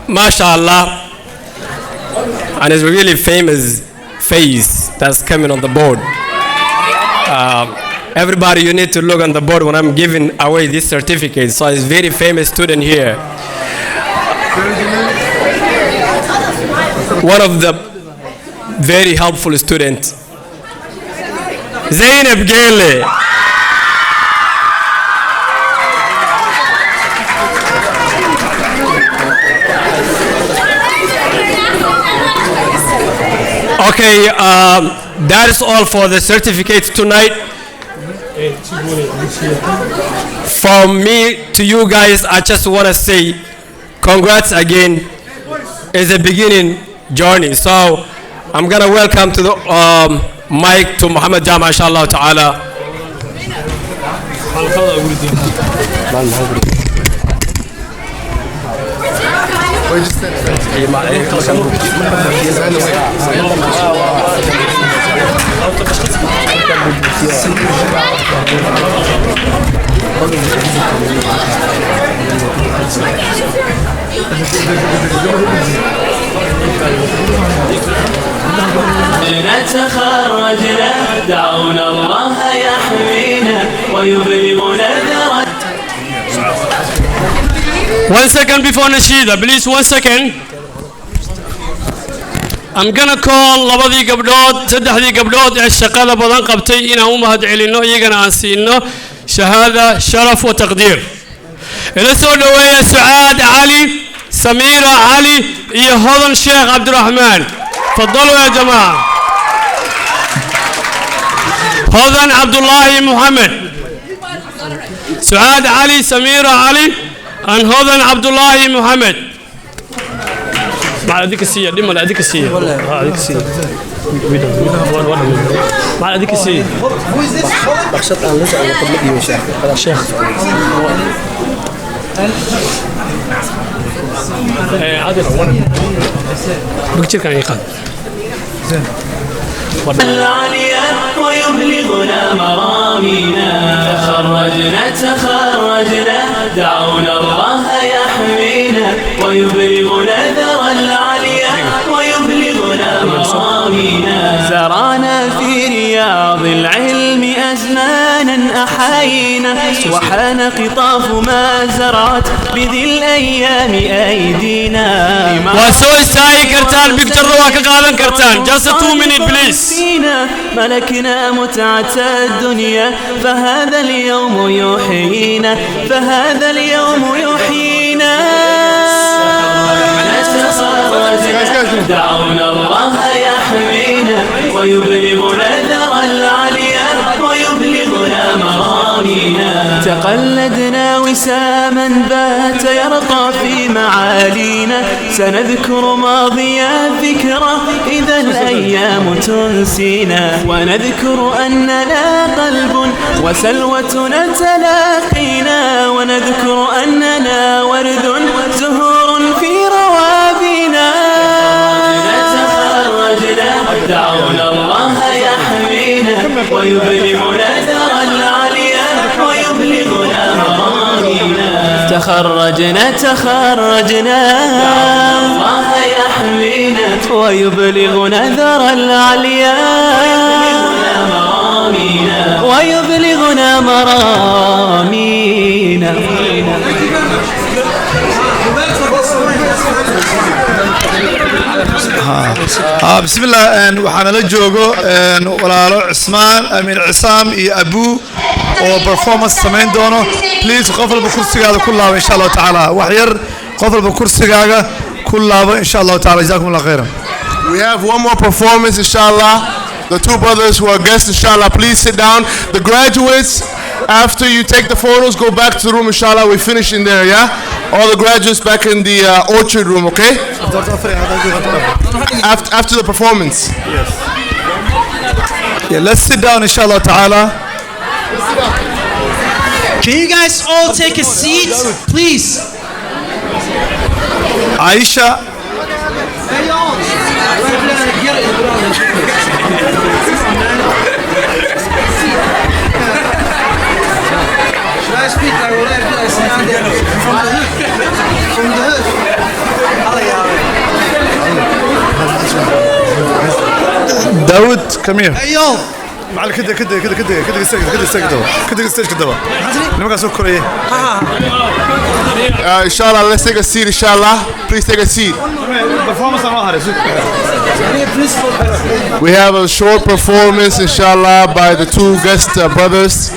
mashallah, and it's a really famous face that's coming on the board. Everybody, you need to look on the board when I'm giving away this certificate. So it's a very famous student here. One of the very helpful students, Zainab Gele. Okay, that is all for the certificates tonight. From me to you guys, I just want to say congrats again. It's a beginning journey. So I'm going to welcome to the mic to Muhammad Jama, inshallah ta'ala. تخرجنا دعونا الله يحمينا ويبلغنا ذرة. 1 second before Nashida, please, 1 second. I'm gonna call labadii gabdhood, saddexdii gabdhood ee shaqada badan qabtay inaan u mahad celinno iyagana aan siino shahaada sharaf wa taqdiir. ila soo dhaweeya Sucaad Ali, Samira Ali iyo Hodan Sheekh Abdurrahman. تفضلوا يا جماعة. هذا عبد الله محمد. سعاد علي، سميرة علي، and هذا عبد الله محمد. مع هذيك السية دي مع هذيك السية. هذيك السية. مع هذيك السية. بخشت أن لسه أنا قبل يوم شيخ. عادل بكتير كان يقال العليا ويبلغنا مرامينا تخرجنا دعونا الله يحمينا ويبلغنا ذرى العليا ويبلغنا مرامينا زرعنا في رياض العلم أزمانا حيينا وحان قطاف ما زرعت بذي الأيام أيدينا وسو استاي كرتان بيكتر رواك قادن كرتان just 2 minutes please ملكنا متعة الدنيا فهذا اليوم يحيينا فهذا اليوم يحيينا دعونا الله يحمينا ويبلغنا ذرى العليا ويبلغنا مرامينا تقلدنا وساما بات يرقى في معالينا سنذكر ماضي الذكرى إذا الأيام تنسينا ونذكر أننا قلب وسلوتنا تلاقينا ونذكر أننا ورد زهور في روابينا دعونا الله يحمينا ويبلغنا ذرى العليا ويبلغنا مرامينا تخرجنا الله يحمينا ويبلغنا ذرى العليا ويبلغنا مرامينا بسم الله وحنا لجوجو ولا عثمان أمين عصام أبو وبرفورمانس سمين دونه بليز قفل بكرسي هذا كله إن شاء الله تعالى وحير قفل بكرسي هذا كله إن شاء الله تعالى جزاكم الله خيرا. We have one more performance inshallah. The two brothers who are guests inshallah, please sit down. The graduates, after you take the photos, go back to the room inshallah. We finish in there, yeah? All the graduates back in the orchard room, okay? After the performance. Yes. Yeah, let's sit down inshallah ta'ala. Can you guys all take a seat, please? Aisha. Should I speak like whatever I stand there from the hood? From the hood. Dawood, come here. Hey yo. معلم كده Inshallah, let's take a seat inshallah. Please take a seat. We have a short performance inshallah by the two guest brothers.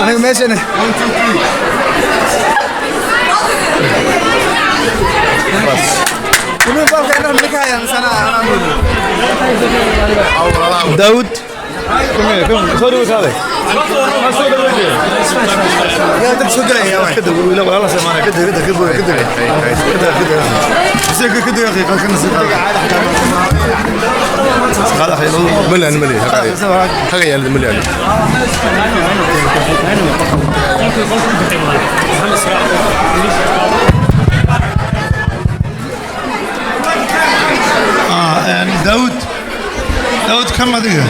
أنا ماشي أنا. داود كم صوري وكذا يا تقصد لي يا كده ولا والله سمعنا كده كده يا اخي هذا خير ملي حاجه يا ملي داود كم دقيقه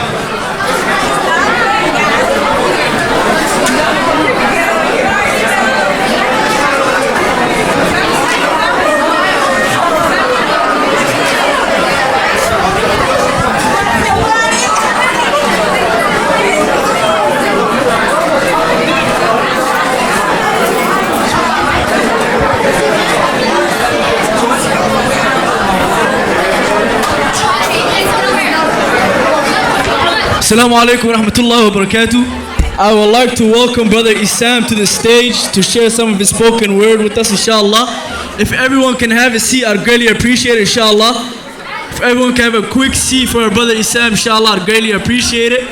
Assalamu alaikum wa rahmatullahi wa barakatuh. I would like to welcome Brother Isam to the stage to share some of his spoken word with us, inshallah. If everyone can have a seat, I'd greatly appreciate it, inshallah. If everyone can have a quick seat for our Brother Isam, inshallah, I'd greatly appreciate it.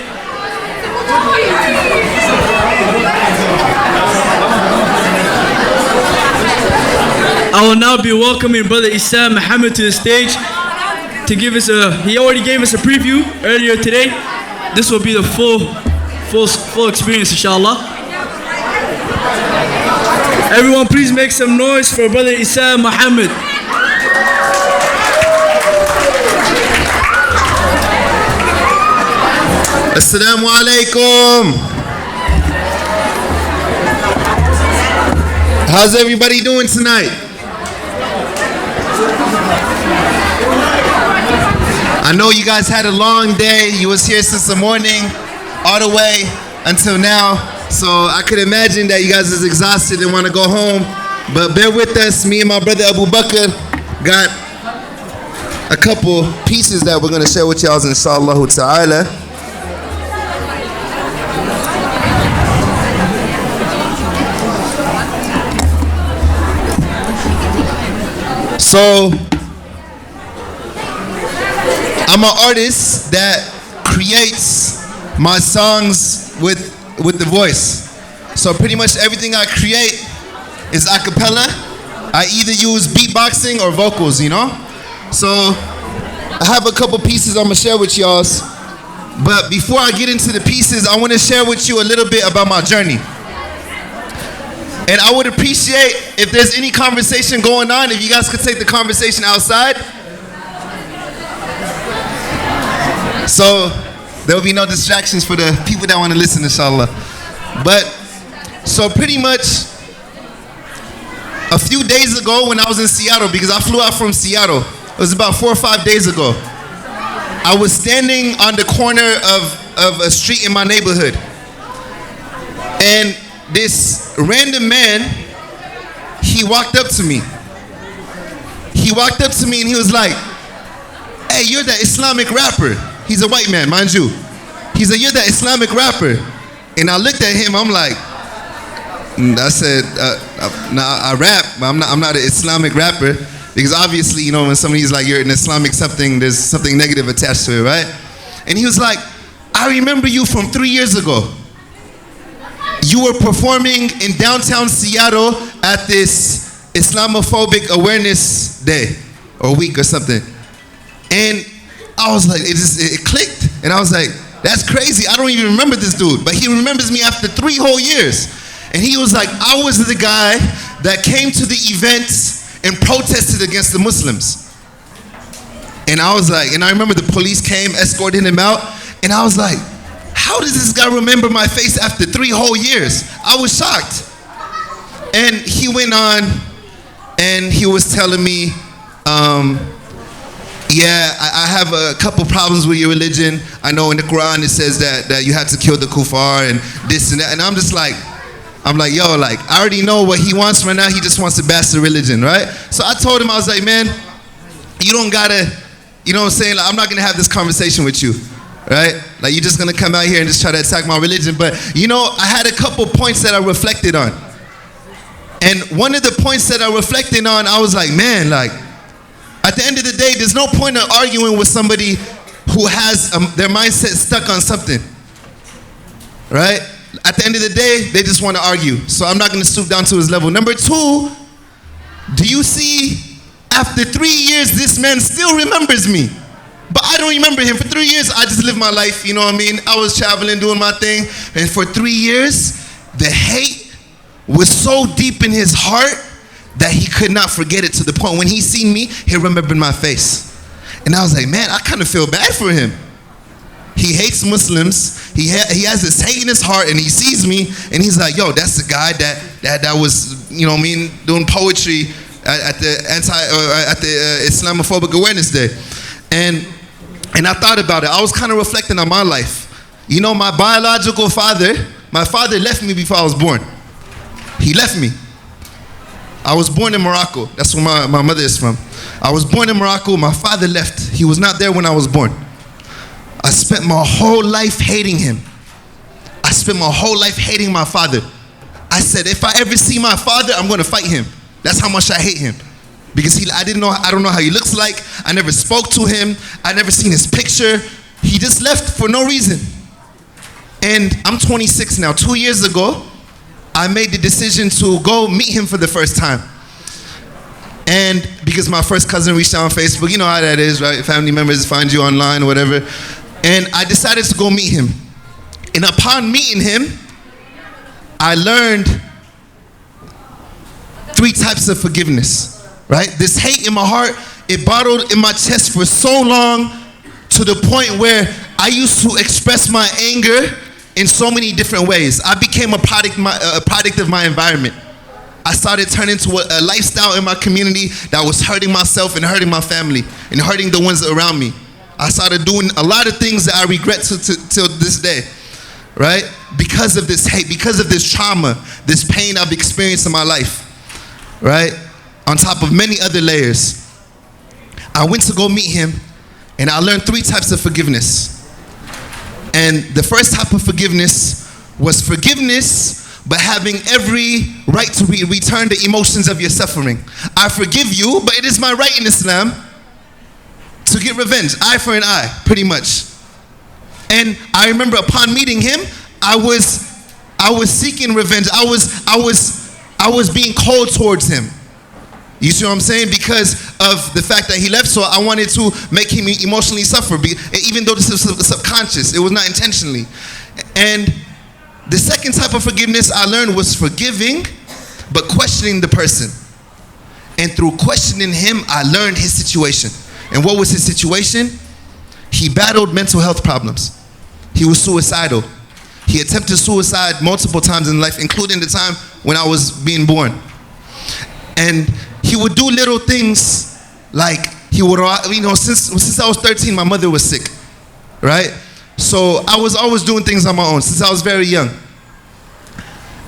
I will now be welcoming Brother Isam Muhammad to the stage to give us he already gave us a preview earlier today. This will be the full experience, inshallah. Everyone, please make some noise for Brother Isam Muhammad. As-Salamu Alaikum. How's everybody doing tonight? I know you guys had a long day. You was here since the morning, all the way until now. So I could imagine that you guys is exhausted and want to go home. But bear with us. Me and my brother Abu Bakr got a couple pieces that we're going to share with y'all, inshallah ta'ala. So, I'm an artist that creates my songs with the voice. So pretty much everything I create is a cappella. I either use beatboxing or vocals, you know? So I have a couple pieces I'm gonna share with y'all. But before I get into the pieces, I wanna share with you a little bit about my journey. And I would appreciate if there's any conversation going on, if you guys could take the conversation outside. So there will be no distractions for the people that want to listen, inshallah. But, so pretty much, a few days ago when I was in Seattle, because I flew out from Seattle, it was about 4 or 5 days ago, I was standing on the corner of a street in my neighborhood. And this random man, he walked up to me. He walked up to me and he was like, "Hey, you're that Islamic rapper." He's a white man, mind you. He's like, "You're that Islamic rapper." And I looked at him, I'm like, I said, "Nah, I rap, but I'm not an Islamic rapper." Because obviously, you know, when somebody's like, "You're an Islamic something," there's something negative attached to it, right? And he was like, "I remember you from 3 years ago. You were performing in downtown Seattle at this Islamophobic awareness day or week or something." And I was like, it clicked. And I was like, that's crazy. I don't even remember this dude. But he remembers me after 3 whole years. And he was like, "I was the guy that came to the events and protested against the Muslims." And I was like, and I remember the police came, escorted him out. And I was like, how does this guy remember my face after 3 whole years? I was shocked. And he went on and he was telling me, "Yeah, I have a couple problems with your religion. I know in the Quran it says that you had to kill the kuffar and this and that." And I'm just like, yo, like, I already know what he wants right now. He just wants to bash the religion, right? So I told him, I was like, "Man, you don't gotta, you know what I'm saying? Like, I'm not gonna have this conversation with you, right? Like, you're just gonna come out here and just try to attack my religion." But, you know, I had a couple points that I reflected on. And one of the points that I reflected on, I was like, man, like, at the end of the day, there's no point in arguing with somebody who has their mindset stuck on something, right? At the end of the day, they just want to argue. So I'm not going to stoop down to his level. Number 2, do you see, after 3 years, this man still remembers me. But I don't remember him. For 3 years, I just lived my life, you know what I mean? I was traveling, doing my thing. And for 3 years, the hate was so deep in his heart that he could not forget it, to the point when he seen me, he remembered my face. And I was like, man, I kind of feel bad for him. He hates Muslims. He has this hate in his heart, and he sees me, and he's like, yo, that's the guy that was, you know what I mean, doing poetry at the Islamophobic Awareness Day. And I thought about it. I was kind of reflecting on my life. You know, my biological father, my father left me before I was born. He left me. I was born in Morocco. That's where my mother is from. I was born in Morocco. My father left. He was not there when I was born. I spent my whole life hating him. I spent my whole life hating my father. I said, if I ever see my father, I'm going to fight him. That's how much I hate him. Because I don't know how he looks like. I never spoke to him. I never seen his picture. He just left for no reason. And I'm 26 now. 2 years ago, I made the decision to go meet him for the first time. And because my first cousin reached out on Facebook, you know how that is, right? Family members find you online or whatever. And I decided to go meet him. And upon meeting him, I learned 3 types of forgiveness, right? This hate in my heart, it bottled in my chest for so long, to the point where I used to express my anger in so many different ways. I became a product of my environment. I started turning to a lifestyle in my community that was hurting myself and hurting my family and hurting the ones around me. I started doing a lot of things that I regret till this day, right? Because of this hate, because of this trauma, this pain I've experienced in my life, right? On top of many other layers. I went to go meet him, and I learned 3 types of forgiveness. And the first type of forgiveness was forgiveness, but having every right to return the emotions of your suffering. I forgive you, but it is my right in Islam to get revenge, eye for an eye, pretty much. And I remember upon meeting him, I was seeking revenge. I was being cold towards him. You see what I'm saying? Because of the fact that he left, so I wanted to make him emotionally suffer, even though this is subconscious. It was not intentionally. And the second type of forgiveness I learned was forgiving, but questioning the person. And through questioning him, I learned his situation. And what was his situation? He battled mental health problems. He was suicidal. He attempted suicide multiple times in life, including the time when I was being born. And he would do little things like he would, since I was 13, my mother was sick, right? So I was always doing things on my own since I was very young.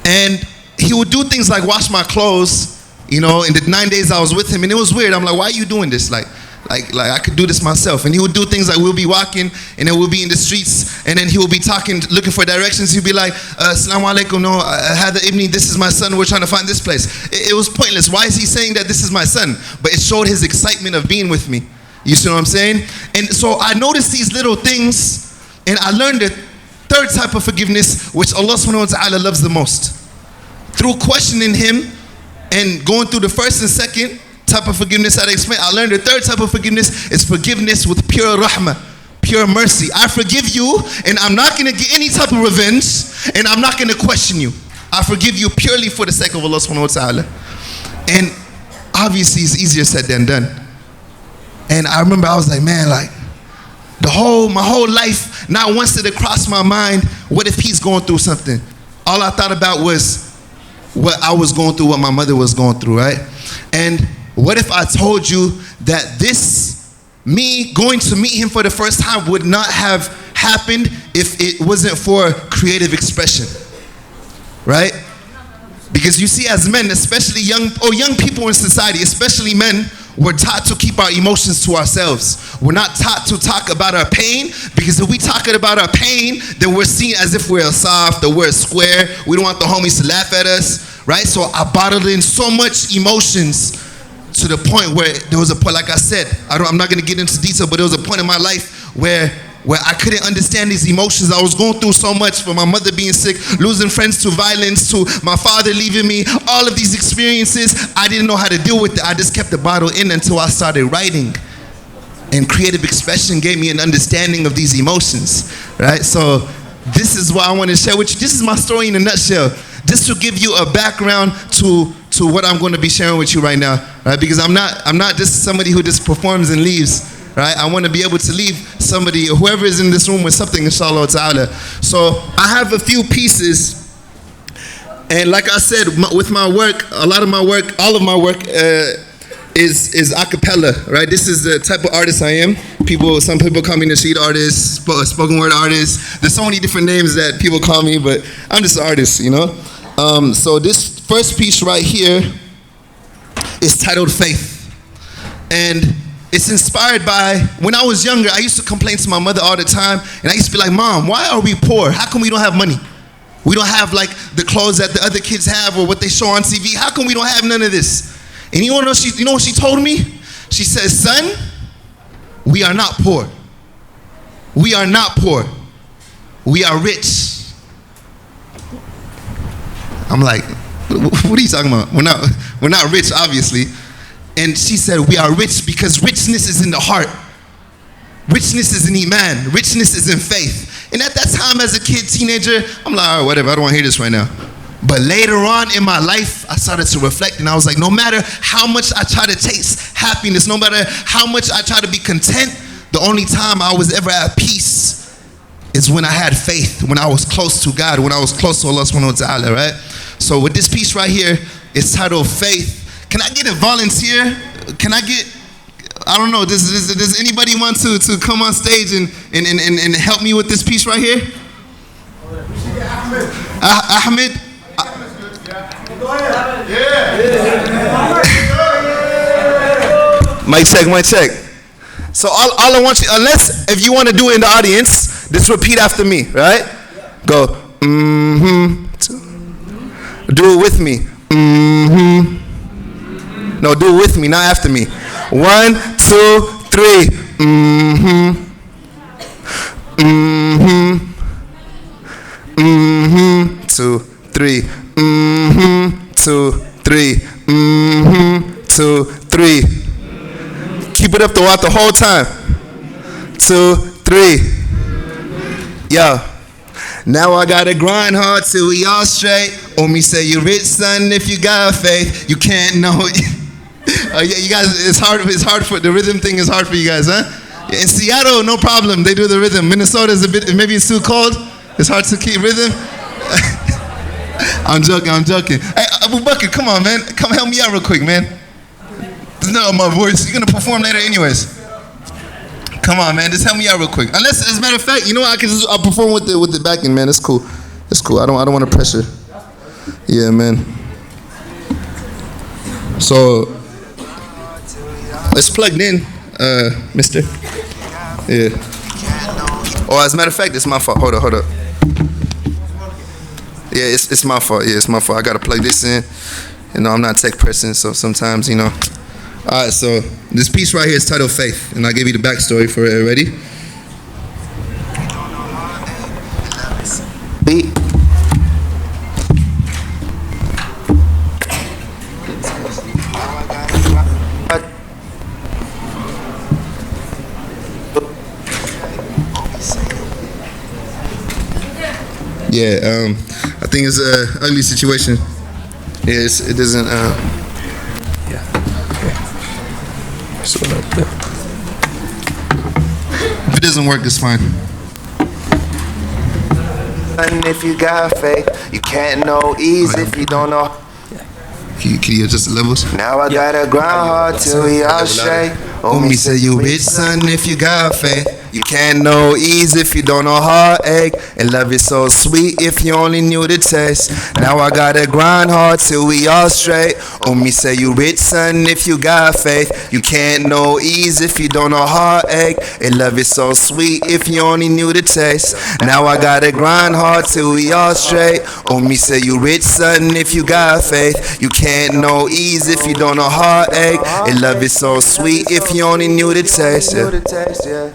And he would do things like wash my clothes, in the 9 days I was with him. And it was weird. I'm like, why are you doing this? Like I could do this myself. And he would do things like we'll be walking and then we'll be in the streets and then he will be talking, looking for directions. He'd be like, Assalamu alaikum, no, Hada Ibni, this is my son, we're trying to find this place. It was pointless. Why is he saying that this is my son? But it showed his excitement of being with me. You see what I'm saying? And so I noticed these little things and I learned the third type of forgiveness, which Allah subhanahu wa ta'ala loves the most. Through questioning him and going through the first and second type of forgiveness I explained, I learned the third type of forgiveness is forgiveness with pure rahmah, pure mercy. I forgive you and I'm not going to get any type of revenge and I'm not going to question you. I forgive you purely for the sake of Allah subhanahu wa ta'ala. And obviously it's easier said than done. And I remember I was like, man, like my whole life, not once did it cross my mind, what if he's going through something? All I thought about was what I was going through, what my mother was going through, right? And what if I told you that me going to meet him for the first time would not have happened if it wasn't for creative expression, right? Because you see, as men, especially young people in society, especially men, we're taught to keep our emotions to ourselves. We're not taught to talk about our pain, because if we talk about our pain, then we're seen as if we're soft or we're square. We don't want the homies to laugh at us, right? So I bottled in so much emotions to the point where there was a point, like I said, I'm not going to get into detail, but there was a point in my life where I couldn't understand these emotions. I was going through so much, from my mother being sick, losing friends to violence, to my father leaving me, all of these experiences, I didn't know how to deal with it. I just kept the bottle in until I started writing. And creative expression gave me an understanding of these emotions, right? So this is what I want to share with you. This is my story in a nutshell, just to give you a background to what I'm going to be sharing with you right now, right? Because I'm not just somebody who just performs and leaves. Right? I want to be able to leave somebody, whoever is in this room, with something, inshallah ta'ala. So I have a few pieces, and like I said, with my work, all of my work is a cappella, right? This is the type of artist I am. Some people call me nasheed artist, spoken word artist. There's so many different names that people call me, but I'm just an artist, So this first piece right here is titled Faith. And it's inspired by, when I was younger, I used to complain to my mother all the time, and I used to be like, Mom, why are we poor? How come we don't have money? We don't have like the clothes that the other kids have or what they show on TV. How come we don't have none of this? And you know what she told me? She says, son, we are not poor. We are not poor. We are rich. I'm like, what are you talking about? We're not rich, obviously. And she said, we are rich because richness is in the heart. Richness is in Iman. Richness is in faith. And at that time, as a kid, teenager, I'm like, all right, whatever, I don't want to hear this right now. But later on in my life, I started to reflect, and I was like, no matter how much I try to taste happiness, no matter how much I try to be content, the only time I was ever at peace is when I had faith, when I was close to God, when I was close to Allah subhanahu wa ta'ala, right? So with this piece right here, it's titled Faith. Can I get a volunteer? Can I get, I don't know, does anybody want to come on stage and help me with this piece right here? Ahmed? Mic check. So all I want you, unless if you want to do it in the audience, just repeat after me, right? Go, Do it with me. No, do it with me, not after me. 1, 2, 3. 2, 3. 2, 3. 2, 3. Keep it up throughout the whole time. 2, 3. Yo. Now I gotta grind hard till we all straight. Me say you rich, son, if you got faith. You can't know. Yeah, you guys, it's hard for the rhythm thing is hard for you guys, huh? In Seattle, no problem, they do the rhythm. Minnesota is a bit, maybe it's too cold. It's hard to keep rhythm. I'm joking. Hey, Abu Bakr, come on, man. Come help me out real quick, man. No, my voice. You're gonna perform later anyways. Come on, man. Just help me out real quick. Unless, as a matter of fact, you know what? I'll perform with the backing, man. It's cool. It's cool. I don't want to pressure. Yeah, man. So it's plugged in, mister. Yeah. Oh, as a matter of fact, it's my fault. Hold up. Yeah, it's my fault. Yeah, it's my fault. I gotta plug this in. You know, I'm not a tech person, so sometimes, you know. All right, so this piece right here is titled Faith, and I gave you the backstory for it already. Beat. Yeah, I think it's an ugly situation. Yeah, it doesn't. So if it doesn't work, it's fine. And if you got faith, you can't know ease if you don't know. Can you adjust the levels? Now I gotta grind hard till we all straight. Me say you rich, son, if you got faith. You can't know ease if you don't know heartache. And love is so sweet if you only knew the taste. Now I gotta grind hard till we all straight. Me say you rich, son, if you got faith. You can't know ease if you don't know heartache. And love is so sweet if you only knew the taste. Now I gotta grind hard till we all straight. Me say you rich, son, if you got faith. You can't know ease if you don't know heartache. And love is so sweet if you only knew the taste. Yeah.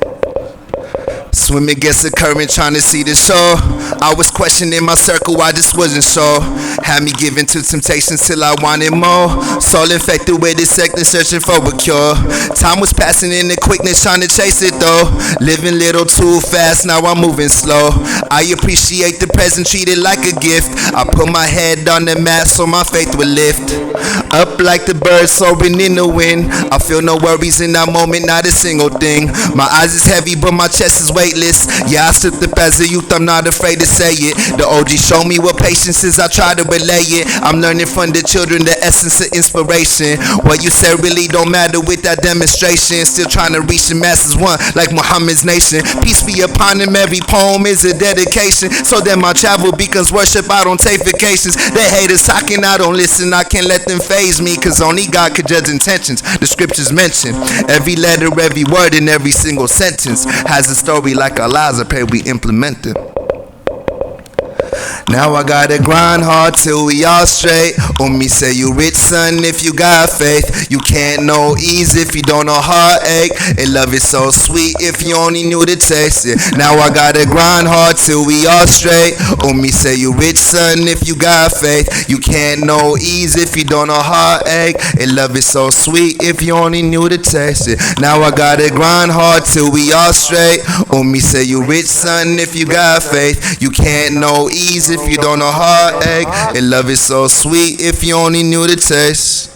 Swim against the current, trying to see the shore. I was questioning my circle, I just wasn't sure. Had me giving to temptations till I wanted more. Soul infected with this sickness, searching for a cure. Time was passing in the quickness, trying to chase it though. Living little too fast, now I'm moving slow. I appreciate the present, treat it like a gift. I put my head on the mat so my faith will lift. Up like the birds soaring in the wind. I feel no worries in that moment, not a single thing. My eyes is heavy, but my chest is weightless. Yeah, I stood up as a youth, I'm not afraid to say it. The OG showed me what patience is, I try to relay it. I'm learning from the children the essence of inspiration. What you said really don't matter with that demonstration. Still trying to reach the masses one, like Muhammad's nation. Peace be upon him, every poem is a dedication. So that my travel becomes worship, I don't take vacations. The haters talking, I don't listen, I can't let them faze me. Cause only God could judge intentions. The scriptures mention every letter, every word, and every single sentence has a story like our lives. I pray we implement them. Now I gotta grind hard till we all straight. Me say you rich, son, if you got faith. You can't know ease if you don't know heartache. And love is so sweet if you only knew the taste. Yeah. Now I gotta grind hard till we all straight. Me say you rich, son, if you got faith. You can't know ease if you don't know heartache. And love is so sweet if you only knew the taste. Yeah. Now I gotta grind hard till we all straight. Me say you rich, son, if you got faith. You can't know ease if you don't know heartache. And love is so sweet if you only knew the taste.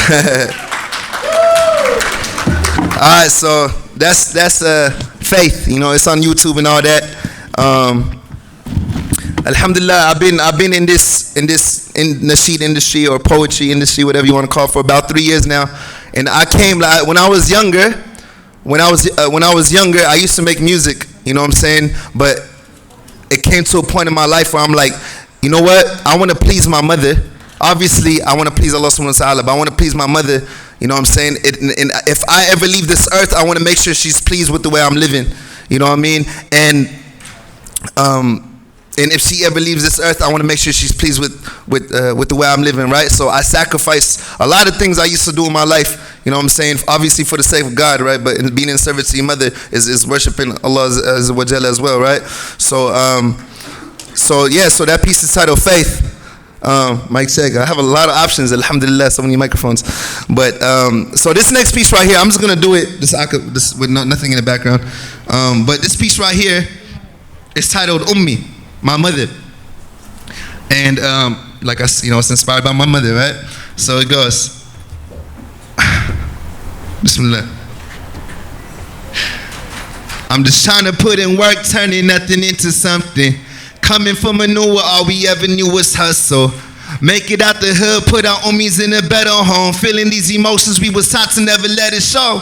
All right, so that's faith. You know, it's on YouTube and all that. Alhamdulillah, I've been in nasheed industry or poetry industry, whatever you want to call it, for about 3 years now. And I came when I was younger. When I was younger, I used to make music. You know what I'm saying? But it came to a point in my life where I'm like, you know what? I want to please my mother. Obviously, I want to please Allah subhanahu wa ta'ala, but I want to please my mother. You know what I'm saying? And if I ever leave this earth, I want to make sure she's pleased with the way I'm living. You know what I mean? And if she ever leaves this earth, I want to make sure she's pleased with the way I'm living, right? So I sacrifice a lot of things I used to do in my life. You know what I'm saying? Obviously for the sake of God, right? But being in service to your mother is worshiping Allah as well, right? So so that piece is titled Faith. Mike check. I have a lot of options, alhamdulillah, so many microphones. But so this next piece right here, I'm just gonna do it this with nothing in the background. But this piece right here is titled Ummi, my mother. And like it's inspired by my mother, right? So it goes. Bismillah. I'm just trying to put in work, turning nothing into something. Coming from manure, all we ever knew was hustle. Make it out the hood, put our ummies in a better home. Feeling these emotions, we was taught to never let it show.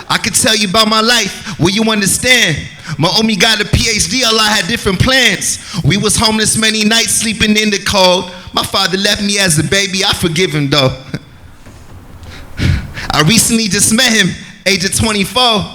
I could tell you about my life, will you understand? My ummi got a PhD, Allah had different plans. We was homeless many nights, sleeping in the cold. My father left me as a baby, I forgive him though. I recently just met him, age of 24.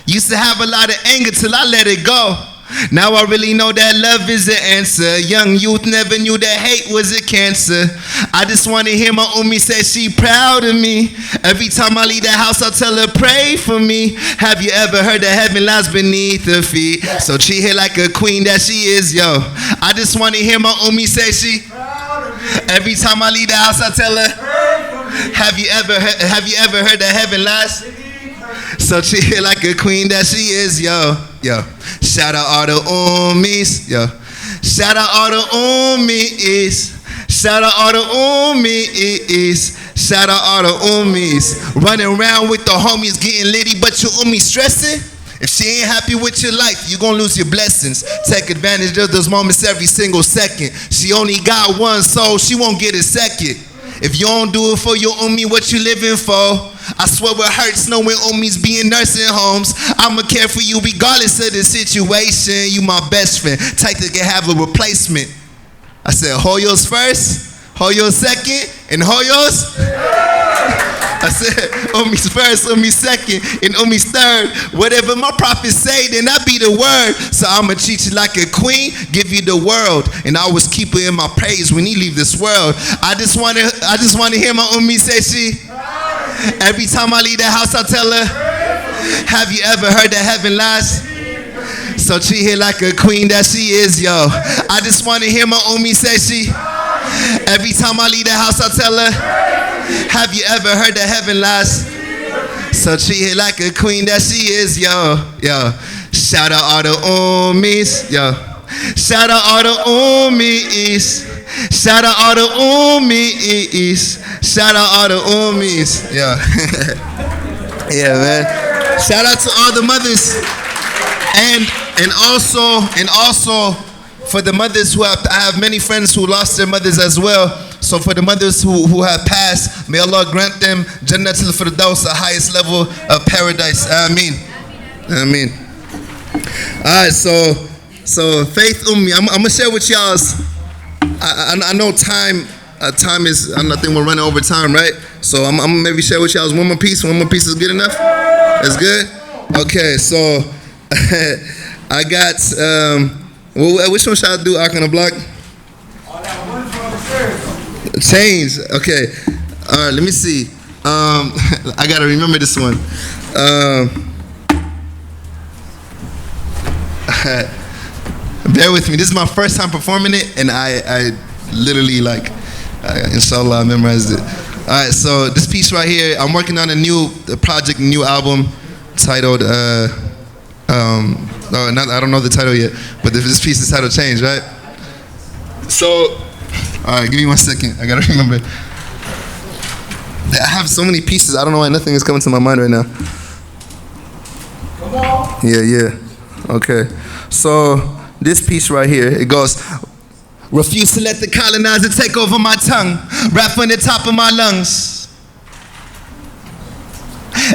Used to have a lot of anger till I let it go. Now I really know that love is the answer. Young youth never knew that hate was a cancer. I just want to hear my ummi say she proud of me. Every time I leave the house, I tell her pray for me. Have you ever heard that heaven lies beneath her feet? So treat her like a queen that she is, yo. I just want to hear my ummi say she proud of me. Every time I leave the house, I tell her pray for me. Have you ever heard that heaven lies? So treat her like a queen that she is, yo. Shout out all the ummis, yo. Shout out all the ummis. Shout out all the ummis. Shout out all the ummis. Running around with the homies getting litty, but your ummi stressing. If she ain't happy with your life, you gon' lose your blessings. Take advantage of those moments every single second. She only got one soul, she won't get a second. If you don't do it for your ummi, what you living for? I swear it hurts knowing ummis be in nursing homes. I'ma care for you regardless of the situation. You my best friend, type that can have a replacement. I said Hoyos first, Hoyos second, and Hoyos. I said ummis first, ummis second, and ummis third. Whatever my prophets say, then that be the word. So I'ma treat you like a queen, give you the world, and I always keep her in my praise when he leave this world. I just wanna hear my ummi say she. Every time I leave the house, I tell her, have you ever heard that heaven lies? So treat her like a queen that she is, yo. I just want to hear my ummi say she. Every time I leave the house, I tell her, have you ever heard that heaven lies? So treat her like a queen that she is, yo. Shout out all the ummis, yo. Shout out all the ummis. Shout out all the ummis. Shout out all the ummis. Yeah. Yeah, man. Shout out to all the mothers. And also for the mothers I have many friends who lost their mothers as well. So for the mothers who have passed, may Allah grant them Jannatul Firdaus, the highest level of paradise. Ameen. Ameen. Alright, so Faith Ummi, I'm gonna share with y'all. I know time is, I think we're running over time, right? So I'm gonna maybe share with y'all one more piece. One more piece is good enough? That's good? Okay, so I got, which one should I do? Ark on the Block? Change, okay. All right, let me see. I gotta remember this one. Bear with me. This is my first time performing it, and I literally inshallah, I memorized it. All right, so this piece right here, I'm working on a project, new album titled. I don't know the title yet, but this piece is titled Change, right? So, all right, give me 1 second. I gotta remember. I have so many pieces. I don't know why nothing is coming to my mind right now. Yeah. Okay. So this piece right here, it goes, refuse to let the colonizer take over my tongue, rap from the top of my lungs.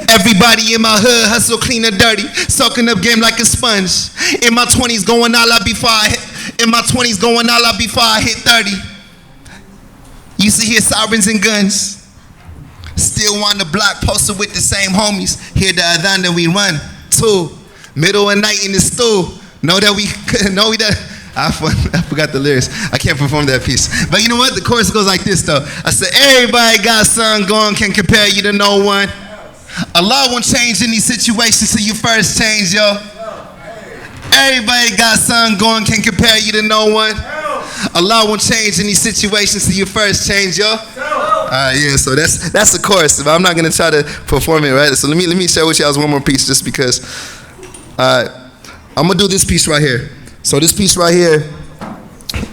Everybody in my hood hustle clean or dirty, soaking up game like a sponge. In my 20s going all out before I hit 30. Used to hear sirens and guns. Still on the block posted with the same homies. Hear the adhan that we run to. Middle of night in the stool. I forgot the lyrics. I can't perform that piece. But you know what? The chorus goes like this though. I said, everybody got something going, can compare you to no one. Allah won't change any situations till you first change, yo. Everybody got something going, can compare you to no one. Allah won't change any situations till you first change, yo. Yeah, so that's the chorus, but I'm not gonna try to perform it, right? So let me share with you guys one more piece, just because. I'm gonna do this piece right here. So this piece right here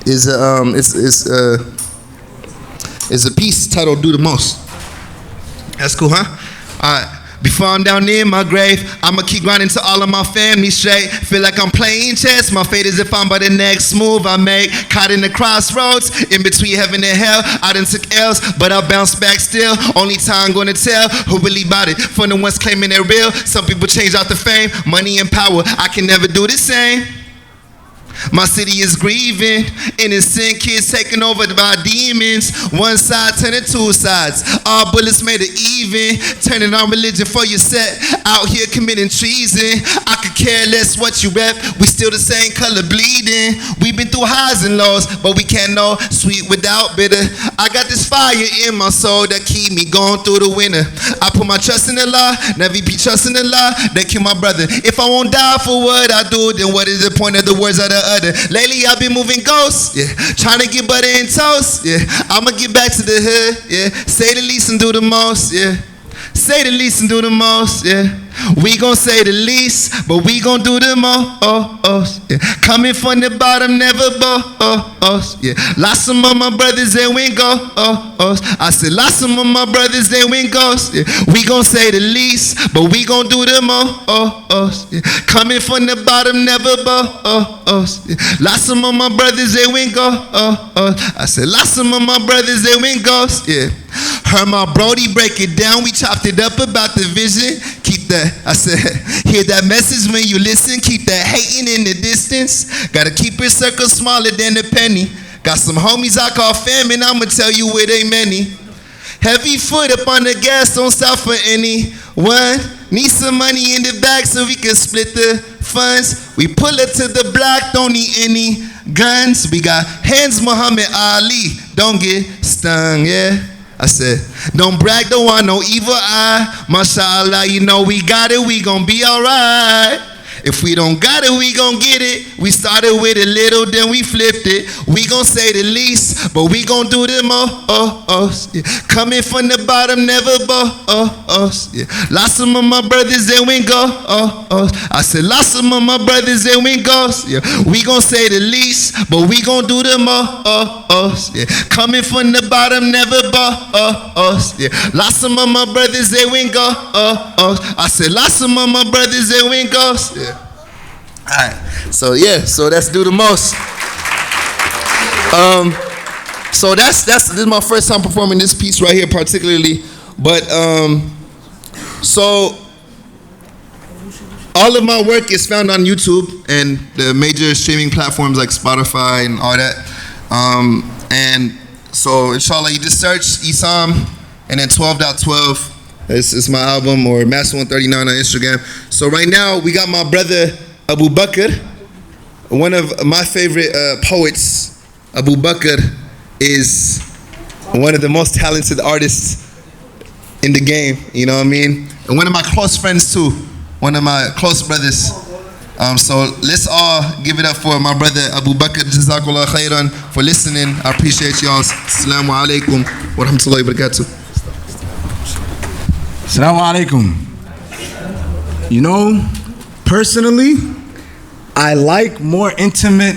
is a piece titled "Do the Most." That's cool, huh? Alright. Before I'm down near my grave, I'ma keep grinding to all of my family straight. Feel like I'm playing chess. My fate is if I'm by the next move I make. Caught in the crossroads, in between heaven and hell. I done took L's, but I bounced back still. Only time gonna tell who really bought it. From the ones claiming they're real. Some people change out the fame, money and power. I can never do the same. My city is grieving, innocent kids taken over by demons. One side turning two sides, all bullets made it even. Turning on religion for your set, out here committing treason. I could care less what you rep, we still the same color bleeding. We've been through highs and lows, but we can't know sweet without bitter. I got this fire in my soul that keep me going through the winter. I put my trust in Allah, never be trusting Allah. They kill my brother. If I won't die for what I do, then what is the point of the words of the other? Lately I've been moving ghosts, yeah. Trying to get butter and toast, yeah. I'ma get back to the hood, yeah. Say the least and do the most, yeah. Say the least and do the most, yeah. We gon' say the least, but we gon' do the most, yeah. Coming from the bottom, never boast, yeah. Lost some of my brothers and we go, I said lost some of my brothers and we ghosts, yeah. We gon' say the least, but we gon' do the most, yeah. Coming from the bottom, never boast, yeah. Lost some of my brothers and we go, I said lost some of my brothers and we ghosts, yeah. Heard my Brody break it down, we chopped it up about the vision. Keep that, I said, hear that message when you listen. Keep that hating in the distance. Gotta keep your circle smaller than a penny. Got some homies I call famine, I'ma tell you where they many. Heavy foot up on the gas, don't stop for anyone. Need some money in the bag so we can split the funds. We pull it to the block, don't need any guns. We got hands Muhammad Ali, don't get stung, yeah. I said, don't brag, don't want no evil eye. Mashallah, you know we got it, we gon' be alright. If we don't got it, we gon' get it. We started with a little, then we flipped it. We gon' say the least, but we gon' do the most, yeah. Coming from the bottom, never boast, yeah. Lost some of my brothers and we go, I said lost some of my brothers and we ghosts, yeah. We gon' say the least, but we gon' do the most, yeah. Coming from the bottom, never boast, yeah. Lost some of my brothers and we go, I said lost some of my brothers and we ghosts, yeah. Alright, so that's do the most. So this is my first time performing this piece right here particularly, but so all of my work is found on YouTube and the major streaming platforms like Spotify and all that, and so inshallah you just search Isam and then 12.12. This is my album, or Master 139 on Instagram. So right now we got my brother Abu Bakr, one of my favorite poets. Abu Bakr is one of the most talented artists in the game, you know what I mean? And one of my close friends too, one of my close brothers. So let's all give it up for my brother Abu Bakr. Jazakallah khairan for listening. I appreciate y'all. Assalamu alaikum wa rahmatullahi wa barakatuh. Assalamu alaikum. You know, personally, I like more intimate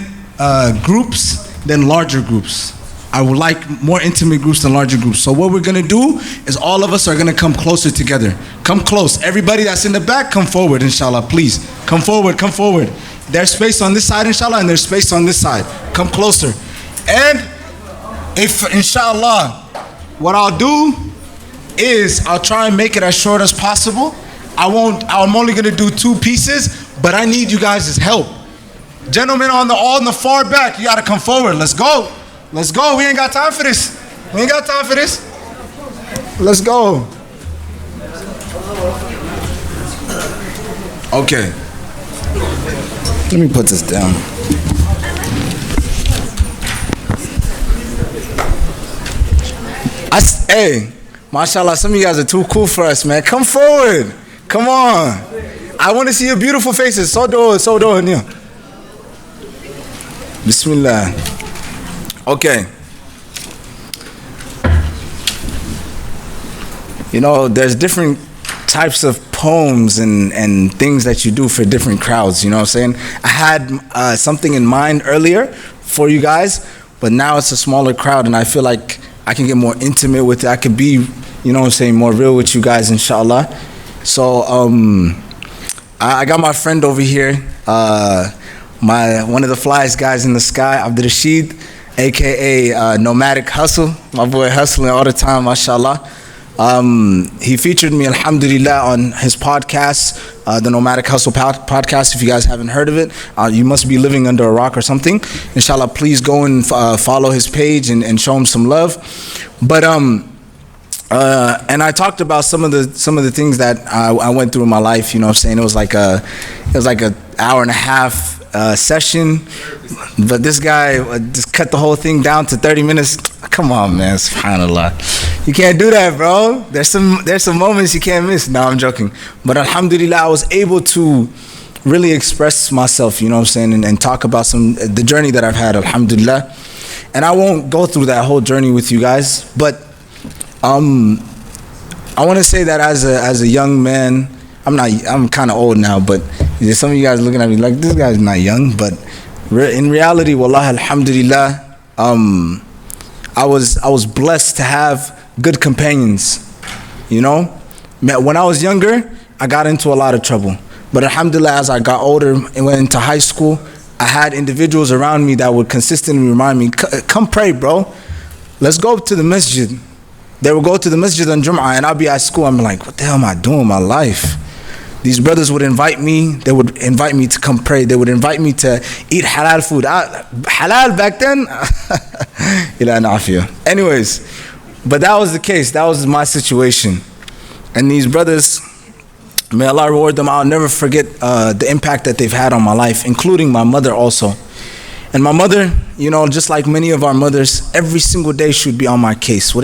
groups than larger groups. I would like more intimate groups than larger groups. So what we're gonna do is all of us are gonna come closer together. Come close. Everybody that's in the back, come forward, inshallah, please. Come forward, come forward. There's space on this side, inshallah, and there's space on this side. Come closer. And if, inshallah, what I'll do is I'll try and make it as short as possible. I'm only gonna do 2 pieces, but I need you guys' help. Gentlemen all in the far back, you gotta come forward. Let's go. Let's go. We ain't got time for this. We ain't got time for this. Let's go. Okay. Let me put this down. Hey, mashallah, some of you guys are too cool for us, man. Come forward. Come on. I want to see your beautiful faces. So do. Bismillah. Okay. You know, there's different types of poems and things that you do for different crowds, you know what I'm saying? I had something in mind earlier for you guys, but now it's a smaller crowd and I feel like I can get more intimate with it. I could be, you know what I'm saying, more real with you guys, inshallah. So I got my friend over here, one of the flyest guys in the sky, Abdul Rashid, aka Nomadic Hustle. My boy hustling all the time, mashallah. He featured me, alhamdulillah, on his podcast, the Nomadic Hustle podcast. If you guys haven't heard of it, you must be living under a rock or something. Inshallah, please go and follow his page and show him some love. But and I talked about some of the things that I went through in my life. You know what I'm saying? It was like a hour and a half session, but this guy just cut the whole thing down to 30 minutes. Come on, man, subhanallah. You can't do that, bro. There's some moments you can't miss. No, I'm joking. But alhamdulillah, I was able to really express myself, you know what I'm saying, and talk about the journey that I've had, alhamdulillah. And I won't go through that whole journey with you guys, but I want to say that as a young man, I'm kind of old now, but some of you guys looking at me like, this guy's not young, but in reality, wallahi, alhamdulillah, I was blessed to have good companions, you know? When I was younger, I got into a lot of trouble. But alhamdulillah, as I got older and went into high school, I had individuals around me that would consistently remind me, come pray, bro. Let's go to the masjid. They would go to the masjid on Jum'ah and I'll be at school. I'm like, what the hell am I doing with my life? These brothers would invite me. They would invite me to come pray. They would invite me to eat halal food. Halal back then? Anyways, but that was the case. That was my situation. And these brothers, may Allah reward them. I'll never forget the impact that they've had on my life, including my mother also. And my mother, you know, just like many of our mothers, every single day she would be on my case. You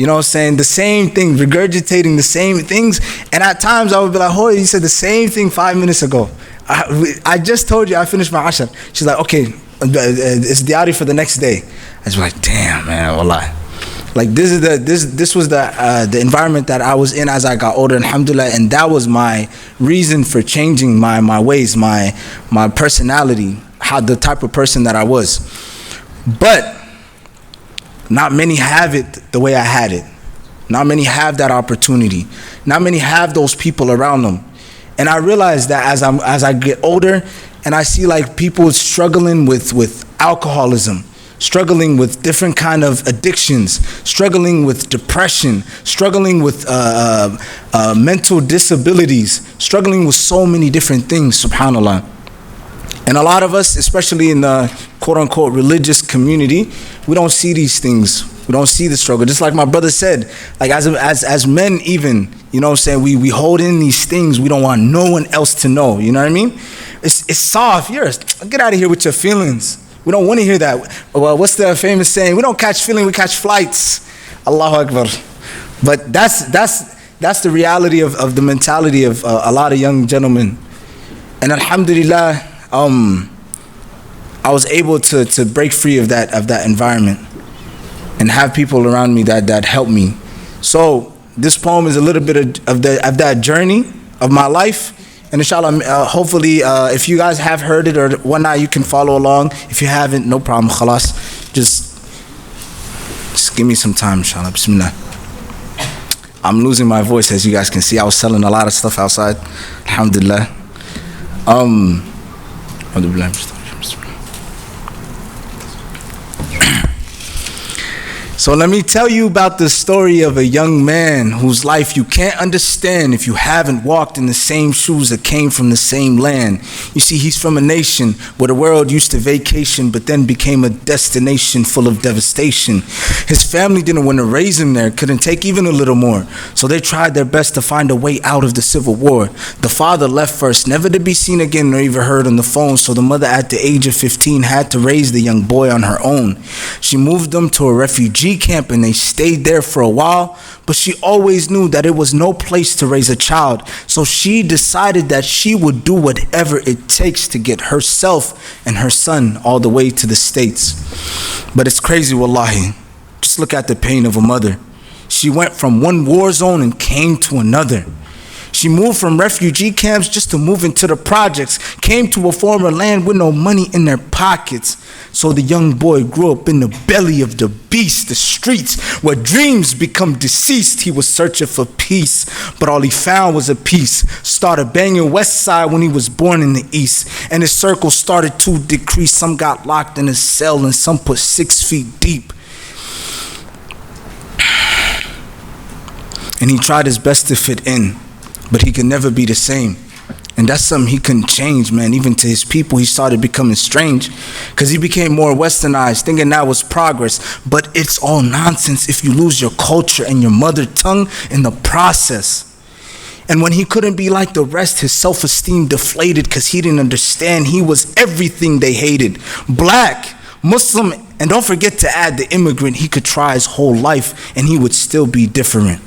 know what I'm saying? The same thing, regurgitating the same things. And at times I would be like, oh, you said the same thing 5 minutes ago. I just told you I finished my ashar. She's like, okay, it's diary for the next day. I was like, damn, man, wallah. Like this was the environment that I was in as I got older, alhamdulillah, and that was my reason for changing my ways, my personality, the type of person that I was. But not many have it the way I had it. Not many have that opportunity. Not many have those people around them. And I realized that as I get older and I see like people struggling with alcoholism, struggling with different kind of addictions, struggling with depression, struggling with mental disabilities, struggling with so many different things, subhanAllah. And a lot of us, especially in the quote-unquote religious community, we don't see these things. We don't see the struggle. Just like my brother said, like as men even, you know what I'm saying, we hold in these things. We don't want no one else to know, you know what I mean? It's soft. Get out of here with your feelings. We don't want to hear that. Well, what's the famous saying? We don't catch feelings, we catch flights. Allahu Akbar. But that's the reality of the mentality of a lot of young gentlemen. And alhamdulillah, I was able to break free of that environment and have people around me that helped me. So this poem is a little bit of that journey of my life, And inshallah, hopefully, if you guys have heard it or whatnot, you can follow along. If you haven't, no problem, khalas. Just give me some time, inshallah. Bismillah. I'm losing my voice, as you guys can see. I was selling a lot of stuff outside. Alhamdulillah. So let me tell you about the story of a young man whose life you can't understand if you haven't walked in the same shoes that came from the same land. You see, he's from a nation where the world used to vacation but then became a destination full of devastation. His family didn't want to raise him there, couldn't take even a little more. So they tried their best to find a way out of the civil war. The father left first, never to be seen again or even heard on the phone, so the mother at the age of 15 had to raise the young boy on her own. She moved them to a refugee camp and they stayed there for a while, but she always knew that it was no place to raise a child, so she decided that she would do whatever it takes to get herself and her son all the way to the States. But it's crazy, wallahi. Just look at the pain of a mother. She went from one war zone and came to another. She moved from refugee camps just to move into the projects, came to a former land with no money in their pockets. So the young boy grew up in the belly of the beast, the streets where dreams become deceased. He was searching for peace, but all he found was a piece. Started banging West Side when he was born in the East, and his circle started to decrease. Some got locked in a cell and some put 6 feet deep. And he tried his best to fit in, but he could never be the same. And that's something he couldn't change, man. Even to his people, he started becoming strange because he became more westernized, thinking that was progress. But it's all nonsense if you lose your culture and your mother tongue in the process. And when he couldn't be like the rest, his self-esteem deflated because he didn't understand he was everything they hated. Black, Muslim, and don't forget to add the immigrant. He could try his whole life and he would still be different.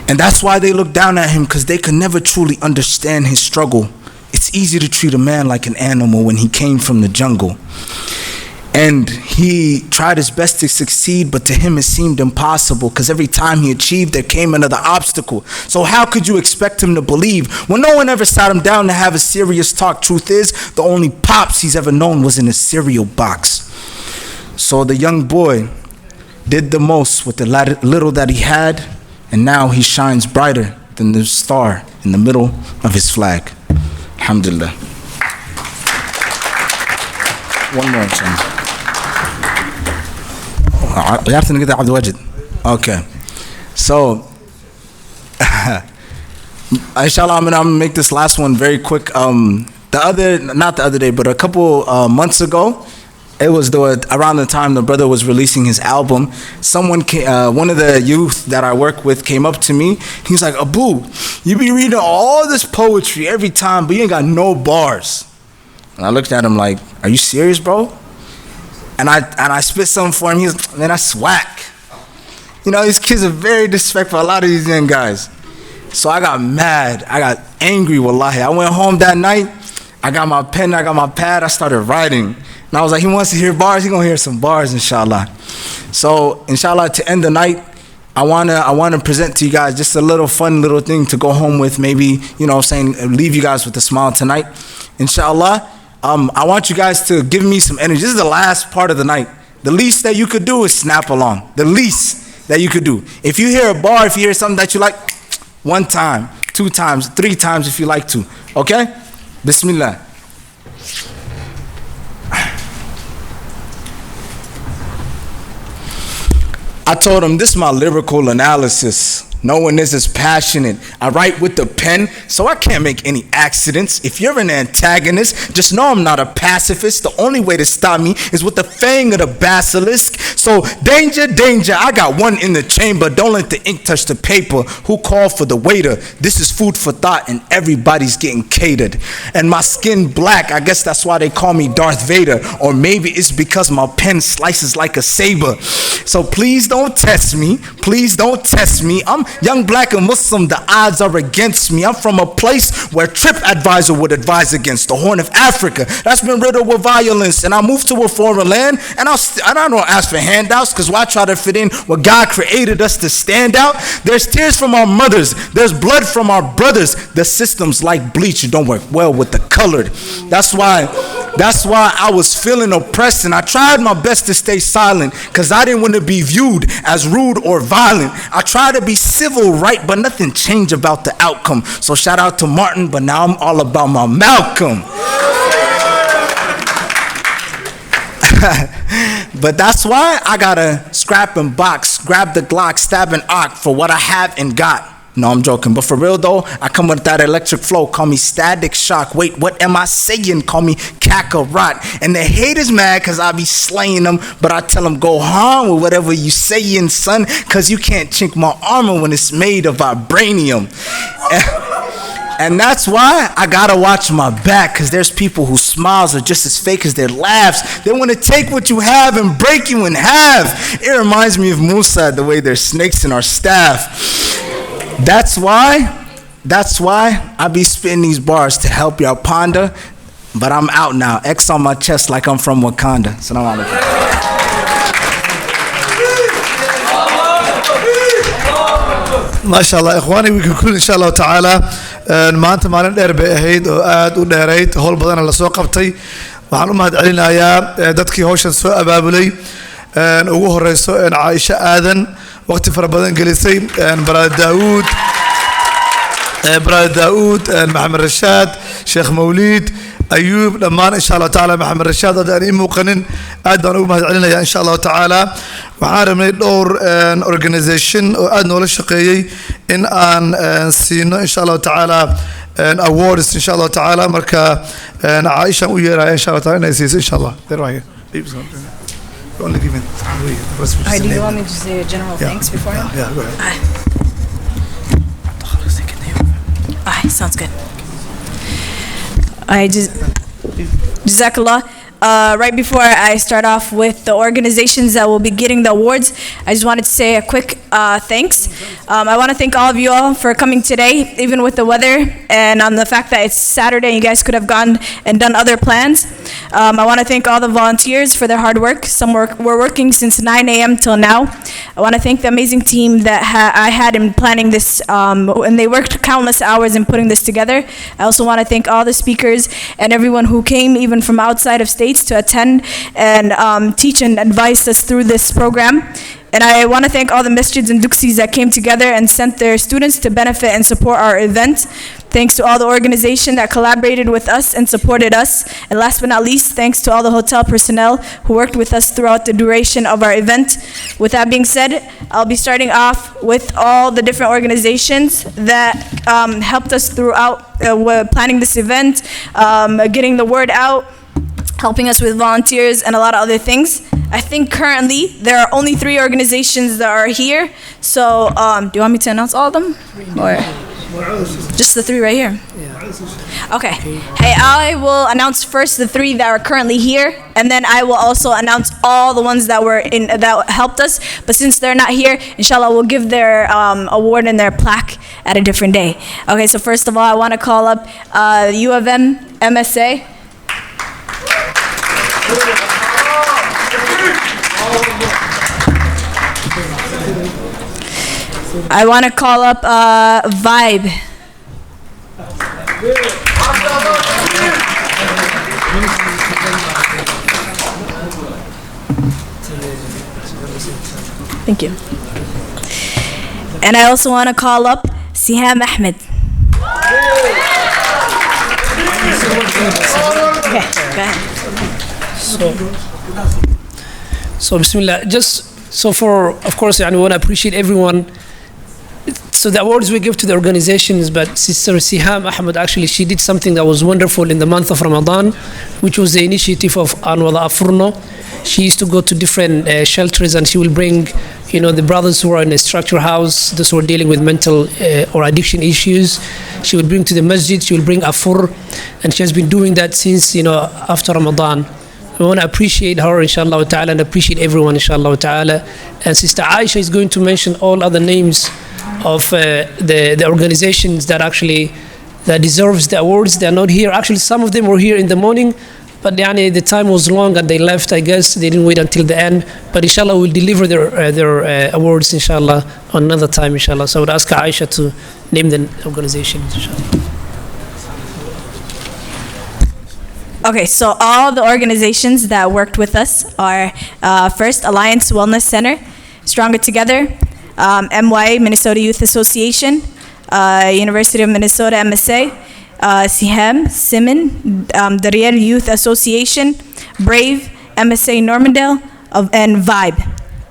And that's why they look down at him, because they could never truly understand his struggle. It's easy to treat a man like an animal when he came from the jungle. And he tried his best to succeed, but to him it seemed impossible, because every time he achieved, there came another obstacle. So how could you expect him to believe when no one ever sat him down to have a serious talk? Truth is, the only pops he's ever known was in a cereal box. So the young boy did the most with the little that he had, and now he shines brighter than the star in the middle of his flag. Alhamdulillah. One more, inshallah. Okay. So, inshallah, I'm gonna make this last one very quick. Not the other day, but a couple months ago, it was around the time the brother was releasing his album. Someone one of the youth that I work with came up to me. He's like, Abu, you be reading all this poetry every time, but you ain't got no bars. And I looked at him like, are you serious, bro? And I spit something for him. He's like, man, that's whack. You know, these kids are very disrespectful, a lot of these young guys. So I got mad. I got angry, wallahi. I went home that night. I got my pen, I got my pad. I started writing. And I was like, he wants to hear bars, he's gonna hear some bars, inshallah. So, inshallah, to end the night, I wanna present to you guys just a little fun little thing to go home with, maybe, you know, leave you guys with a smile tonight. Inshallah, I want you guys to give me some energy. This is the last part of the night. The least that you could do is snap along. The least that you could do. If you hear a bar, if you hear something that you like, 1 time, 2 times, 3 times if you like to, okay? Bismillah. I told him, this is my lyrical analysis. No one is as passionate. I write with the pen, so I can't make any accidents. If you're an antagonist, just know I'm not a pacifist. The only way to stop me is with the fang of the basilisk. So danger, danger, I got one in the chamber. Don't let the ink touch the paper. Who called for the waiter? This is food for thought and everybody's getting catered. And my skin black, I guess that's why they call me Darth Vader. Or maybe it's because my pen slices like a saber. So please don't test me. Please don't test me. I'm young black and Muslim, the odds are against me. I'm from a place where TripAdvisor would advise against the Horn of Africa. That's been riddled with violence. And I moved to a foreign land, and I don't ask for handouts, because why try to fit in where God created us to stand out? There's tears from our mothers. There's blood from our brothers. The systems like bleach don't work well with the colored. That's why I was feeling oppressed, and I tried my best to stay silent, because I didn't want to be viewed as rude or violent. I tried to be civil, right, but nothing changed about the outcome. So shout out to Martin, but now I'm all about my Malcolm. But that's why I gotta scrap and box, grab the Glock, stab an arc for what I have and got. No, I'm joking, but for real though, I come with that electric flow. Call me Static Shock. Wait, what am I saying? Call me Kakarot. And the haters mad cause I be slaying them, but I tell them go harm with whatever you saying, son, cause you can't chink my armor when it's made of vibranium. And that's why I gotta watch my back, cause there's people whose smiles are just as fake as their laughs. They wanna take what you have and break you in half. It reminds me of Musa, the way there's snakes in our staff. That's why I be spitting these bars to help y'all ponder, but I'm out now. X on my chest like I'm from Wakanda. Assalamu alaikum. ما شاء الله إخواني we conclude إن شاء الله تعالى maanta maalin dheer bay ahayd oo aad u dheerayd howl badana la soo qabtay waxaan u mahadcelinayaa dadkii hawshan soo abaabulay ugu horeyso Caaisha Aadan waqti fara badan gelisay Brother Daoud Maxamed Rashaad Sheekh Mawlid أيوب dhammaan إن شاء الله تعالى محمد رشاد هذا أنا muuqanin aad baan ugu mahadcelinayaa إن شاء الله تعالى waxaan rabnay dhowr organization oo aad noola shaqeeyay in aan siino إن شاء الله تعالى awards إن شاء الله تعالى marka Caaisha u yeeraya إن شاء الله تعالى inay siiso إن شاء الله there are only given do you want me to say a general thanks before? Yeah, go ahead. Sounds good. Jazakallah. Right before I start off with the organizations that will be getting the awards, I just wanted to say a quick thanks. I want to thank all of you all for coming today, even with the weather and on the fact that it's Saturday and you guys could have gone and done other plans. I want to thank all the volunteers for their hard work. Some were working since 9 a.m. till now. I want to thank the amazing team that I had in planning this, and they worked countless hours in putting this together. I also want to thank all the speakers and everyone who came even from outside of state to attend and teach and advise us through this program. And I want to thank all the masjids and duksis that came together and sent their students to benefit and support our event. Thanks to all the organization that collaborated with us and supported us. And last but not least, thanks to all the hotel personnel who worked with us throughout the duration of our event. With that being said, I'll be starting off with all the different organizations that helped us throughout planning this event, getting the word out, helping us with volunteers and a lot of other things. I think currently there are only 3 organizations that are here. So do you want me to announce all of them? Or just the 3 right here? Okay. Hey, I will announce first the 3 that are currently here, and then I will also announce all the ones that that helped us. But since they're not here, inshallah, we'll give their award and their plaque at a different day. Okay, so first of all, I want to call up U of M MSA. I want to call up Vibe. Thank you. And I also want to call up Siham Ahmed. Okay, go ahead. So Bismillah, of course, I want to appreciate everyone. So the awards we give to the organizations, but Sister Siham Ahmed, actually, she did something that was wonderful in the month of Ramadan, which was the initiative of Anwada Afurno. She used to go to different shelters, and she will bring, the brothers who are in a structure house, those who are dealing with mental or addiction issues. She will bring to the masjid, she will bring Afur, and she has been doing that since, after Ramadan. We want to appreciate her, inshallah ta'ala, and appreciate everyone, inshallah ta'ala. And Sister Aisha is going to mention all other names of the organizations that actually that deserves the awards. They are not here. Actually, some of them were here in the morning, but the time was long and they left. I guess they didn't wait until the end. But inshallah, we'll deliver their awards inshallah on another time inshallah. So I would ask Aisha to name the organization inshallah. Okay, so all the organizations that worked with us are first Alliance Wellness Center, Stronger Together, MY Minnesota Youth Association, University of Minnesota MSA, SIHAM, Simin, Darien Youth Association, Brave, MSA Normandale, and Vibe,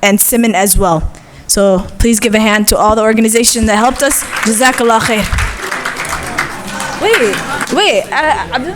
and Simin as well. So please give a hand to all the organizations that helped us. Jazakallah khair. Wait, Abdul?